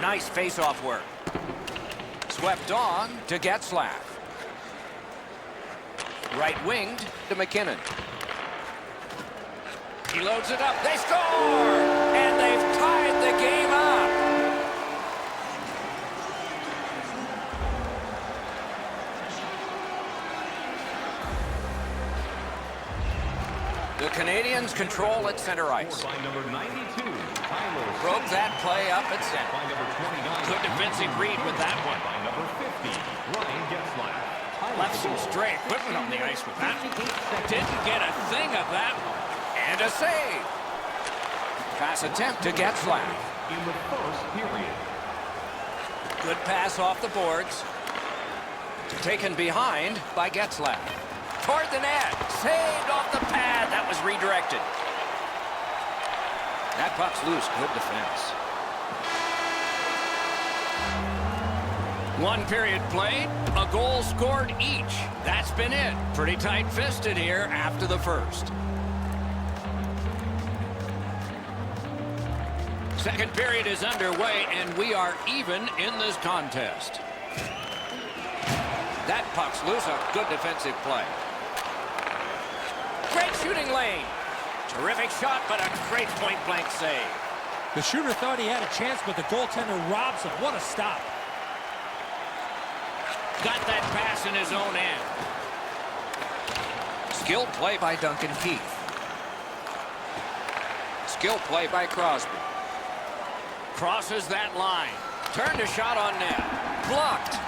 Nice face-off work. Swept on to Getzlaf. Right-winged to McKinnon. He loads it up. They score! And they've tied the game up. The Canadians control at center ice. By number 92, Tyler. Broke that play up at center. By number 29. Good defensive read with that one. By number 50, Ryan Getzlaf. Left some stray equipment on the ice with that. Didn't get a thing of that one. And a save. Pass attempt to Getzlaf. In the first period. Good pass off the boards. Taken behind by Getzlaf. Toward the net. Saved off the pad. That was redirected. That puck's loose. Good defense. One period played, a goal scored each. That's been it. Pretty tight-fisted here after the first. Second period is underway, and we are even in this contest. That puck's loose. A good defensive play. Great shooting lane. Terrific shot, but a great point-blank save. The shooter thought he had a chance, but the goaltender robs him. What a stop. Got that pass in his own end. Skilled play by Duncan Keith. Skilled play by Crosby. Crosses that line. Turned a shot on net. Blocked.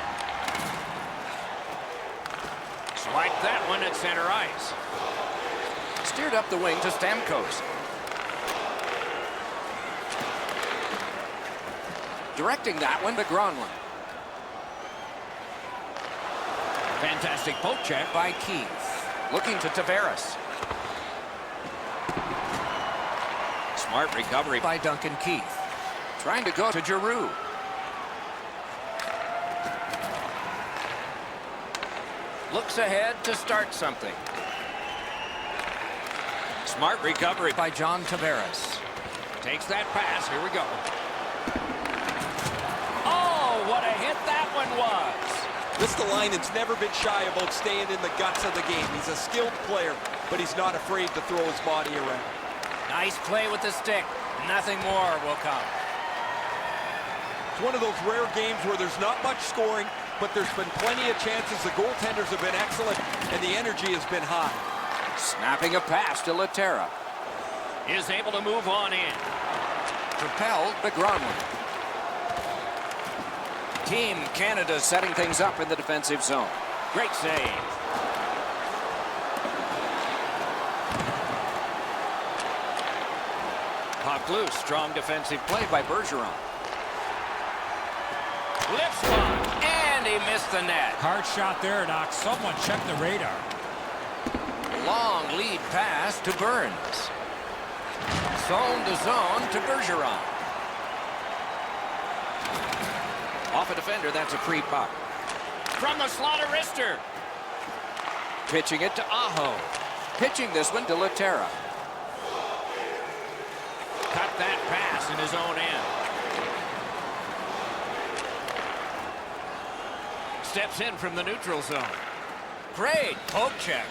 Swiped that one at center ice. Steered up the wing to Stamkos. Directing that one to Gronlund. Fantastic poke check by Keith. Looking to Tavares. Smart recovery by Duncan Keith. Trying to go to Giroux. Looks ahead to start something. Smart recovery by John Tavares. Takes that pass. Here we go. Oh, what a hit that one was. Ristolainen's never been shy about staying in the guts of the game. He's a skilled player, but he's not afraid to throw his body around. Nice play with the stick. Nothing more will come. It's one of those rare games where there's not much scoring, but there's been plenty of chances. The goaltenders have been excellent, and the energy has been high. Snapping a pass to Laterra. Is able to move on in. Propelled to Gronlund. Team Canada setting things up in the defensive zone. Great save. Puck loose. Strong defensive play by Bergeron. Lifts one. And he missed the net. Hard shot there, Doc. Someone check the radar. Long lead pass to Burns. Zone to zone to Bergeron. Off a defender, that's a free puck. From the slot of wrister. Pitching it to Aho. Pitching this one to Laterra. Cut that pass in his own end. Steps in from the neutral zone. Great poke check.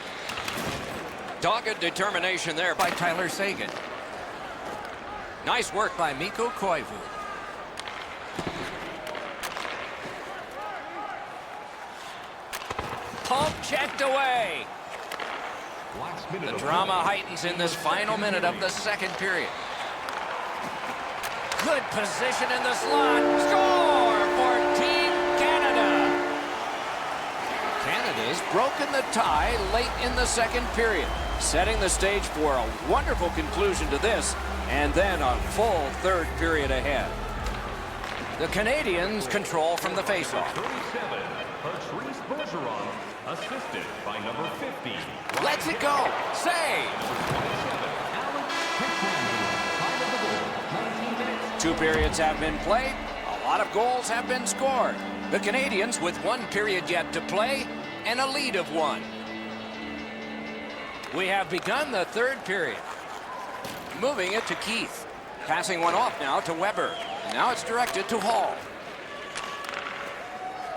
Dogged determination there by Tyler Seguin. Nice work by Mikko Koivu. Poke checked away. The drama heightens in this final minute of the second period. Good position in the slot. Score for Team Canada. Canada's broken the tie late in the second period, setting the stage for a wonderful conclusion to this, and then a full third period ahead. The Canadians control from the faceoff. 37, Patrice Bergeron, assisted by number 50. Lets it go. Save. 27, Alex Pietrangelo. Time of the goal, 19 minutes. 2 periods have been played. A lot of goals have been scored. The Canadians with 1 period yet to play and a lead of 1. We have begun the third period. Moving it to Keith. Passing one off now to Weber. Now it's directed to Hall.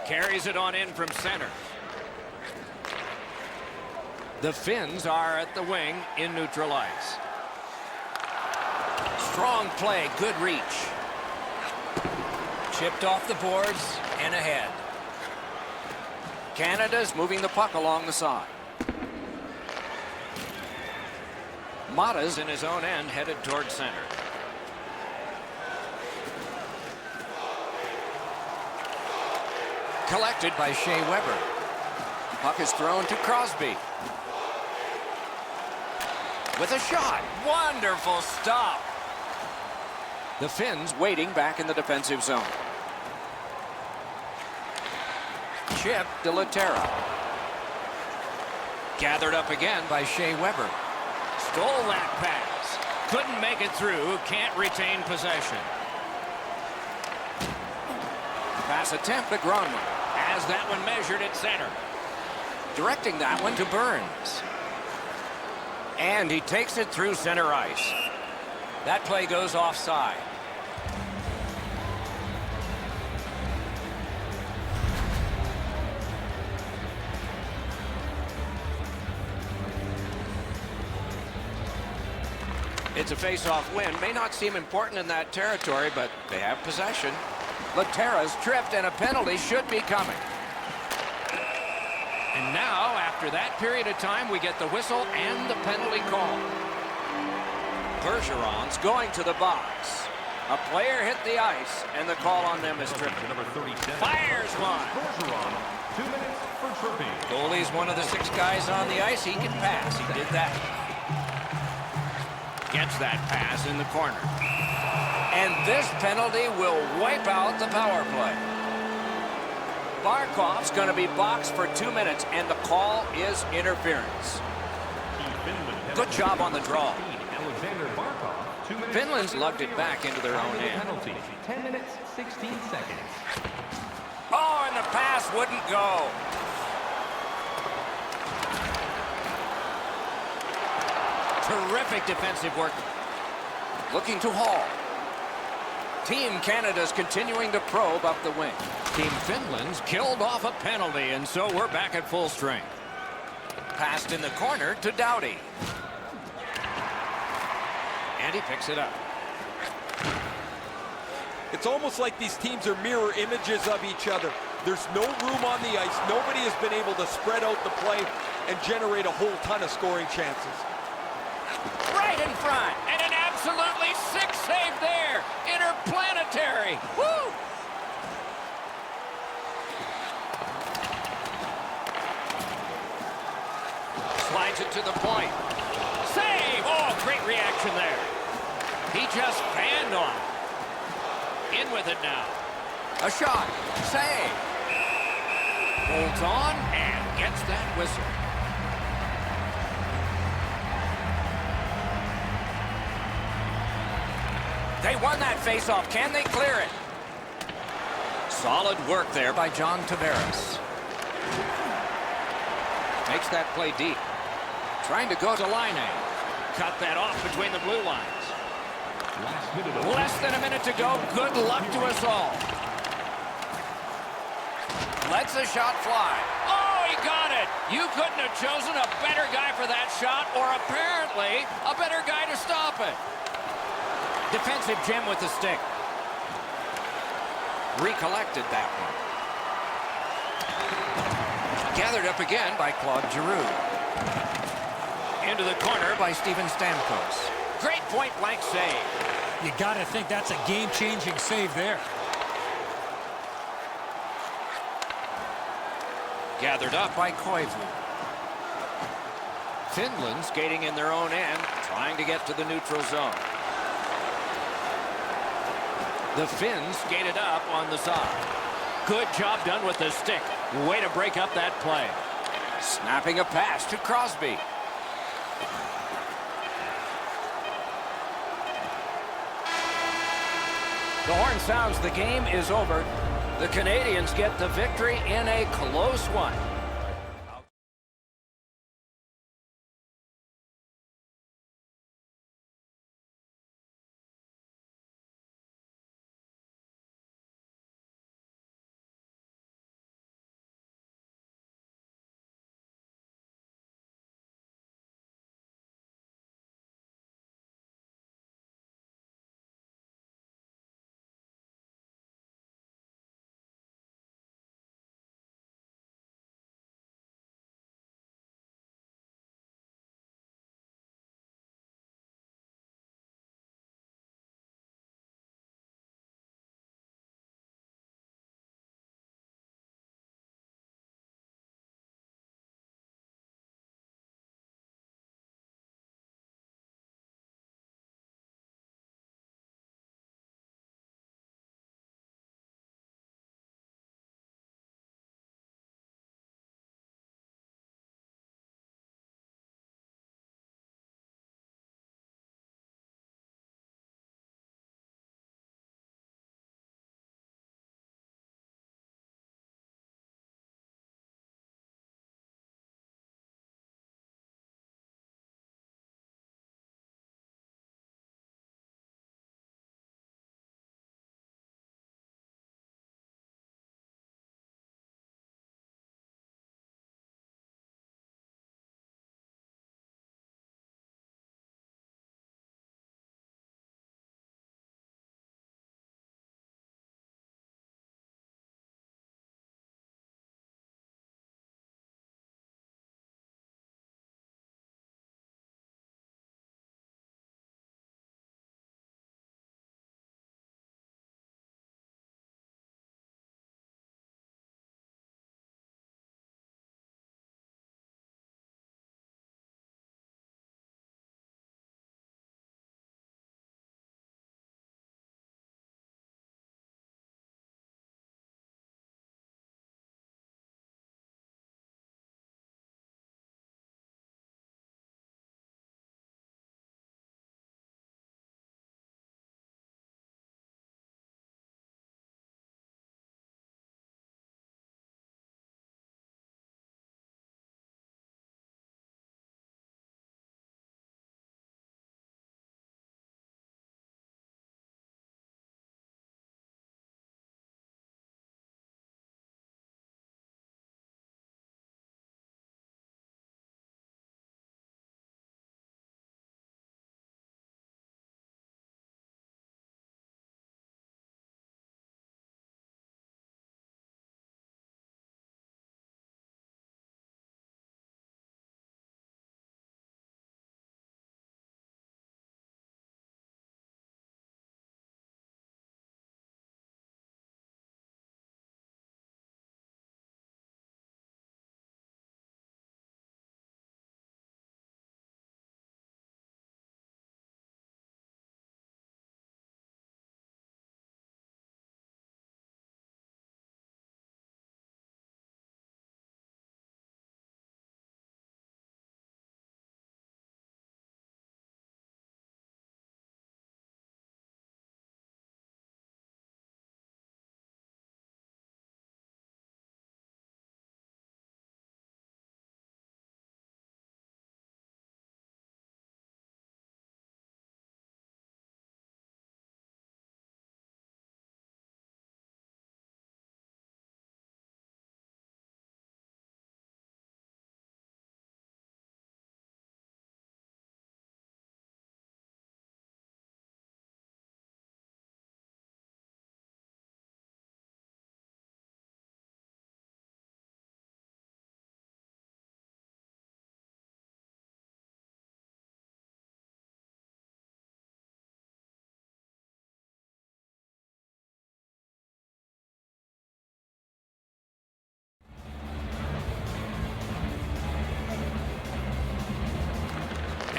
Carries it on in from center. The Finns are at the wing in neutral ice. Strong play, good reach. Chipped off the boards and ahead. Canada's moving the puck along the side. Mata's in his own end, headed toward center. Collected by Shea Weber. Puck is thrown to Crosby. With a shot. Wonderful stop. The Finns waiting back in the defensive zone. Chip to Laterra. Gathered up again by Shea Weber. Stole that pass. Couldn't make it through. Can't retain possession. Pass attempt to Gronlund. Has that one measured at center. Directing that one to Burns. And he takes it through center ice. That play goes offside. It's a face-off win. May not seem important in that territory, but they have possession. Laterra's tripped, and a penalty should be coming. And now, after that period of time, we get the whistle and the penalty call. Bergeron's going to the box. A player hit the ice, and the call on them is tripping. Number 37. Fires one. Bergeron, 2 minutes for tripping. Goalie's one of the 6 guys on the ice. He can pass. He did that. Gets that pass in the corner. And this penalty will wipe out the power play. Barkov's going to be boxed for 2 minutes, and the call is interference. Good job on the draw. Alexander Barkov, 2 minutes. Finland's lugged it back into their own end. Penalty, 10 minutes, 16 seconds. Oh, and the pass wouldn't go. Terrific defensive work. Looking to Hall. Team Canada's continuing to probe up the wing. Team Finland's killed off a penalty, and so we're back at full strength. Passed in the corner to Doughty. And he picks it up. It's almost like these teams are mirror images of each other. There's no room on the ice. Nobody has been able to spread out the play and generate a whole ton of scoring chances. Right in front, and an absolutely sick save there. Interplanetary. Woo! Slides it to the point. Save! Oh, great reaction there. He just fanned on it. In with it now. A shot. Save. Holds on and gets that whistle. They won that faceoff. Can they clear it? Solid work there by John Tavares. Makes that play deep. Trying to go to Laine. Cut that off between the blue lines. Less than a minute to go. Good luck to us all. Lets the shot fly. Oh, he got it. You couldn't have chosen a better guy for that shot, or apparently a better guy to stop it. Defensive gem with the stick. Recollected that one. Gathered up again by Claude Giroux. Into the corner by Steven Stamkos. Great point-blank save. You got to think that's a game-changing save there. Gathered up by Koivu. Finland skating in their own end, trying to get to the neutral zone. The Finns skated up on the side. Good job done with the stick. Way to break up that play. Snapping a pass to Crosby. The horn sounds, the game is over. The Canadiens get the victory in a close one.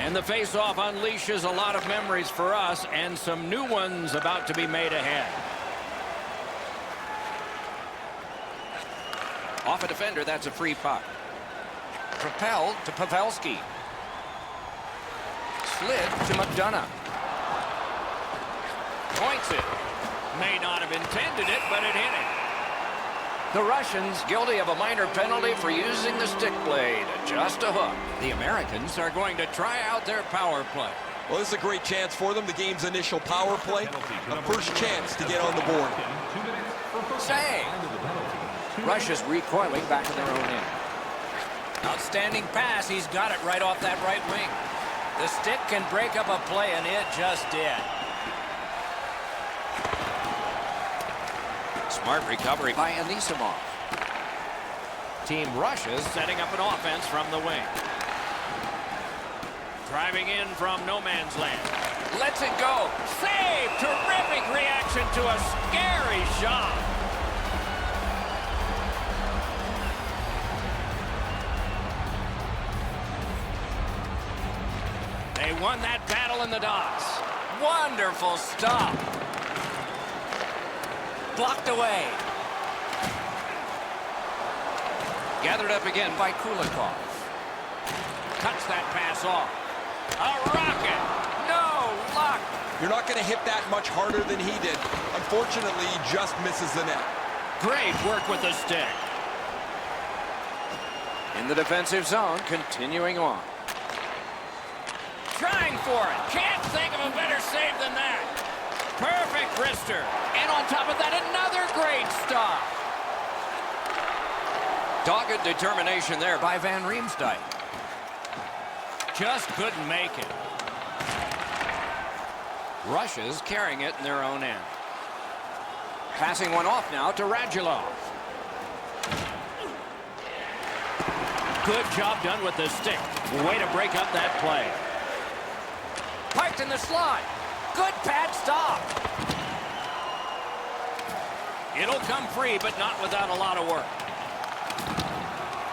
And the face-off unleashes a lot of memories for us and some new ones about to be made ahead. Off a defender, that's a free puck. Propelled to Pavelski. Slid to McDonough. Points it. May not have intended it, but it hit it. The Russians guilty of a minor penalty for using the stick blade. Just a hook. The Americans are going to try out their power play. Well, this is a great chance for them. The game's initial power play. A first chance to get on the board. Save. Russia's recoiling back in their own end. Outstanding pass. He's got it right off that right wing. The stick can break up a play, and it just did. Smart recovery by Anisimov. Team Russia's setting up an offense from the wing. Driving in from no man's land. Lets it go. Save! Terrific reaction to a scary shot. They won that battle in the docks. Wonderful stop. Blocked away. Gathered up again by Kulikov. Cuts that pass off. A rocket. No luck. You're not going to hit that much harder than he did. Unfortunately, he just misses the net. Great work with the stick. In the defensive zone, continuing on. Trying for it. Can't think of a better save than that. Perfect wrister. And on top of that, another great stop. Dogged determination there by Van Riemsdyk. Just couldn't make it. Russia's carrying it in their own end. Passing one off now to Radulov. Good job done with the stick. Way to break up that play. Parked in the slot. Good pad stop. It'll come free, but not without a lot of work.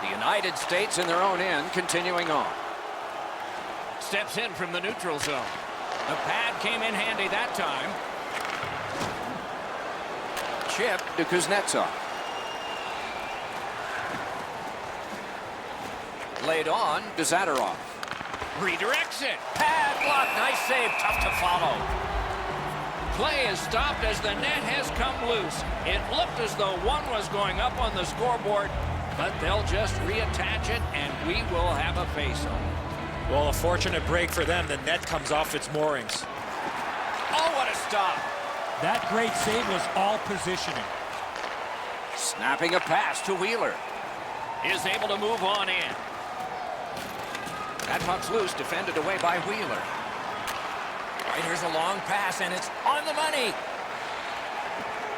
The United States in their own end, continuing on. Steps in from the neutral zone. The pad came in handy that time. Chip to Kuznetsov. Laid on to Zadorov. Redirects it. Pad block. Nice save. Tough to follow. Play is stopped as the net has come loose. It looked as though one was going up on the scoreboard, but they'll just reattach it, and we will have a face-off. Well, a fortunate break for them. The net comes off its moorings. Oh, what a stop. That great save was all positioning. Snapping a pass to Wheeler. Is able to move on in. That puck's loose, defended away by Wheeler. Right, here's a long pass, and it's on the money.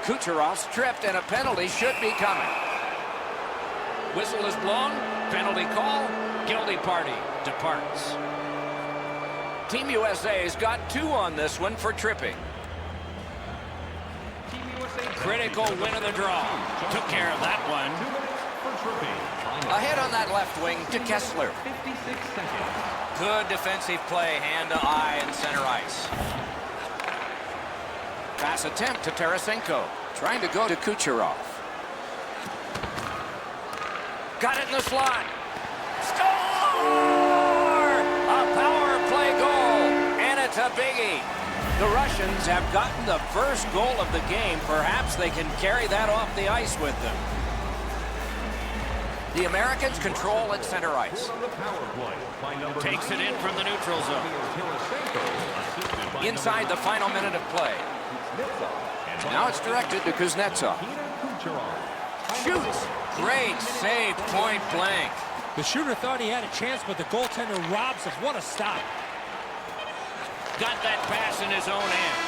Kucherov stripped, and a penalty should be coming. Whistle is blown. Penalty call. Guilty party departs. Team USA's got 2 on this one for tripping. Critical win of the draw. Took care of that one. Ahead on that left wing to Kessler. Good defensive play, hand to eye and center ice. Pass attempt to Tarasenko. Trying to go to Kucherov. Got it in the slot. Score! A power play goal, and it's a biggie. The Russians have gotten the first goal of the game. Perhaps they can carry that off the ice with them. The Americans control at center ice. Takes it in from the neutral zone. Inside the final minute of play. Now it's directed to Kuznetsov. Shoots. Great save, point blank. The shooter thought he had a chance, but the goaltender robs him. What a stop. Got that pass in his own end.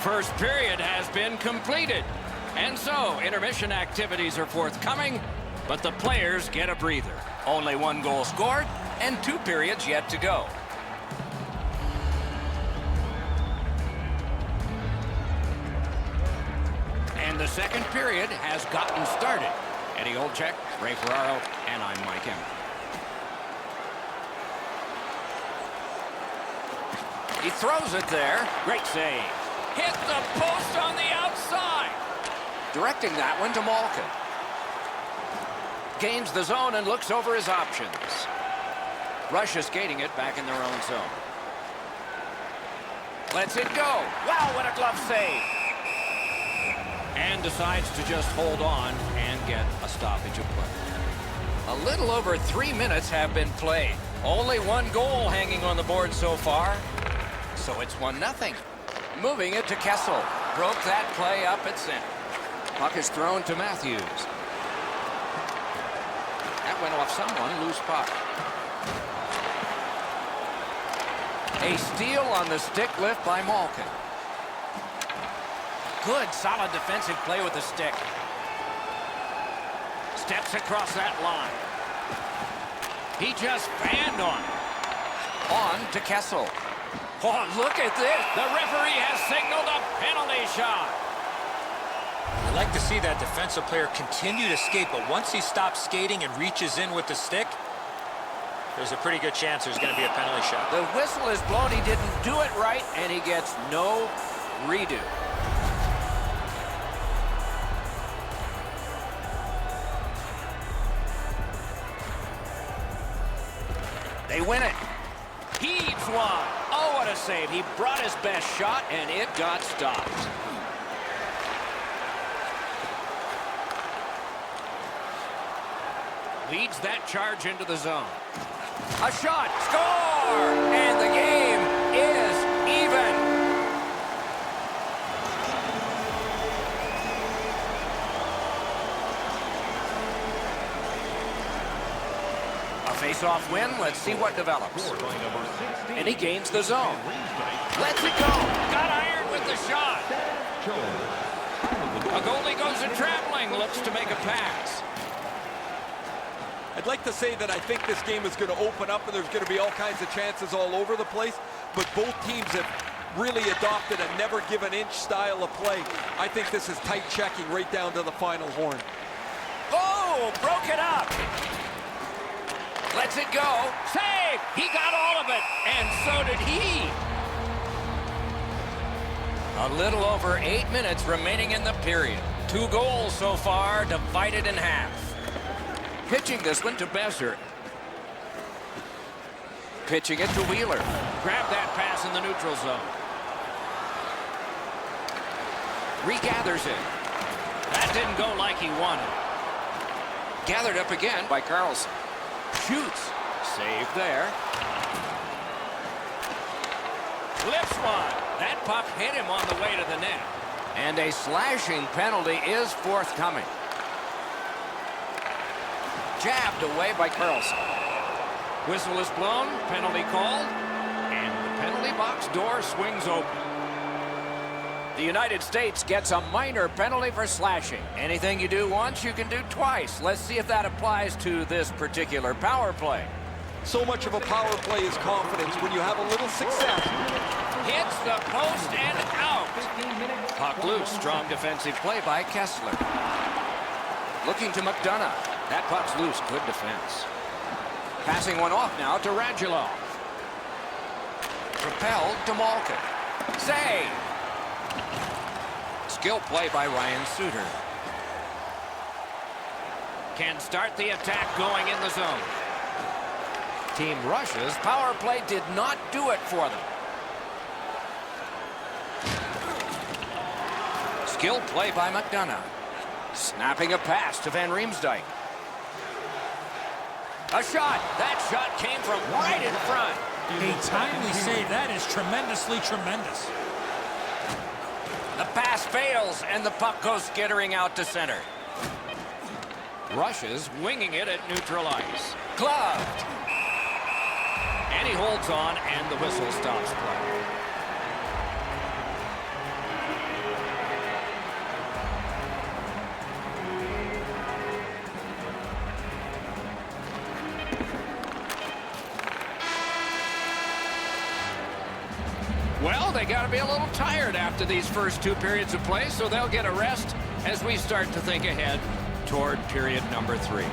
First period has been completed. And so, intermission activities are forthcoming, but the players get a breather. Only 1 goal scored, and 2 periods yet to go. And the second period has gotten started. Eddie Olczyk, Ray Ferraro, and I'm Mike Emmer. He throws it there. Great save. Hit the post on the outside. Directing that one to Malkin. Gains the zone and looks over his options. Russia skating it back in their own zone. Lets it go. Wow, what a glove save. And decides to just hold on and get a stoppage of play. A little over 3 minutes have been played. Only one goal hanging on the board so far. So it's 1-0. Moving it to Kessel. Broke that play up at center. Puck is thrown to Matthews. That went off someone. Loose puck. A steal on the stick lift by Malkin. Good, solid defensive play with the stick. Steps across that line. He just fanned on it. On to Kessel. Oh, look at this. The referee has signaled a penalty shot. I'd like to see that defensive player continue to skate, but once he stops skating and reaches in with the stick, there's a pretty good chance there's going to be a penalty shot. The whistle is blown. He didn't do it right, and he gets no redo. They win it. Heaves one. Oh, what a save. He brought his best shot, and it got stopped. Leads that charge into the zone. A shot. Score! And the game is even. A face-off win. Let's see what develops. And he gains the zone. Lets it go. Got iron with the shot. A goalie goes a-traveling. Looks to make a pass. I'd like to say that I think this game is going to open up and there's going to be all kinds of chances all over the place, but both teams have really adopted a never-give-an-inch style of play. I think this is tight checking right down to the final horn. Oh, broke it up. Lets it go. Save! He got all of it, and so did he. A little over 8 minutes remaining in the period. 2 goals so far, divided in half. Pitching this one to Besser. Pitching it to Wheeler. Grab that pass in the neutral zone. Regathers it. That didn't go like he wanted. Gathered up again by Carlson. Shoots. Save there. Lifts one. That puck hit him on the way to the net. And a slashing penalty is forthcoming. Jabbed away by Carlson. Whistle is blown, penalty called, and the penalty box door swings open. The United States gets a minor penalty for slashing. Anything you do once, you can do twice. Let's see if that applies to this particular power play. So much of a power play is confidence. When you have a little success. Hits the post and out. Puck loose, strong defensive play by Kessler. Looking to McDonough. That puck's loose, good defense. Passing one off now to Radulov. Propelled to Malkin. Save! Skill play by Ryan Suter. Can start the attack going in the zone. Team Russia's power play did not do it for them. Skill play by McDonough. Snapping a pass to Van Riemsdyk. A shot. That shot came from right in front. A timely save. That is tremendously tremendous. The pass fails, and the puck goes skittering out to center. Russia's winging it at neutral ice. Gloved. And he holds on, and the whistle stops play. Well, they got to be a little tired after these first 2 periods of play, so they'll get a rest as we start to think ahead toward period number 3.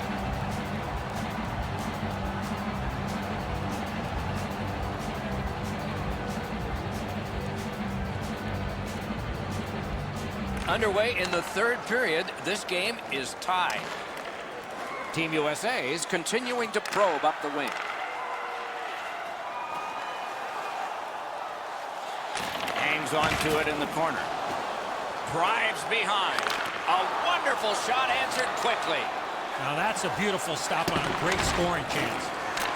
Underway in the third period. This game is tied. Team USA is continuing to probe up the wing. Hangs on to it in the corner. Drives behind. A wonderful shot answered quickly. Now that's a beautiful stop on a great scoring chance.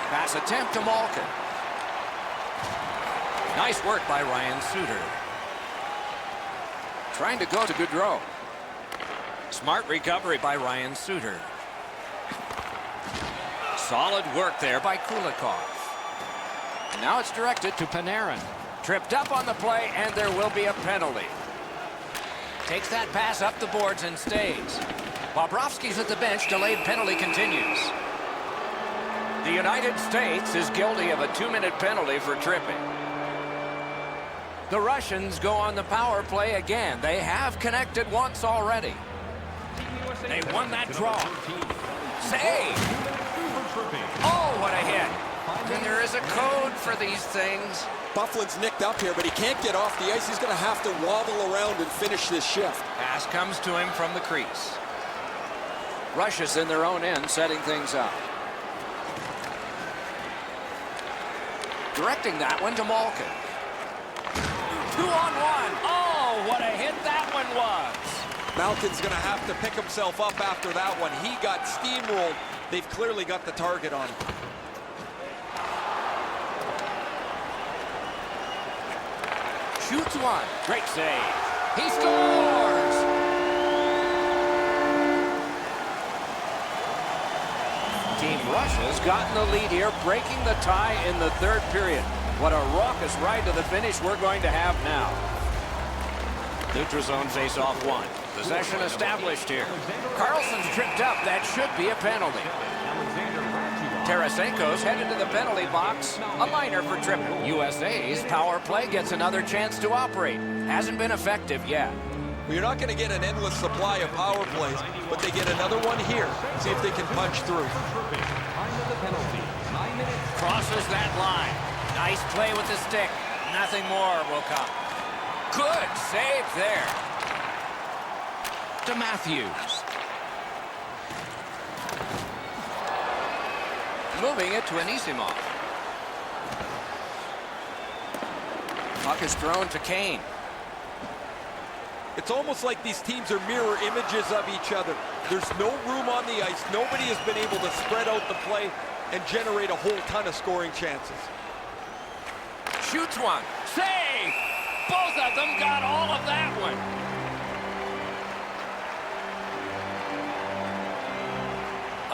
Pass attempt to Malkin. Nice work by Ryan Suter. Trying to go to Gaudreau. Smart recovery by Ryan Suter. Solid work there by Kulikov. Now it's directed to Panarin. Tripped up on the play, and there will be a penalty. Takes that pass up the boards and stays. Bobrovsky's at the bench. Delayed penalty continues. The United States is guilty of a 2-minute penalty for tripping. The Russians go on the power play again. They have connected once already. They won that draw. Save! Oh, what a hit. And there is a code for these things. Bufflin's nicked up here, but he can't get off the ice. He's going to have to wobble around and finish this shift. Pass comes to him from the crease. Russia's in their own end, setting things up. Directing that one to Malkin. 2-on-1. Oh, what a hit that one was. Malkin's going to have to pick himself up after that one. He got steamrolled. They've clearly got the target on him. Shoots one. Great save. He scores! Team Russia's gotten the lead here, breaking the tie in the third period. What a raucous ride to the finish we're going to have now. Neutral zone face-off one. Possession established here. Carlson's tripped up. That should be a penalty. Tarasenko's headed to the penalty box. A minor for tripping. USA's power play gets another chance to operate. Hasn't been effective yet. Well, you're not going to get an endless supply of power plays, but they get another one here. See if they can punch through. Crosses that line. Nice play with the stick. Nothing more will come. Good save there. To Matthews. Moving it to Anisimov. Puck is thrown to Kane. It's almost like these teams are mirror images of each other. There's no room on the ice. Nobody has been able to spread out the play and generate a whole ton of scoring chances. Shoots one. Save! Both of them got all of that one.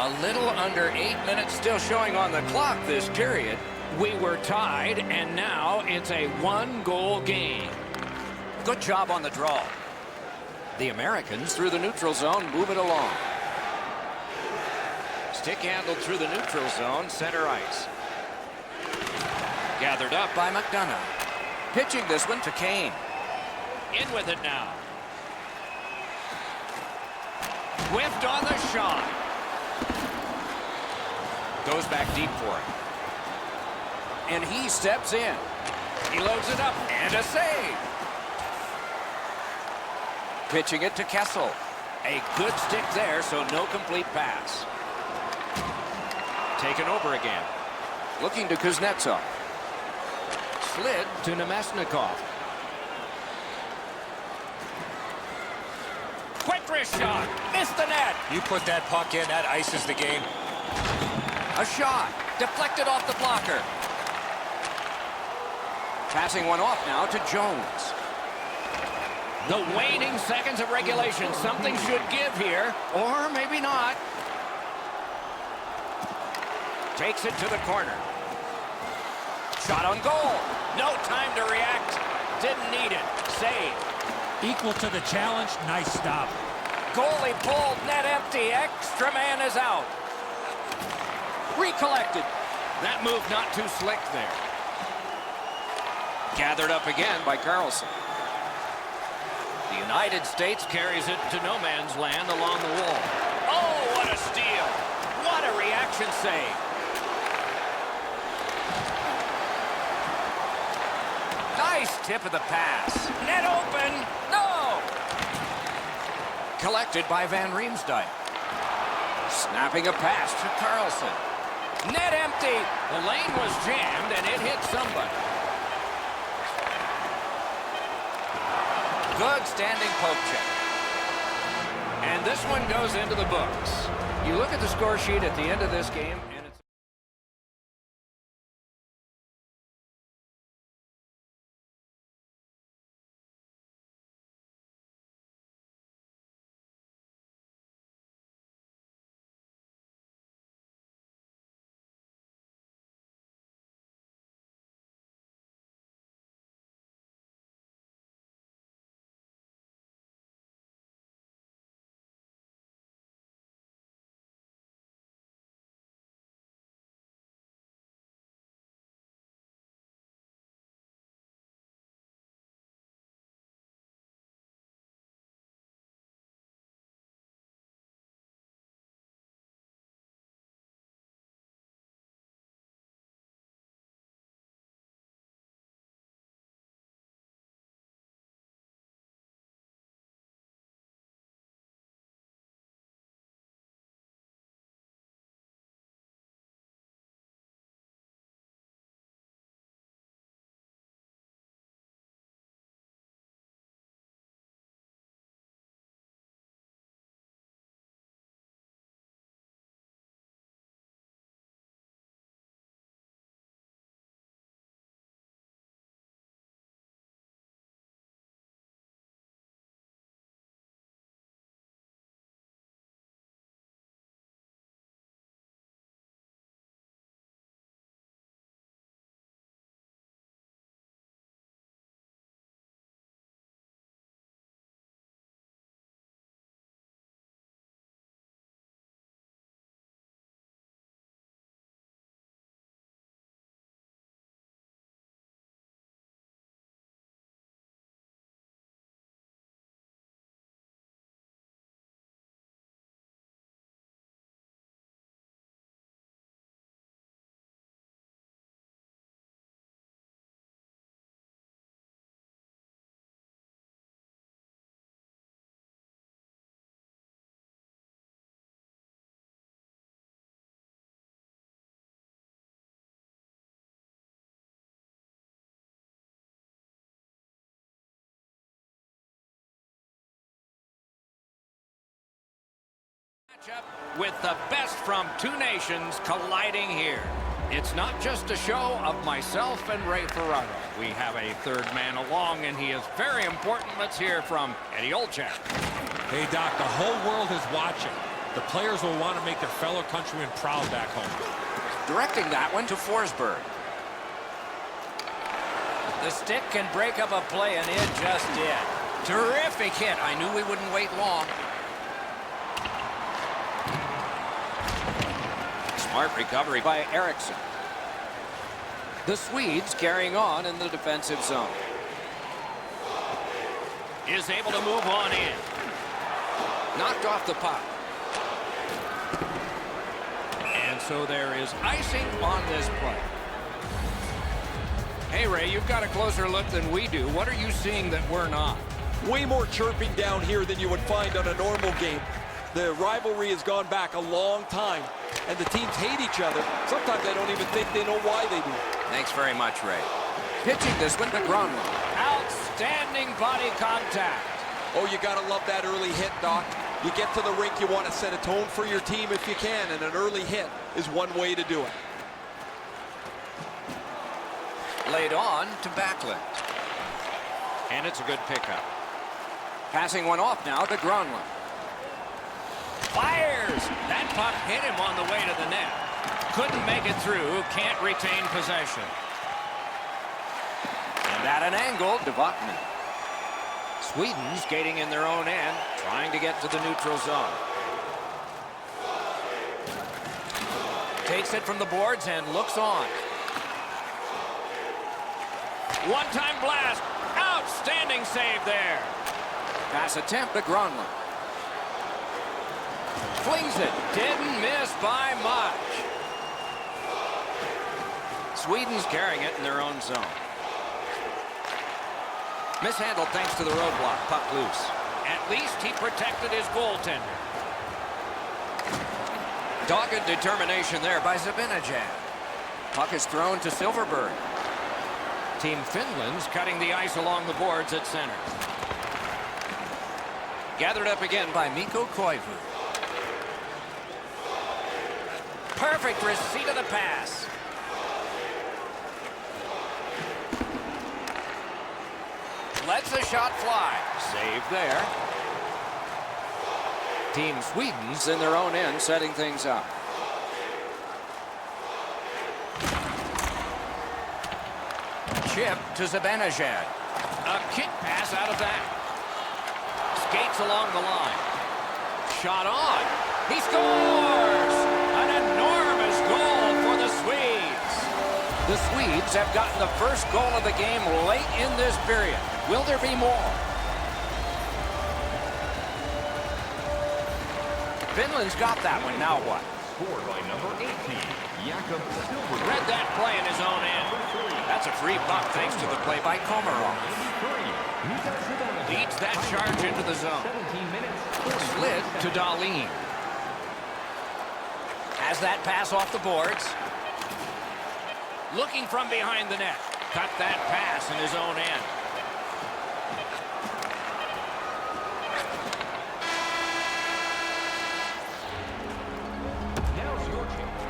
A little under 8 minutes still showing on the clock this period. We were tied, and now it's a one-goal game. Good job on the draw. The Americans through the neutral zone move it along. Stick handled through the neutral zone, center ice. Gathered up by McDonough. Pitching this one to Kane. In with it now. Whiffed on the shot. Goes back deep for it. And he steps in. He loads it up, and a save. Pitching it to Kessel. A good stick there, so no complete pass. Taken over again. Looking to Kuznetsov. Slid to Nemesnikov. Quick wrist shot. Missed the net. You put that puck in, that ices the game. A shot. Deflected off the blocker. Passing one off now to Jones. The waning seconds of regulation. Something should give here, or maybe not. Takes it to the corner. Shot on goal. No time to react. Didn't need it. Save. Equal to the challenge. Nice stop. Goalie pulled, net empty. Extra man is out. Recollected. That move not too slick there. Gathered up again by Carlson. The United States carries it to no man's land along the wall. Oh, what a steal. What a reaction save. Nice tip of the pass. Net open. No. Collected by Van Riemsdyk. Snapping a pass to Carlson. Net empty. The lane was jammed and it hit somebody. Good standing poke check. And this one goes into the books. You look at the score sheet at the end of this game, and it's... Matchup with the best from two nations colliding here. It's not just a show of myself and Ray Ferraro. We have a third man along, and he is very important. Let's hear from Eddie Olczyk. Hey, Doc, the whole world is watching. The players will want to make their fellow countrymen proud back home. Directing that one to Forsberg. The stick can break up a play, and it just did. Terrific hit. I knew we wouldn't wait long. Smart recovery by Eriksson. The Swedes carrying on in the defensive zone. Is able to move on in. Knocked off the puck. And so there is icing on this play. Hey, Ray, you've got a closer look than we do. What are you seeing that we're not? Way more chirping down here than you would find on a normal game. The rivalry has gone back a long time, and the teams hate each other. Sometimes I don't even think they know why they do. Thanks very much, Ray. Pitching this one to Granlund. Outstanding body contact. Oh, you got to love that early hit, Doc. You get to the rink, you want to set a tone for your team if you can, and an early hit is one way to do it. Laid on to Backlund. And it's a good pickup. Passing one off now to Granlund. Fires! That puck hit him on the way to the net. Couldn't make it through, can't retain possession. And at an angle to Buckman. Sweden skating in their own end, trying to get to the neutral zone. Takes it from the boards and looks on. One-time blast. Outstanding save there. Pass attempt to Granlund. Flings it. Didn't miss by much. Sweden's carrying it in their own zone. Mishandled thanks to the roadblock. Puck loose. At least he protected his goaltender. Dogged determination there by Zibanejad. Puck is thrown to Silfverberg. Team Finland's cutting the ice along the boards at center. Gathered up again by Mikko Koivu. Perfect receipt of the pass. Lets the shot fly. Save there. Team Sweden's in their own end, setting things up. Chip to Zibanejad. A kick pass out of that. Skates along the line. Shot on. He scores! An enormous goal for the Swedes. The Swedes have gotten the first goal of the game late in this period. Will there be more? Finland's got that one. Now what? Scored by number 18, Jakob Silfverberg. Read that play in his own end. That's a free puck thanks to the play by Komarov. Leads that charge into the zone. 17 minutes. Slid to Dahlin. Has that pass off the boards. Looking from behind the net. Cut that pass in his own end. Now's your chance.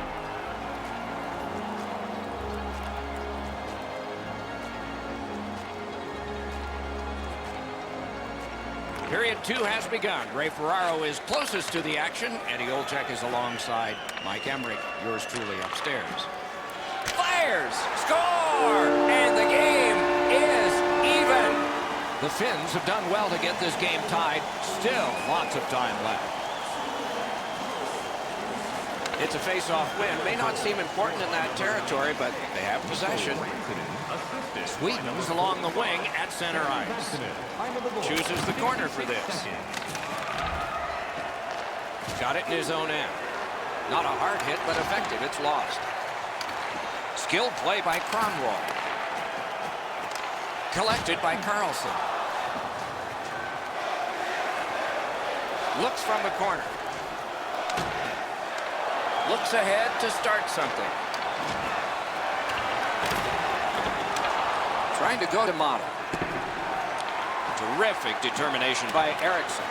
Period 2 has begun. Ray Ferraro is closest to the action. Eddie Olczyk is alongside Mike Emmerich, yours truly, upstairs. Fires! Score! And the game is even. The Finns have done well to get this game tied. Still lots of time left. It's a face-off win. May not seem important in that territory, but they have possession. Sweden's along the wing at center ice. Chooses the corner for this. Got it in his own end. Not a hard hit, but effective. It's lost. Skilled play by Kronwall. Collected by Carlson. Looks from the corner. Looks ahead to start something. Trying to go to Mata. Terrific determination by Eriksson.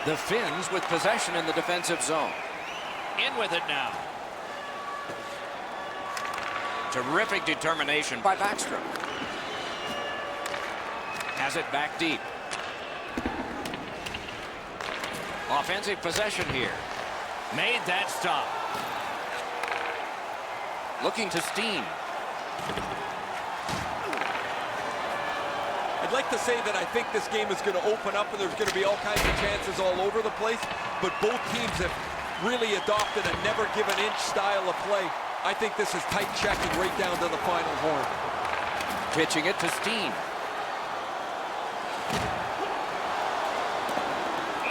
The Finns with possession in the defensive zone. In with it now. Terrific determination by Backstrom. Has it back deep. Offensive possession here. Made that stop. Looking to Steen. I'd like to say that I think this game is going to open up and there's going to be all kinds of chances all over the place, but both teams have really adopted a never give an inch style of play. I think this is tight checking right down to the final horn. Pitching it to Steen.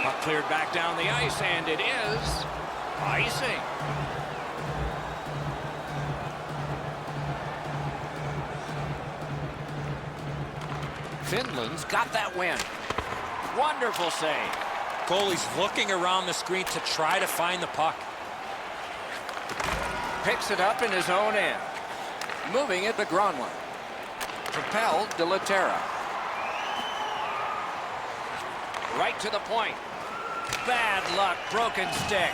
Puck cleared back down the ice, and it is icing. Finland's got that win. Wonderful save. Goalie's looking around the screen to try to find the puck. Picks it up in his own end. Moving it to Granlund. Propelled to Laterra. Right to the point. Bad luck, broken stick.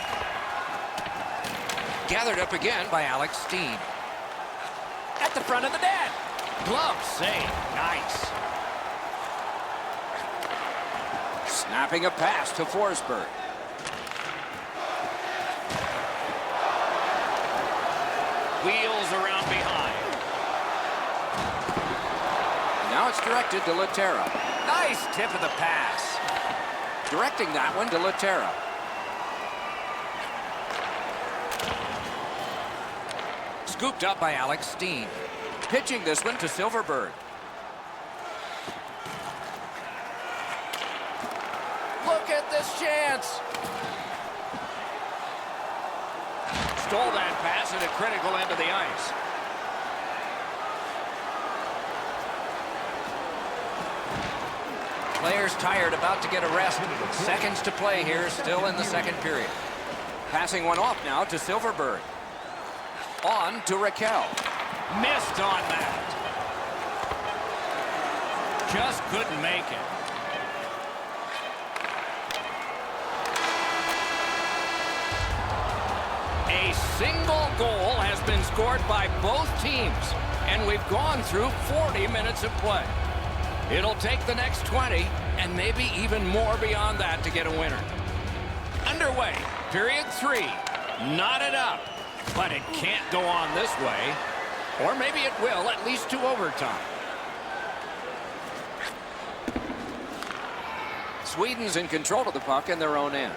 Gathered up again by Alex Steen. At the front of the net. Glove save. Nice. Snapping a pass to Forsberg. Wheels around behind. Now it's directed to Laterra. Nice tip of the pass. Directing that one to Laterra. Scooped up by Alex Steen. Pitching this one to Silfverberg. Look at this chance. Stole that pass at a critical end of the ice. Players tired, about to get a rest. Seconds to play here, still in the second period. Passing one off now to Silverberg. On to Raquel. Missed on that. Just couldn't make it. A single goal has been scored by both teams, and we've gone through 40 minutes of play. It'll take the next 20 and maybe even more beyond that to get a winner. Underway, period 3. Knotted up, but it can't go on this way. Or maybe it will, at least to overtime. Sweden's in control of the puck in their own end.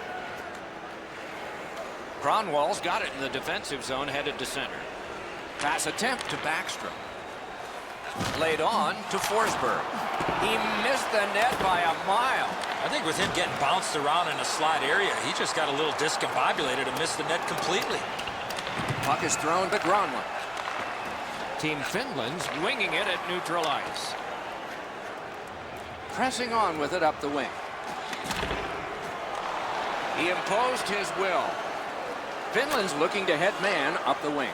Kronwall's got it in the defensive zone, headed to center. Pass attempt to Backstrom. Laid on to Forsberg. He missed the net by a mile. I think with him getting bounced around in a slot area, he just got a little discombobulated and missed the net completely. Puck is thrown to Granlund. Team Finland's winging it at neutral ice. Pressing on with it up the wing. He imposed his will. Finland's looking to head man up the wing.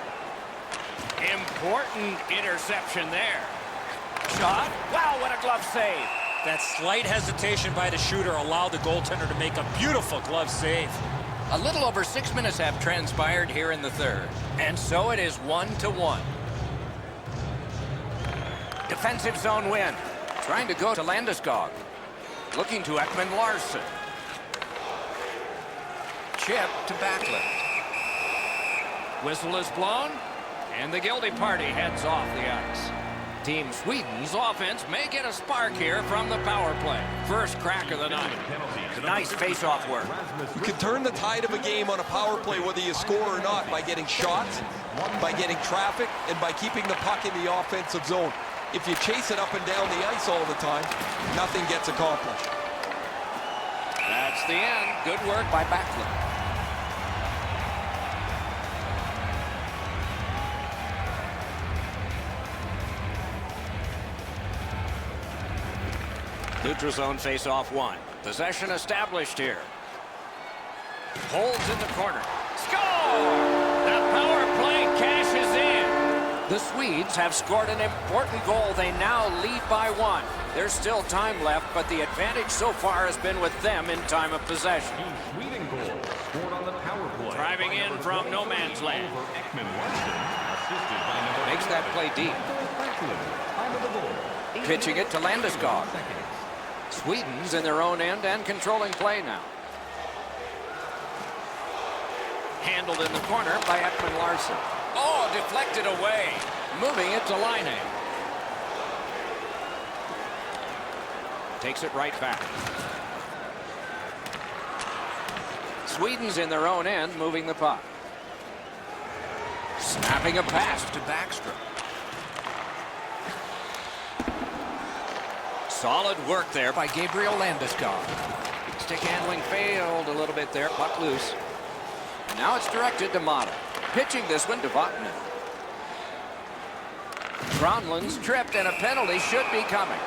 Important interception there. Shot. Wow, what a glove save. That slight hesitation by the shooter allowed the goaltender to make a beautiful glove save. A little over 6 minutes have transpired here in the third. And so it is 1-1. Defensive zone win. Trying to go to Landeskog. Looking to Ekman Larsson. Chip to Backlund. Whistle is blown, and the guilty party heads off the ice. Team Sweden's offense may get a spark here from the power play. First crack of the night. Nice face-off work. You can turn the tide of a game on a power play, whether you score or not, by getting shots, by getting traffic, and by keeping the puck in the offensive zone. If you chase it up and down the ice all the time, nothing gets accomplished. That's the end. Good work by Backlund. Neutral zone face-off 1. Possession established here. Holds in the corner. Score! The power play cashes in. The Swedes have scored an important goal. They now lead by 1. There's still time left, but the advantage so far has been with them in time of possession. Team Sweden goal scored on the power play. Driving in from no man's land. Over Ekman Larsson, assisted by number Makes that play deep. Time of the goal. Pitching it to Landeskog. Sweden's in their own end and controlling play now. Handled in the corner by Ekman Larsson. Oh, deflected away. Moving it to Laine. Takes it right back. Sweden's in their own end, moving the puck. Snapping a pass to Backstrom. Solid work there by Gabriel Landeskog. Stick handling failed a little bit there. Puck loose. And now it's directed to Mata. Pitching this one to Vatanen. Granlund's tripped and a penalty should be coming.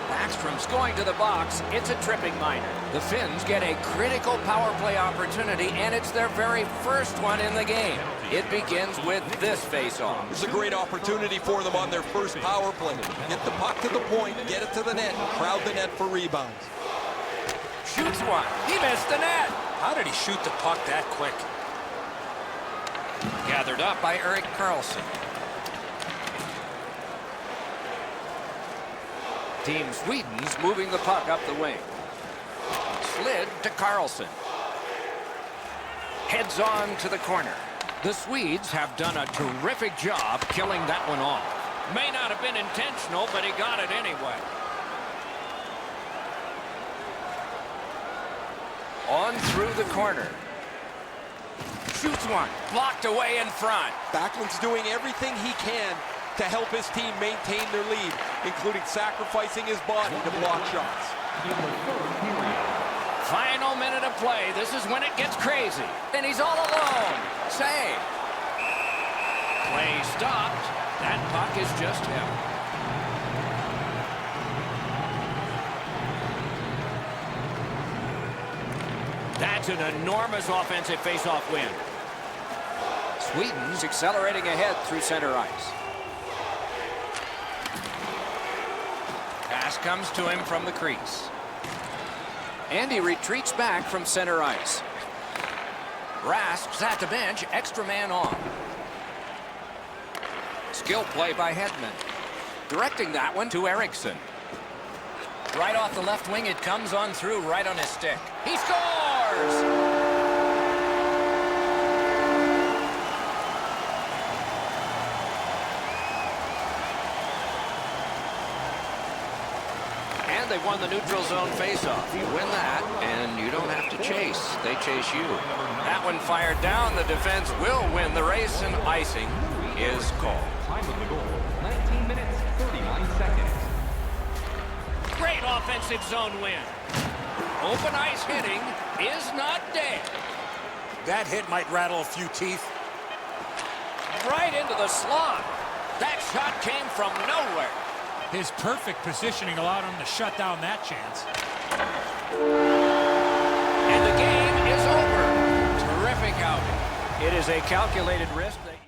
Backstrom's going to the box. It's a tripping minor. The Finns get a critical power play opportunity, and it's their very first one in the game. It begins with this face-off. It's a great opportunity for them on their first power play. Get the puck to the point, get it to the net, crowd the net for rebounds. Shoots one. He missed the net. How did he shoot the puck that quick? Gathered up by Erik Karlsson. Team Sweden's moving the puck up the wing. Slid to Karlsson. Heads on to the corner. The Swedes have done a terrific job killing that one off. May not have been intentional, but he got it anyway. On through the corner. Shoots one. Blocked away in front. Backlund's doing everything he can to help his team maintain their lead, including sacrificing his body to block shots. Final minute of play. This is when it gets crazy. And he's all alone. Save. Play stopped. That puck is just him. an enormous offensive faceoff win. Sweden's accelerating ahead through center ice. Pass comes to him from the crease. And he retreats back from center ice. Rask's at the bench, extra man on. Skill play by Hedman. Directing that one to Eriksson. Right off the left wing, it comes on through right on his stick. He scores! They won the neutral zone faceoff. You win that, and you don't have to chase. They chase you. That one fired down. The defense will win the race, and icing is called. Time of the goal, 19 minutes, 39 seconds. Great offensive zone win. Open ice hitting is not dead. That hit might rattle a few teeth. Right into the slot. That shot came from nowhere. His perfect positioning allowed him to shut down that chance. And the game is over. Terrific outing. It is a calculated risk that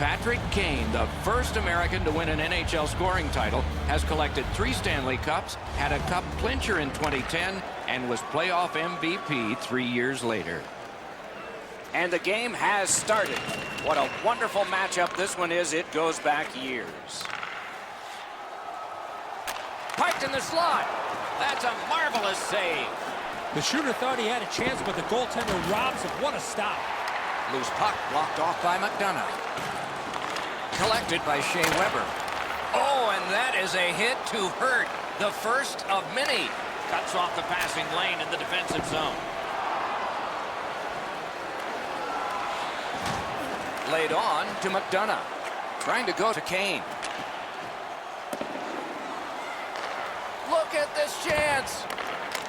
Patrick Kane, the first American to win an NHL scoring title, has collected 3 Stanley Cups, had a cup clincher in 2010, and was playoff MVP 3 years later. And the game has started. What a wonderful matchup this one is. It goes back years. Piped in the slot. That's a marvelous save. The shooter thought he had a chance, but the goaltender robs him. What a stop. Loose puck blocked off by McDonough. Collected by Shea Weber. Oh, and that is a hit to hurt. The first of many. Cuts off the passing lane in the defensive zone. Laid on to McDonough. Trying to go to Kane. Look at this chance.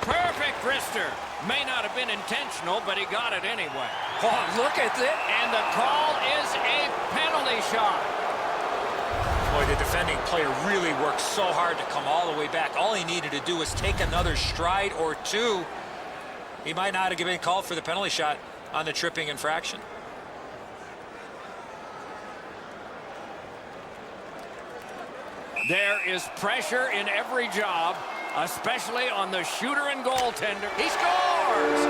Perfect wrister. May not have been intentional, but he got it anyway. Oh, look at it. And the call is a penalty shot. Boy, the defending player really worked so hard to come all the way back. All he needed to do was take another stride or two. He might not have been called for the penalty shot on the tripping infraction. There is pressure in every job, especially on the shooter and goaltender. He scores!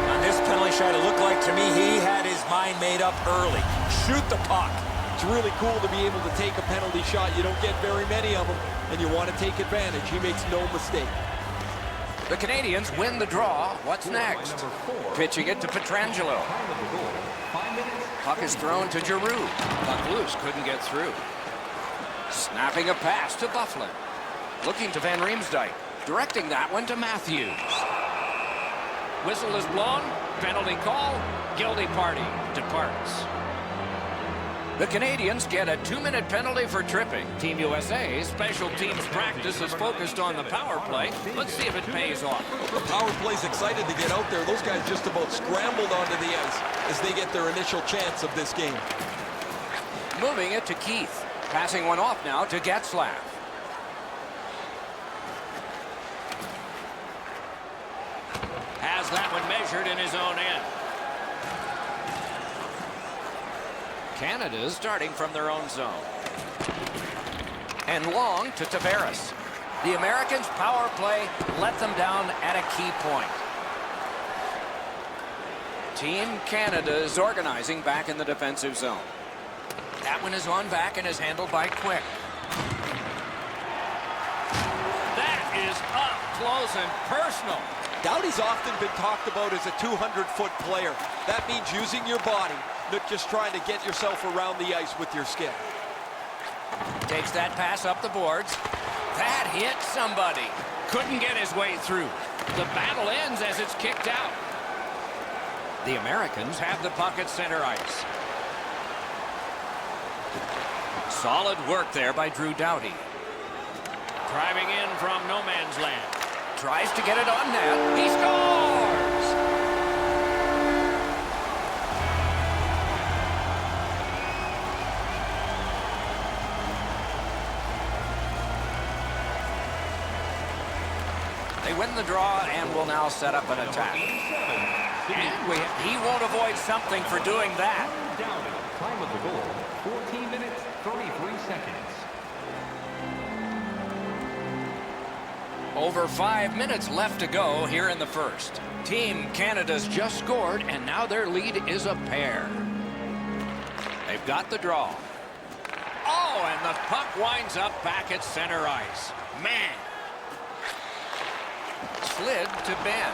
On this penalty shot, it looked like to me he had his mind made up early. Shoot the puck. It's really cool to be able to take a penalty shot. You don't get very many of them, and you want to take advantage. He makes no mistake. The Canadians win the draw. What's next? Pitching it to Pietrangelo. Puck is thrown to Giroux. Puck loose, couldn't get through. Snapping a pass to Bufflin. Looking to Van Riemsdyk. Directing that one to Matthews. Whistle is blown. Penalty call. Guilty party departs. The Canadians get a 2-minute penalty for tripping. Team USA's special teams practice is focused on the power play. Let's see if it pays off. The power play's excited to get out there. Those guys just about scrambled onto the ice as they get their initial chance of this game. Moving it to Keith. Passing one off now to Getzlaf. Has that one measured in his own end. Canada's starting from their own zone. And long to Tavares. The Americans' power play let them down at a key point. Team Canada is organizing back in the defensive zone. That one is on back and is handled by Quick. That is up close and personal. Doughty's often been talked about as a 200-foot player. That means using your body, not just trying to get yourself around the ice with your skill. Takes that pass up the boards. That hit somebody. Couldn't get his way through. The battle ends as it's kicked out. The Americans have the puck at center ice. Solid work there by Drew Doughty. Driving in from no man's land. Tries to get it on net. He scores! They win the draw and will now set up an attack. And he won't avoid something for doing that. Time of the goal, 14 minutes, 33 seconds. Over 5 minutes left to go here in the first. Team Canada's just scored, and now their lead is a pair. They've got the draw. Oh, and the puck winds up back at center ice. Man. Slid to Ben.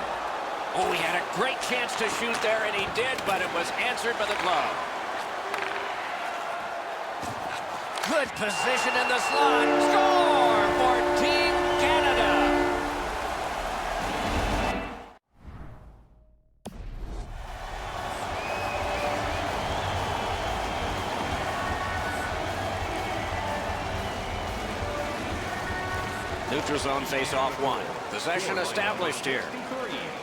Oh, he had a great chance to shoot there, and he did, but it was answered by the glove. Good position in the slot. Score for Team Canada. Neutral zone face-off one. Possession established here.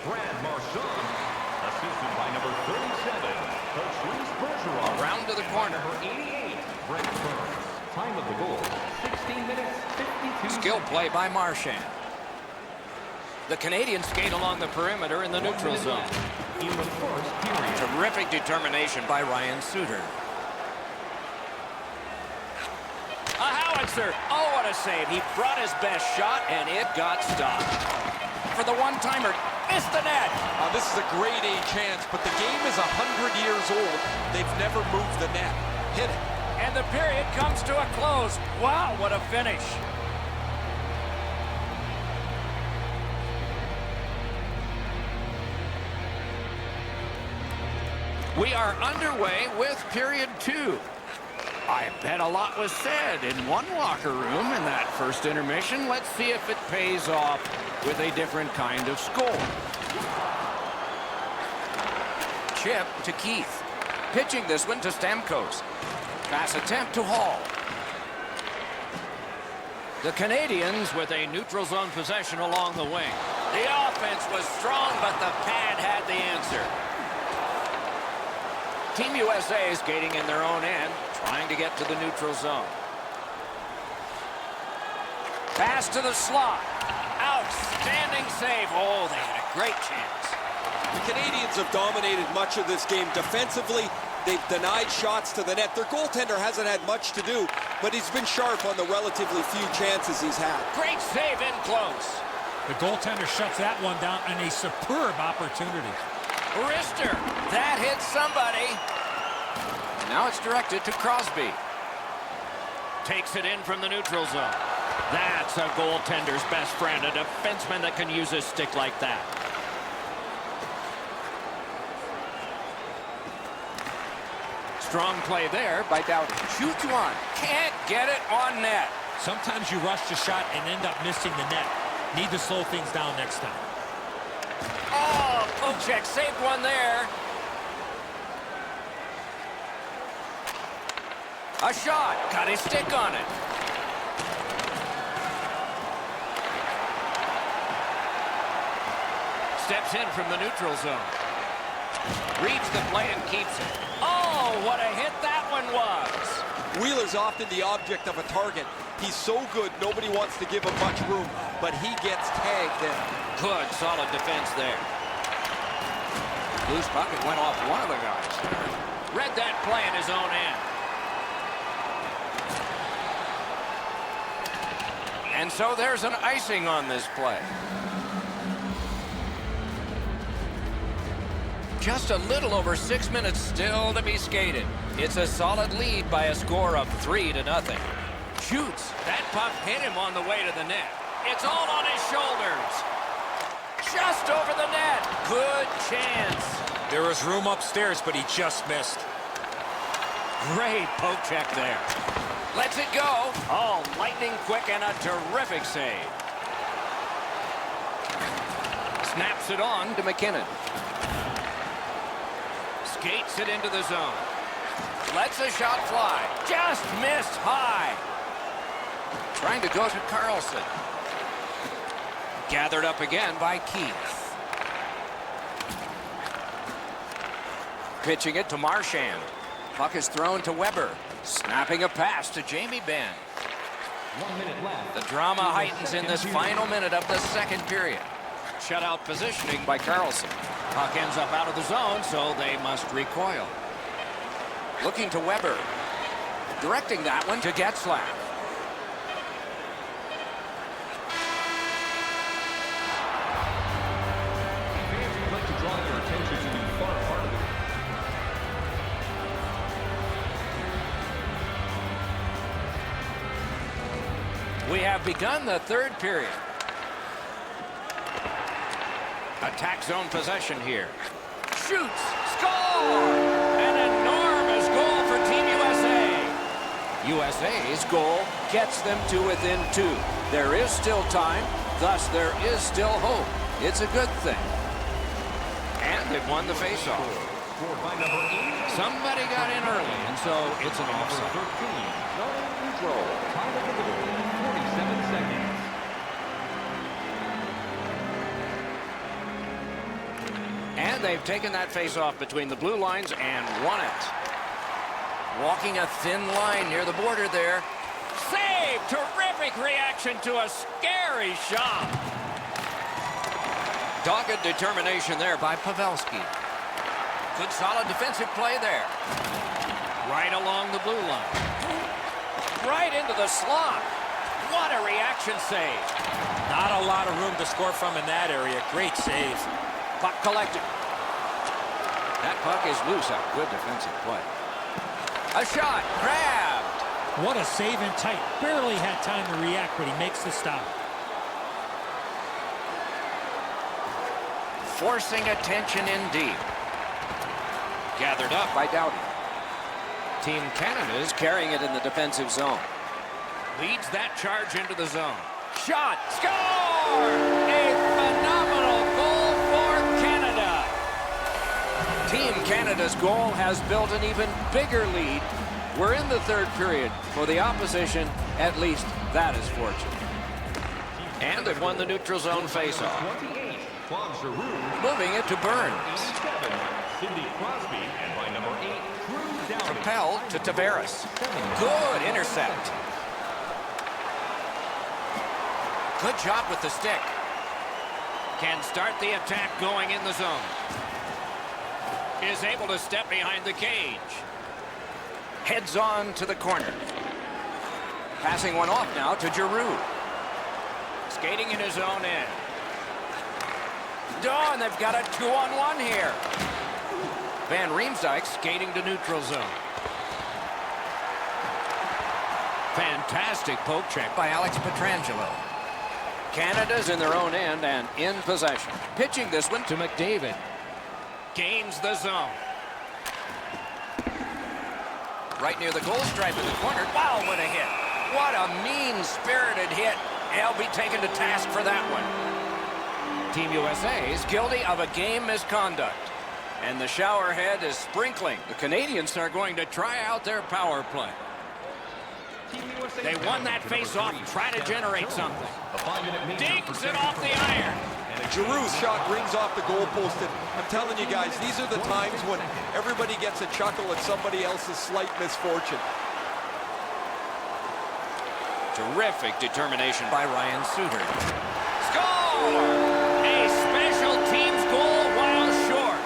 Brad Marchand, assisted by number 37, Patrice Bergeron. Around to the corner. Number 88, Brent Burns. Time of the goal, 16 minutes, 52 Skill play by Marchand. The Canadians skate along the perimeter in the neutral zone. in the first period. Terrific determination by Ryan Suter. answer. Oh, what a save. He brought his best shot, and it got stopped. For the one-timer, missed the net. This is a grade A chance, but the game is 100 years old. They've never moved the net. Hit it. And the period comes to a close. Wow, what a finish. We are underway with period 2. I bet a lot was said in one locker room in that first intermission. Let's see if it pays off with a different kind of score. Chip to Keith. Pitching this one to Stamkos. Pass attempt to Hall. The Canadians with a neutral zone possession along the wing. The offense was strong, but the pad had the answer. Team USA is skating in their own end, trying to get to the neutral zone. Pass to the slot. Outstanding save. Oh, they had a great chance. The Canadians have dominated much of this game defensively. They've denied shots to the net. Their goaltender hasn't had much to do, but he's been sharp on the relatively few chances he's had. Great save in close. The goaltender shuts that one down on a superb opportunity. Rister, that hit somebody. Now it's directed to Crosby. Takes it in from the neutral zone. That's a goaltender's best friend, a defenseman that can use his stick like that. Strong play there by Doughty. Shoots one. Can't get it on net. Sometimes you rush the shot and end up missing the net. Need to slow things down next time. Oh, Pocek saved one there. A shot. Got his stick on it. Steps in from the neutral zone. Reads the play and keeps it. Oh, what a hit that one was. Wheeler's often the object of a target. He's so good, nobody wants to give him much room, but he gets tagged then. Good, solid defense there. Loose puck, it went off one of the guys. Read that play in his own end. And so there's an icing on this play. Just a little over 6 minutes still to be skated. It's a solid lead by a score of 3-0. Shoots. That puck hit him on the way to the net. It's all on his shoulders. Just over the net. Good chance. There was room upstairs, but he just missed. Great poke check there. Lets it go. Oh, lightning quick and a terrific save. Snaps it on to McKinnon. Skates it into the zone. Lets a shot fly. Just missed high. Trying to go to Carlson. Gathered up again by Keith. Pitching it to Marchand. Puck is thrown to Weber. Snapping a pass to Jamie Benn. 1 minute left. The drama heightens in this final minute of the second period. Shutout positioning by Carlson. Puck ends up out of the zone, so they must recoil. Looking to Weber. Directing that one to Getzlaf. Fans would like to draw your attention to the far part of it. We have begun the third period. Attack zone possession here. Shoots. Score! An enormous goal for Team USA. USA's goal gets them to within 2. There is still time, thus there is still hope. It's a good thing. And they've won the faceoff. Scored by number 8. Somebody got in early, and so it's an Number offside. 13. No control. Time of the goal, 47 seconds. And they've taken that face-off between the blue lines and won it. Walking a thin line near the border there. Save! Terrific reaction to a scary shot. Dogged determination there by Pavelski. Good solid defensive play there. Right along the blue line. right into the slot. What a reaction save. Not a lot of room to score from in that area. Great save. Puck collected. That puck is loose out. Good defensive play. A shot. Grabbed. What a save in tight. Barely had time to react, but he makes the stop. Forcing attention in deep. Gathered up by Doughty. Team Canada is carrying it in the defensive zone. Leads that charge into the zone. Shot. Score! A phenomenal goal for Canada. Team Canada's goal has built an even bigger lead. We're in the third period. For the opposition, at least that is fortunate. And they've won the neutral zone faceoff. 28, Claude Giroux. Moving it to Burns. 87, Sidney Crosby. And by number 8, Drew Doughty. Propelled to Tavares. Good intercept. Good job with the stick. Can start the attack going in the zone. Is able to step behind the cage. Heads on to the corner. Passing one off now to Giroux. Skating in his own end. And they've got a 2-on-1 here. Van Riemsdyk skating to neutral zone. Fantastic poke check by Alex Pietrangelo. Canada's in their own end and in possession. Pitching this one to McDavid. Gains the zone. Right near the goal stripe in the corner. Wow, what a hit. What a mean-spirited hit. They'll be taken to task for that one. Team USA is guilty of a game misconduct. And the showerhead is sprinkling. The Canadians are going to try out their power play. They won that face-off, trying to generate something. Digs it off the iron. Giroux's shot rings off the goalpost, and I'm telling you guys, these are the times when everybody gets a chuckle at somebody else's slight misfortune. Terrific determination by Ryan Suter. Score! A special teams goal while short.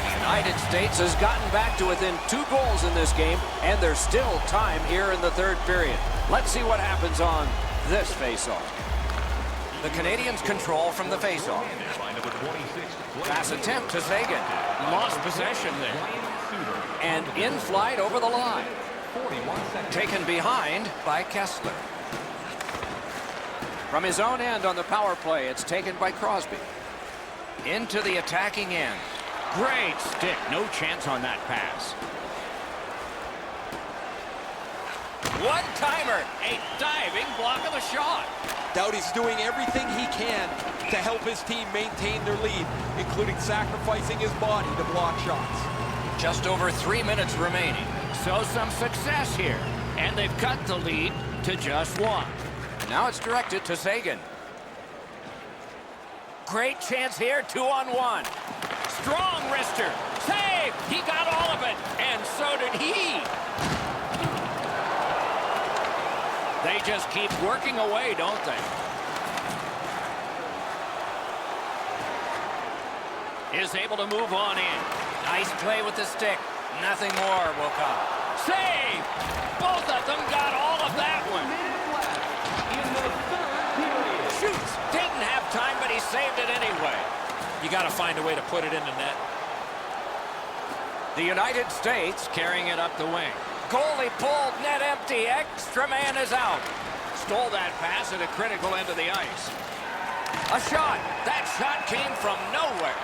The United States has gotten back to within 2 goals in this game, and there's still time here in the third period. Let's see what happens on this face-off. The Canadians control from the face-off. Pass attempt to Sagan. Lost possession there. And in flight over the line. Taken behind by Kessler. From his own end on the power play, it's taken by Crosby. Into the attacking end. Great stick. No chance on that pass. One-timer. A diving block of the shot. Doughty's doing everything he can to help his team maintain their lead, including sacrificing his body to block shots. Just over 3 minutes remaining. So some success here. And they've cut the lead to just 1. Now it's directed to Sagan. Great chance here, 2-on-1. Strong wrister. Save! He got all of it. And so did he. They just keep working away, don't they? Is able to move on in. Nice play with the stick. Nothing more will come. Save! Both of them got all of that one. Shoots. Didn't have time, but he saved it anyway. You got to find a way to put it in the net. The United States carrying it up the wing. Goalie pulled, net empty, extra man is out. Stole that pass at a critical end of the ice. A shot. That shot came from nowhere.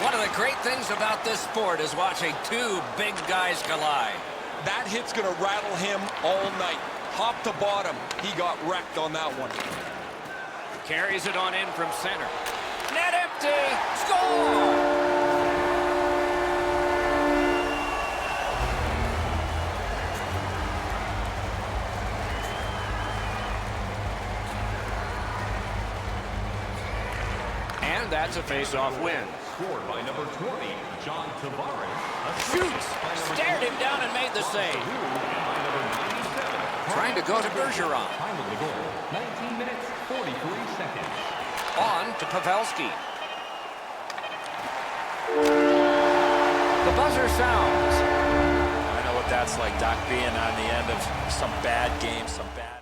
One of the great things about this sport is watching 2 big guys collide. That hit's going to rattle him all night. Top to bottom, he got wrecked on that one. Carries it on in from center. Net empty. Score! And that's a face-off win. Scored by number 20, John Tavares. Shoots. Stared him down and made the save. Trying to go to Bergeron. Time of the goal, 19 minutes, 43 seconds. On to Pavelski. buzzer sounds. I know what that's like, Doc, being on the end of some bad games, some bad...